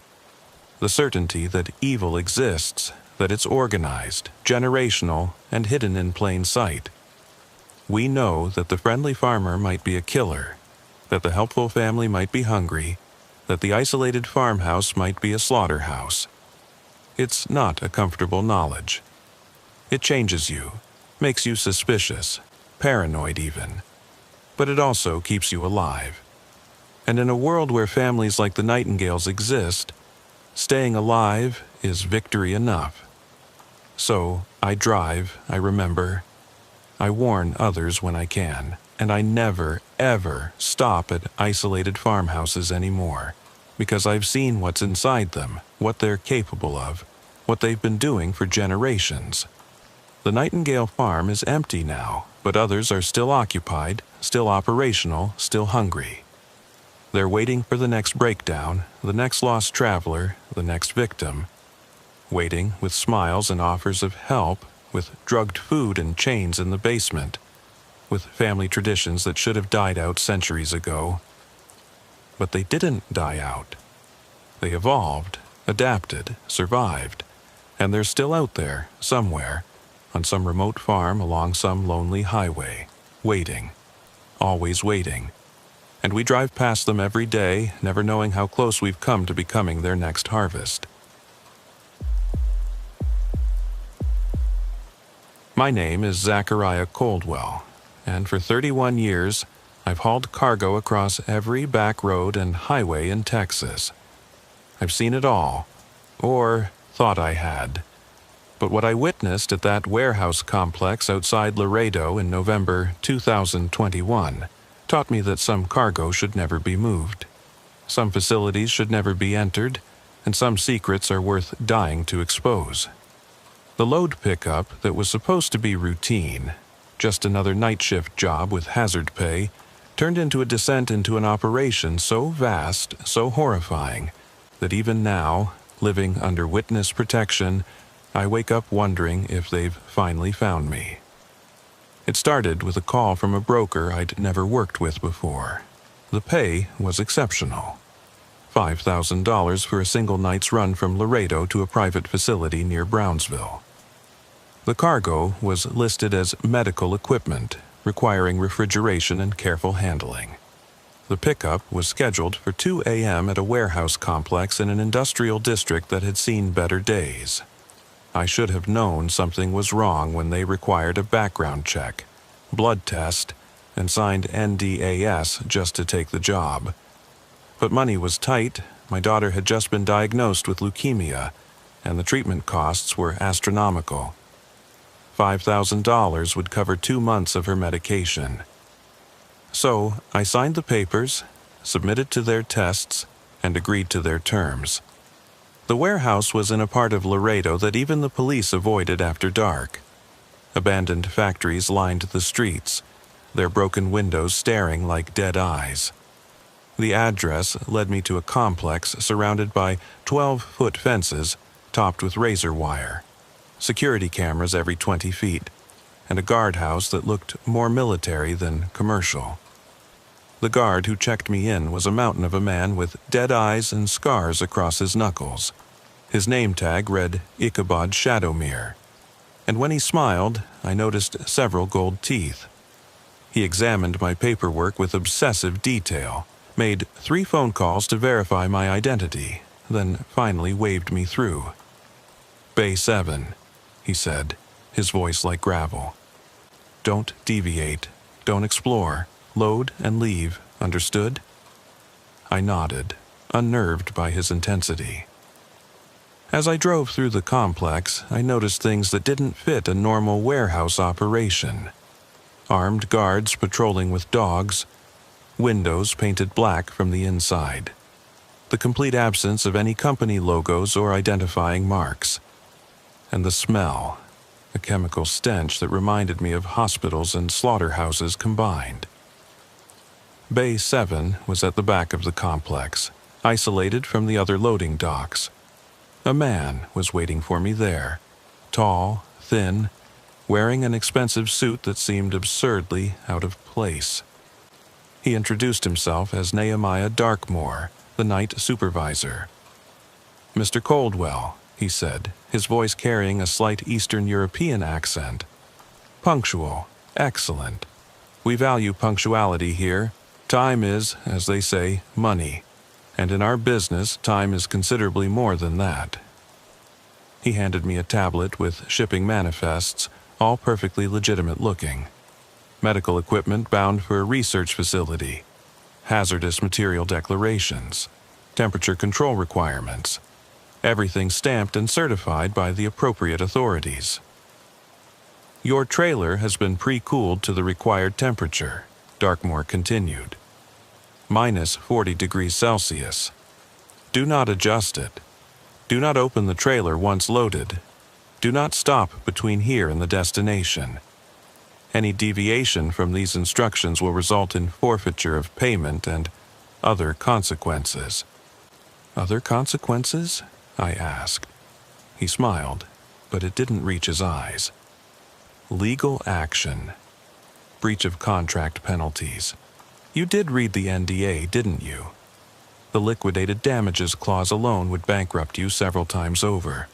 The certainty that evil exists, that it's organized, generational, and hidden in plain sight. We know that the friendly farmer might be a killer, that the helpful family might be hungry, that the isolated farmhouse might be a slaughterhouse. It's not a comfortable knowledge. It changes you, makes you suspicious, paranoid even. But it also keeps you alive. And in a world where families like the Nightingales exist, staying alive is victory enough. So, I drive, I remember, I warn others when I can, and I never, ever stop at isolated farmhouses anymore, because I've seen what's inside them, what they're capable of, what they've been doing for generations. The Nightingale Farm is empty now, but others are still occupied, still operational, still hungry. They're waiting for the next breakdown, the next lost traveler, the next victim. Waiting with smiles and offers of help, with drugged food and chains in the basement, with family traditions that should have died out centuries ago. But they didn't die out. They evolved, adapted, survived, and they're still out there, somewhere, on some remote farm along some lonely highway, waiting, always waiting, and we drive past them every day, never knowing how close we've come to becoming their next harvest. My name is Zachariah Coldwell, and for 31 years, I've hauled cargo across every back road and highway in Texas. I've seen it all, or thought I had. But what I witnessed at that warehouse complex outside Laredo in November 2021 taught me that some cargo should never be moved. Some facilities should never be entered, and some secrets are worth dying to expose. The load pickup that was supposed to be routine, just another night shift job with hazard pay, turned into a descent into an operation so vast, so horrifying, that even now, living under witness protection, I wake up wondering if they've finally found me. It started with a call from a broker I'd never worked with before. The pay was exceptional. $5,000 for a single night's run from Laredo to a private facility near Brownsville. The cargo was listed as medical equipment, requiring refrigeration and careful handling. The pickup was scheduled for 2 a.m. at a warehouse complex in an industrial district that had seen better days. I should have known something was wrong when they required a background check, blood test, and signed NDAS just to take the job. But money was tight, my daughter had just been diagnosed with leukemia, and the treatment costs were astronomical. $5,000 would cover 2 months of her medication. So I signed the papers, submitted to their tests, and agreed to their terms. The warehouse was in a part of Laredo that even the police avoided after dark. Abandoned factories lined the streets, their broken windows staring like dead eyes. The address led me to a complex surrounded by 12-foot fences topped with razor wire, security cameras every 20 feet, and a guardhouse that looked more military than commercial. The guard who checked me in was a mountain of a man with dead eyes and scars across his knuckles. His name tag read Ichabod Shadowmere, and when he smiled, I noticed several gold teeth. He examined my paperwork with obsessive detail, made 3 phone calls to verify my identity, then finally waved me through. "Bay 7, he said, his voice like gravel. "Don't deviate, don't explore, load and leave, understood?" I nodded, unnerved by his intensity. As I drove through the complex, I noticed things that didn't fit a normal warehouse operation. Armed guards patrolling with dogs, windows painted black from the inside, the complete absence of any company logos or identifying marks, and the smell, a chemical stench that reminded me of hospitals and slaughterhouses combined. Bay 7 was at the back of the complex, isolated from the other loading docks. A man was waiting for me there, tall, thin, wearing an expensive suit that seemed absurdly out of place. He introduced himself as Nehemiah Darkmore, the night supervisor. "Mr. Coldwell," he said, his voice carrying a slight Eastern European accent. "Punctual, excellent. We value punctuality here. Time is, as they say, money. And in our business, time is considerably more than that." He handed me a tablet with shipping manifests, all perfectly legitimate looking. Medical equipment bound for a research facility, hazardous material declarations, temperature control requirements, everything stamped and certified by the appropriate authorities. "Your trailer has been pre-cooled to the required temperature," Darkmore continued. "Minus 40 degrees Celsius. Do not adjust it. Do not open the trailer once loaded. Do not stop between here and the destination. Any deviation from these instructions will result in forfeiture of payment and other consequences." "Other consequences?" I asked. He smiled, but it didn't reach his eyes. "Legal action. Breach of contract penalties. You did read the NDA, didn't you? The liquidated damages clause alone would bankrupt you several times over."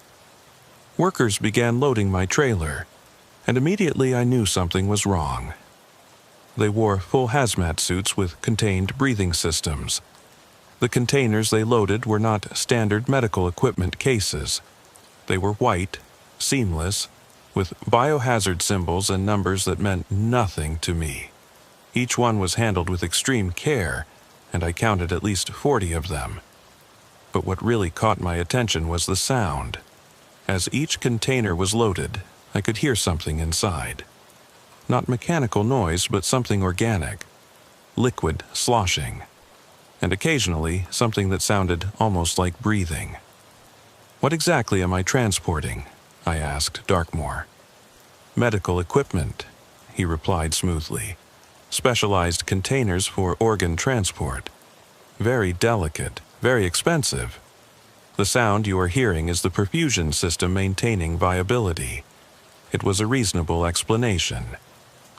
Workers began loading my trailer, and immediately I knew something was wrong. They wore full hazmat suits with contained breathing systems. The containers they loaded were not standard medical equipment cases. They were white, seamless, with biohazard symbols and numbers that meant nothing to me. Each one was handled with extreme care, and I counted at least 40 of them. But what really caught my attention was the sound. As each container was loaded, I could hear something inside. Not mechanical noise, but something organic. Liquid sloshing. And occasionally, something that sounded almost like breathing. "What exactly am I transporting?" I asked Darkmoor. "Medical equipment," he replied smoothly. "Specialized containers for organ transport. Very delicate, very expensive. The sound you are hearing is the perfusion system maintaining viability." It was a reasonable explanation.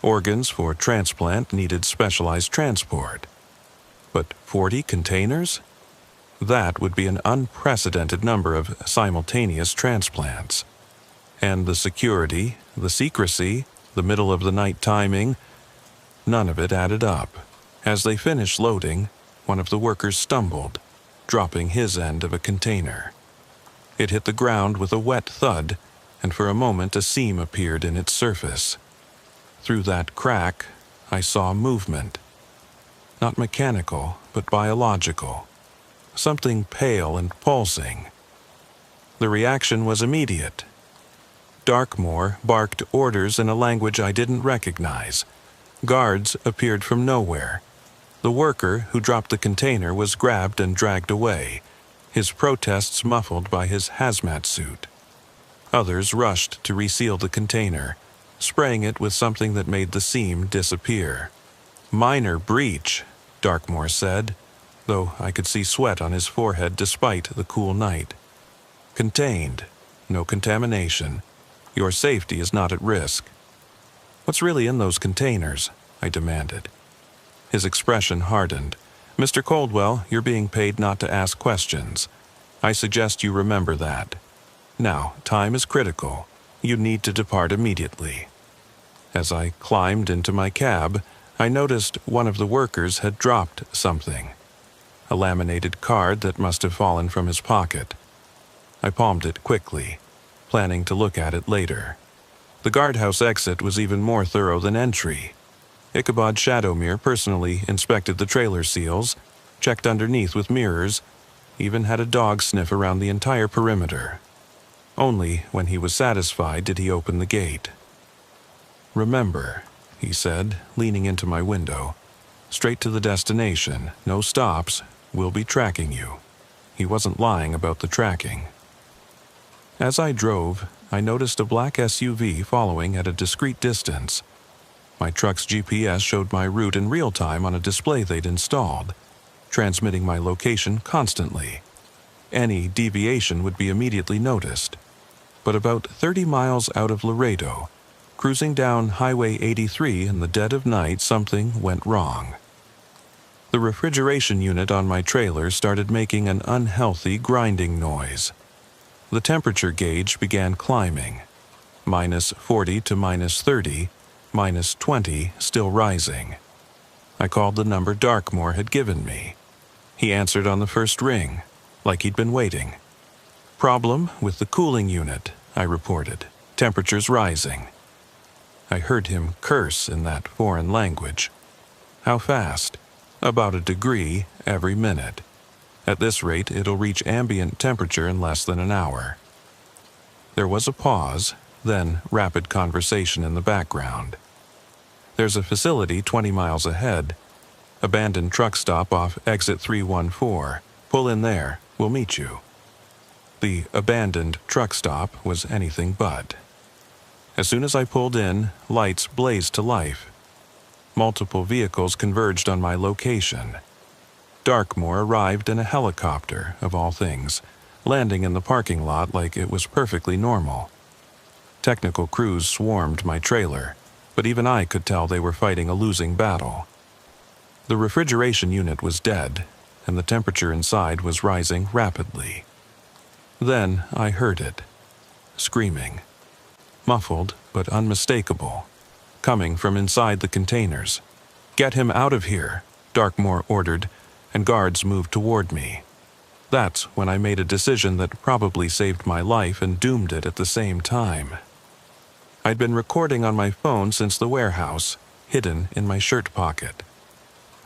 Organs for transplant needed specialized transport. But 40 containers? That would be an unprecedented number of simultaneous transplants. And the security, the secrecy, the middle-of-the-night timing, none of it added up. As they finished loading, one of the workers stumbled, dropping his end of a container. It hit the ground with a wet thud, and for a moment a seam appeared in its surface. Through that crack, I saw movement. Not mechanical, but biological. Something pale and pulsing. The reaction was immediate. Darkmoor barked orders in a language I didn't recognize. Guards appeared from nowhere. The worker who dropped the container was grabbed and dragged away, his protests muffled by his hazmat suit. Others rushed to reseal the container, spraying it with something that made the seam disappear. "Minor breach," Darkmoor said, though I could see sweat on his forehead despite the cool night. "Contained. No contamination. Your safety is not at risk." "What's really in those containers?" I demanded. His expression hardened. "Mr. Coldwell, you're being paid not to ask questions. I suggest you remember that. Now, time is critical. You need to depart immediately." As I climbed into my cab, I noticed one of the workers had dropped something. A laminated card that must have fallen from his pocket. I palmed it quickly, planning to look at it later. The guardhouse exit was even more thorough than entry. Ichabod Shadowmere personally inspected the trailer seals, checked underneath with mirrors, even had a dog sniff around the entire perimeter. Only when he was satisfied did he open the gate. "Remember," he said, leaning into my window, "straight to the destination, no stops, we'll be tracking you." He wasn't lying about the tracking. As I drove, I noticed a black SUV following at a discreet distance. My truck's GPS showed my route in real time on a display they'd installed, transmitting my location constantly. Any deviation would be immediately noticed. But about 30 miles out of Laredo, cruising down Highway 83 in the dead of night, something went wrong. The refrigeration unit on my trailer started making an unhealthy grinding noise. The temperature gauge began climbing. -40 to -30, -20 still rising. I called the number Darkmoor had given me. He answered on the first ring, like he'd been waiting. "Problem with the cooling unit," I reported. "Temperatures rising." I heard him curse in that foreign language. "How fast?" "About a degree every minute. At this rate, it'll reach ambient temperature in less than an hour." There was a pause, then rapid conversation in the background. "There's a facility 20 miles ahead. Abandoned truck stop off exit 314. Pull in there. We'll meet you." The abandoned truck stop was anything but. As soon as I pulled in, lights blazed to life. Multiple vehicles converged on my location. Darkmoor arrived in a helicopter, of all things, landing in the parking lot like it was perfectly normal. Technical crews swarmed my trailer, but even I could tell they were fighting a losing battle. The refrigeration unit was dead, and the temperature inside was rising rapidly. Then I heard it. Screaming. Muffled but unmistakable, coming from inside the containers. "Get him out of here," Darkmoor ordered, and guards moved toward me. That's when I made a decision that probably saved my life and doomed it at the same time. I'd been recording on my phone since the warehouse, hidden in my shirt pocket.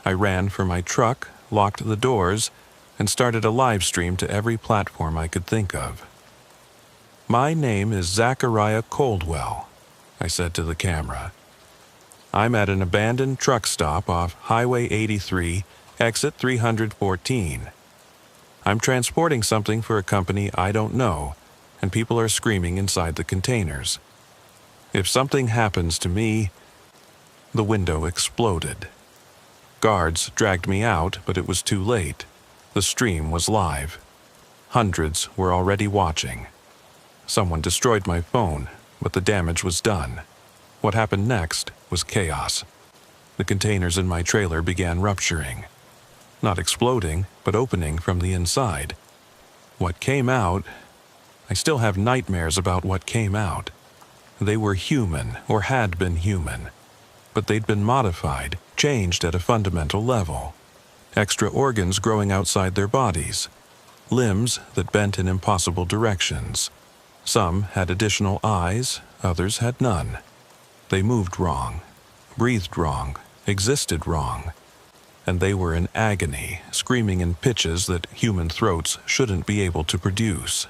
I ran for my truck, locked the doors, and started a live stream to every platform I could think of. "My name is Zachariah Coldwell," I said to the camera. "I'm at an abandoned truck stop off Highway 83, exit 314. I'm transporting something for a company I don't know, and people are screaming inside the containers. If something happens to me..." The window exploded. Guards dragged me out, but it was too late. The stream was live. Hundreds were already watching. Someone destroyed my phone, but the damage was done. What happened next was chaos. The containers in my trailer began rupturing. Not exploding, but opening from the inside. What came out... I still have nightmares about what came out. They were human, or had been human. But they'd been modified, changed at a fundamental level. Extra organs growing outside their bodies. Limbs that bent in impossible directions. Some had additional eyes, others had none. They moved wrong, breathed wrong, existed wrong. And they were in agony, screaming in pitches that human throats shouldn't be able to produce.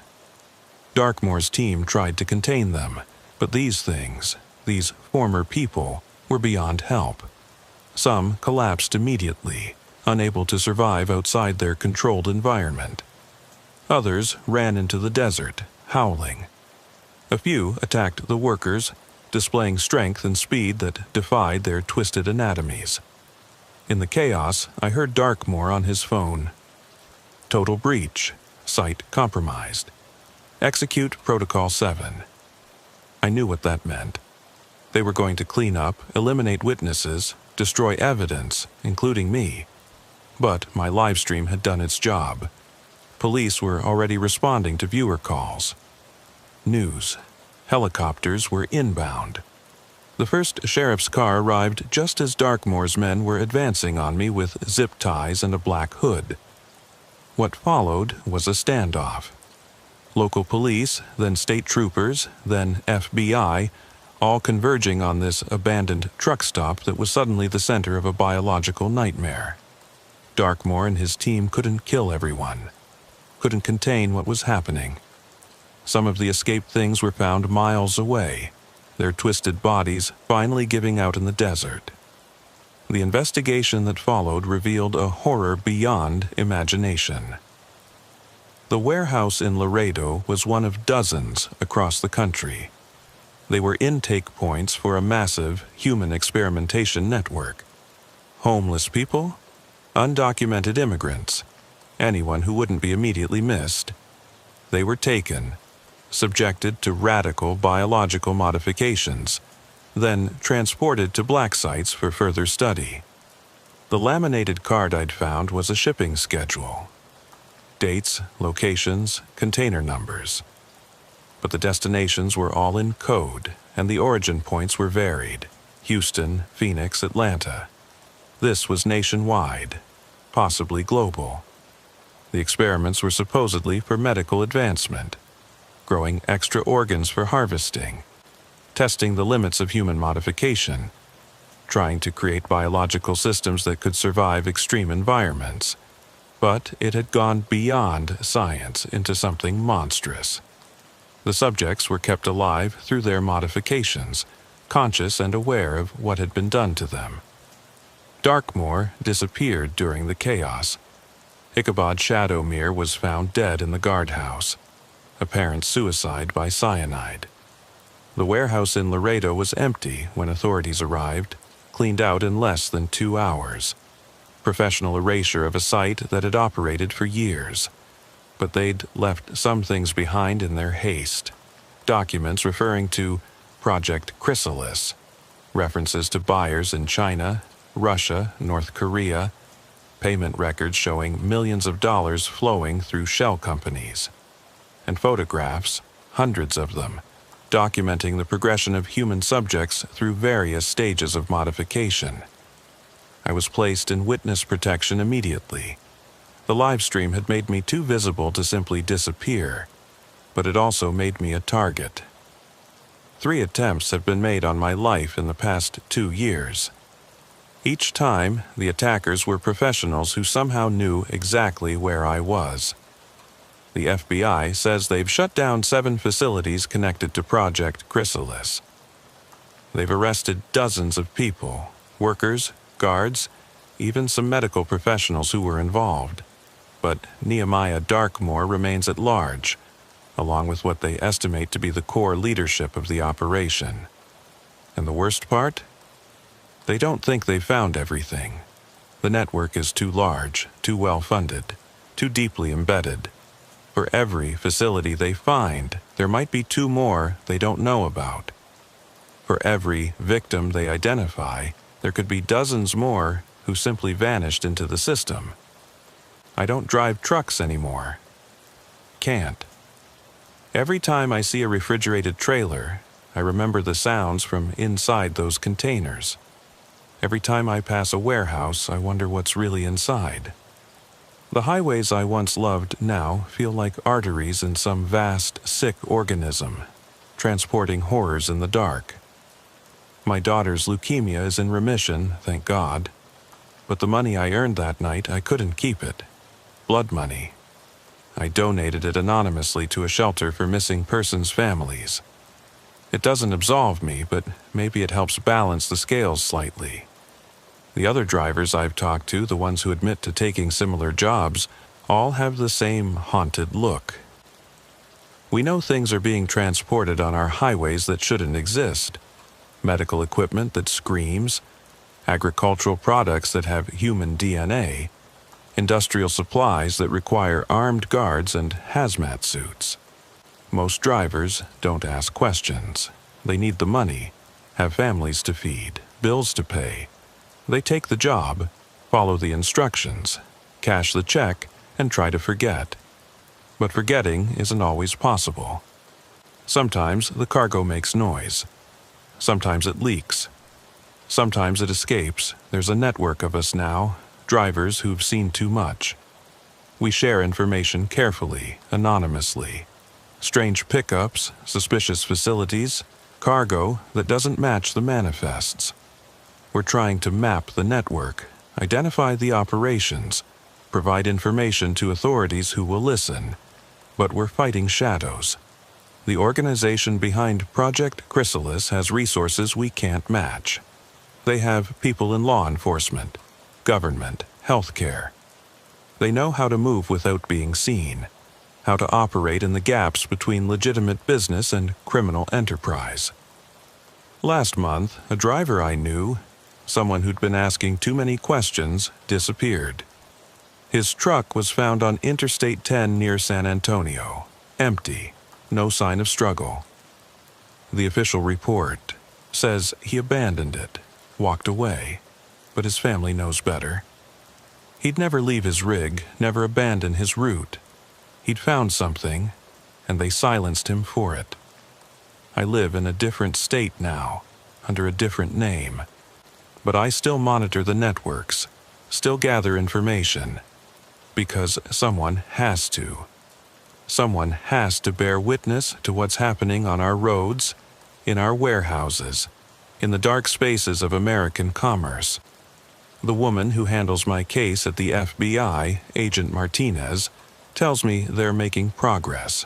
Darkmoor's team tried to contain them, but these things, these former people, were beyond help. Some collapsed immediately, unable to survive outside their controlled environment. Others ran into the desert, howling. A few attacked the workers, displaying strength and speed that defied their twisted anatomies. In the chaos, I heard Darkmoor on his phone. "Total breach. Site compromised. Execute Protocol 7. I knew what that meant. They were going to clean up, eliminate witnesses, destroy evidence, including me. But my livestream had done its job. Police were already responding to viewer calls. News. Helicopters were inbound. The first sheriff's car arrived just as Darkmoor's men were advancing on me with zip ties and a black hood. What followed was a standoff. Local police, then state troopers, then FBI, all converging on this abandoned truck stop that was suddenly the center of a biological nightmare. Darkmoor and his team couldn't kill everyone, couldn't contain what was happening. Some of the escaped things were found miles away, their twisted bodies finally giving out in the desert. The investigation that followed revealed a horror beyond imagination. The warehouse in Laredo was one of dozens across the country. They were intake points for a massive human experimentation network. Homeless people, undocumented immigrants, anyone who wouldn't be immediately missed. They were taken, subjected to radical biological modifications, then transported to black sites for further study. The laminated card I'd found was a shipping schedule. Dates, locations, container numbers. But the destinations were all in code, and the origin points were varied: Houston, Phoenix, Atlanta. This was nationwide, possibly global. The experiments were supposedly for medical advancement, growing extra organs for harvesting, testing the limits of human modification, trying to create biological systems that could survive extreme environments. But it had gone beyond science into something monstrous. The subjects were kept alive through their modifications, conscious and aware of what had been done to them. Darkmoor disappeared during the chaos. Ichabod Shadowmere was found dead in the guardhouse, apparent suicide by cyanide. The warehouse in Laredo was empty when authorities arrived, cleaned out in less than 2 hours. Professional erasure of a site that had operated for years. But they'd left some things behind in their haste. Documents referring to Project Chrysalis, references to buyers in China, Russia, North Korea, payment records showing millions of dollars flowing through shell companies, and photographs, hundreds of them, documenting the progression of human subjects through various stages of modification. I was placed in witness protection immediately. The live stream had made me too visible to simply disappear, but it also made me a target. 3 attempts have been made on my life in the past 2 years. Each time, the attackers were professionals who somehow knew exactly where I was. The FBI says they've shut down 7 facilities connected to Project Chrysalis. They've arrested dozens of people, workers, guards, even some medical professionals who were involved. But Nehemiah Darkmoor remains at large, along with what they estimate to be the core leadership of the operation. And the worst part? They don't think they've found everything. The network is too large, too well-funded, too deeply embedded. For every facility they find, there might be 2 more they don't know about. For every victim they identify, there could be dozens more who simply vanished into the system. I don't drive trucks anymore. Can't. Every time I see a refrigerated trailer, I remember the sounds from inside those containers. Every time I pass a warehouse, I wonder what's really inside. The highways I once loved now feel like arteries in some vast, sick organism, transporting horrors in the dark. My daughter's leukemia is in remission, thank God, but the money I earned that night, I couldn't keep it. Blood money. I donated it anonymously to a shelter for missing persons' families. It doesn't absolve me, but maybe it helps balance the scales slightly. The other drivers I've talked to, the ones who admit to taking similar jobs, all have the same haunted look. We know things are being transported on our highways that shouldn't exist. Medical equipment that screams, agricultural products that have human DNA, industrial supplies that require armed guards and hazmat suits. Most drivers don't ask questions. They need the money, have families to feed, bills to pay. They take the job, follow the instructions, cash the check, and try to forget. But forgetting isn't always possible. Sometimes the cargo makes noise. Sometimes it leaks. Sometimes it escapes. There's a network of us now, drivers who've seen too much. We share information carefully, anonymously. Strange pickups, suspicious facilities, cargo that doesn't match the manifests. We're trying to map the network, identify the operations, provide information to authorities who will listen. But we're fighting shadows. The organization behind Project Chrysalis has resources we can't match. They have people in law enforcement, government, healthcare. They know how to move without being seen, how to operate in the gaps between legitimate business and criminal enterprise. Last month, a driver I knew, someone who'd been asking too many questions, disappeared. His truck was found on Interstate 10 near San Antonio, empty, no sign of struggle. The official report says he abandoned it, walked away, but his family knows better. He'd never leave his rig, never abandon his route. He'd found something, and they silenced him for it. I live in a different state now, under a different name. But I still monitor the networks, still gather information, because someone has to. Someone has to bear witness to what's happening on our roads, in our warehouses, in the dark spaces of American commerce. The woman who handles my case at the FBI, Agent Martinez, tells me they're making progress.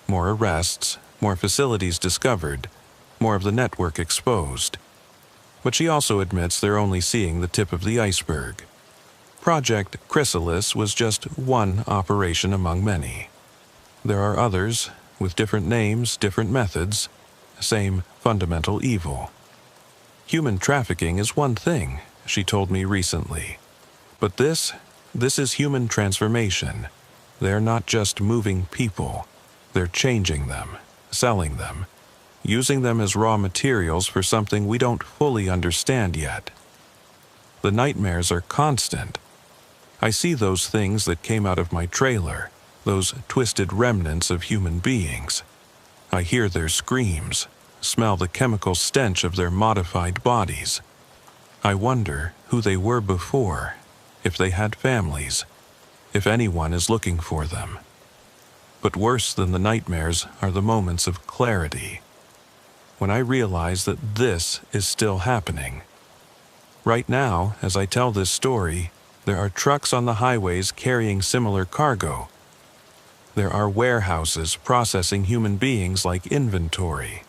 More arrests, more facilities discovered, more of the network exposed. But she also admits they're only seeing the tip of the iceberg. Project Chrysalis was just one operation among many. There are others, with different names, different methods, same fundamental evil. Human trafficking is one thing, she told me recently. But this is human transformation. They're not just moving people. They're changing them, selling them, using them as raw materials for something we don't fully understand yet. The nightmares are constant. I see those things that came out of my trailer, those twisted remnants of human beings. I hear their screams, smell the chemical stench of their modified bodies. I wonder who they were before, if they had families, if anyone is looking for them. But worse than the nightmares are the moments of clarity, when I realize that this is still happening. Right now, as I tell this story, there are trucks on the highways carrying similar cargo. There are warehouses processing human beings like inventory.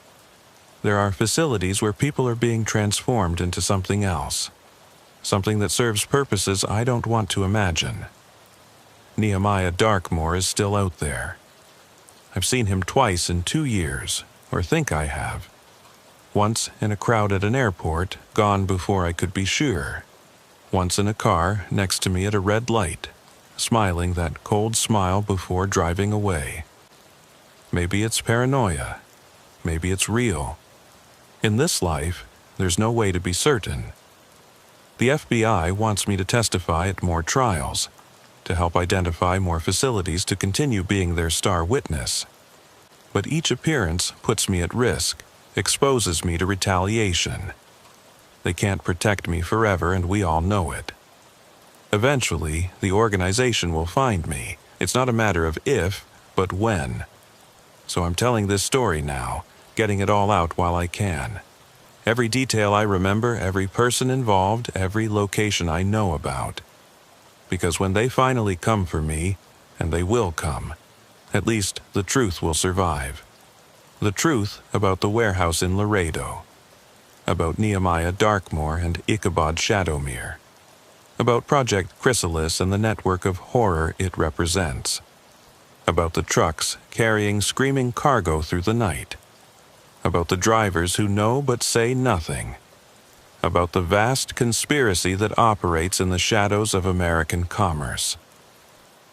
There are facilities where people are being transformed into something else, something that serves purposes I don't want to imagine. Nehemiah Darkmoor is still out there. I've seen him twice in 2 years, or think I have. Once in a crowd at an airport, gone before I could be sure. Once in a car next to me at a red light, smiling that cold smile before driving away. Maybe it's paranoia. Maybe it's real. In this life, there's no way to be certain. The FBI wants me to testify at more trials, to help identify more facilities to continue being their star witness. But each appearance puts me at risk, exposes me to retaliation. They can't protect me forever, and we all know it. Eventually, the organization will find me. It's not a matter of if, but when. So I'm telling this story now, getting it all out while I can. Every detail I remember, every person involved, every location I know about. Because when they finally come for me, and they will come, at least the truth will survive. The truth about the warehouse in Laredo. About Nehemiah Darkmoor and Ichabod Shadowmere. About Project Chrysalis and the network of horror it represents. About the trucks carrying screaming cargo through the night. About the drivers who know but say nothing. About the vast conspiracy that operates in the shadows of American commerce.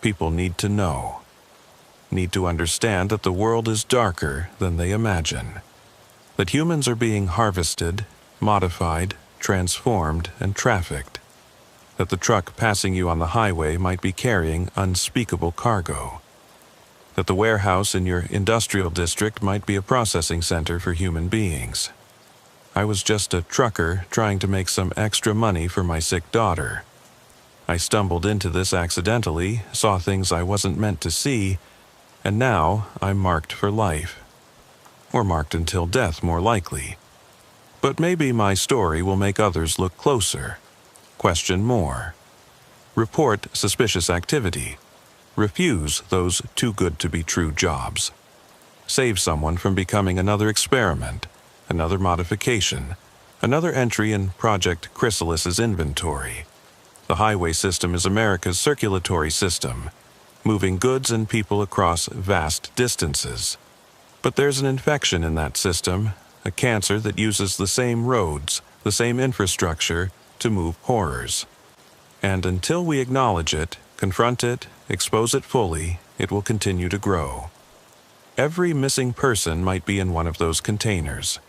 People need to know. Need to understand that the world is darker than they imagine. That humans are being harvested, modified, transformed, and trafficked. That the truck passing you on the highway might be carrying unspeakable cargo. That the warehouse in your industrial district might be a processing center for human beings. I was just a trucker trying to make some extra money for my sick daughter. I stumbled into this accidentally, saw things I wasn't meant to see, and now I'm marked for life. Or marked until death, more likely. But maybe my story will make others look closer, question more, report suspicious activity, refuse those too-good-to-be-true jobs, save someone from becoming another experiment, another modification, another entry in Project Chrysalis's inventory. The highway system is America's circulatory system, moving goods and people across vast distances. But there's an infection in that system, a cancer that uses the same roads, the same infrastructure to move horrors. And until we acknowledge it, confront it, expose it fully, it will continue to grow. Every missing person might be in one of those containers.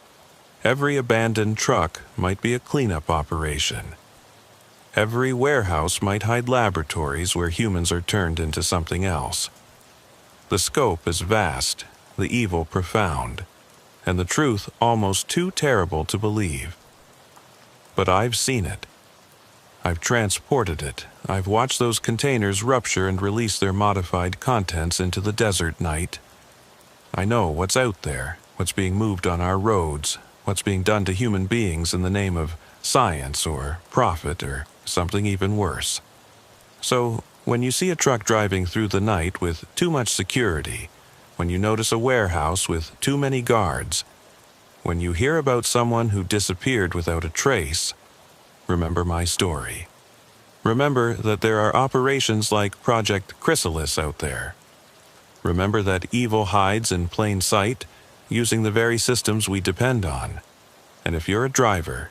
Every abandoned truck might be a cleanup operation. Every warehouse might hide laboratories where humans are turned into something else. The scope is vast, the evil profound, and the truth almost too terrible to believe. But I've seen it. I've transported it. I've watched those containers rupture and release their modified contents into the desert night. I know what's out there, what's being moved on our roads, what's being done to human beings in the name of science or profit or something even worse. So, when you see a truck driving through the night with too much security, when you notice a warehouse with too many guards, when you hear about someone who disappeared without a trace, remember my story. Remember that there are operations like Project Chrysalis out there. Remember that evil hides in plain sight, using the very systems we depend on. And if you're a driver,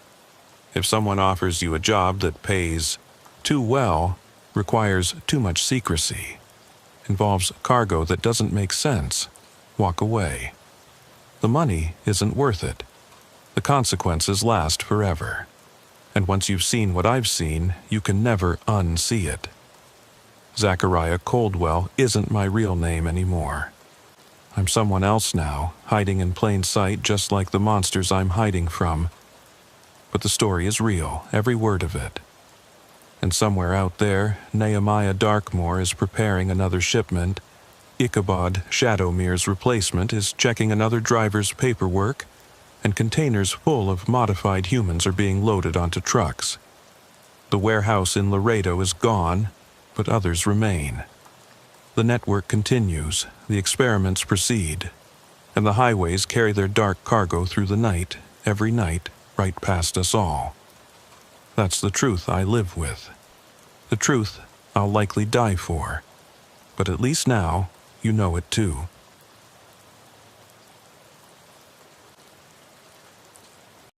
if someone offers you a job that pays too well, requires too much secrecy, involves cargo that doesn't make sense, walk away. The money isn't worth it. The consequences last forever. And once you've seen what I've seen, you can never unsee it. Zachariah Coldwell isn't my real name anymore. I'm someone else now, hiding in plain sight just like the monsters I'm hiding from. But the story is real, every word of it. And somewhere out there, Nehemiah Darkmoor is preparing another shipment, Ichabod Shadowmere's replacement is checking another driver's paperwork, and containers full of modified humans are being loaded onto trucks. The warehouse in Laredo is gone, but others remain. The network continues, the experiments proceed, and the highways carry their dark cargo through the night, every night, right past us all. That's the truth I live with. The truth I'll likely die for. But at least now, you know it too.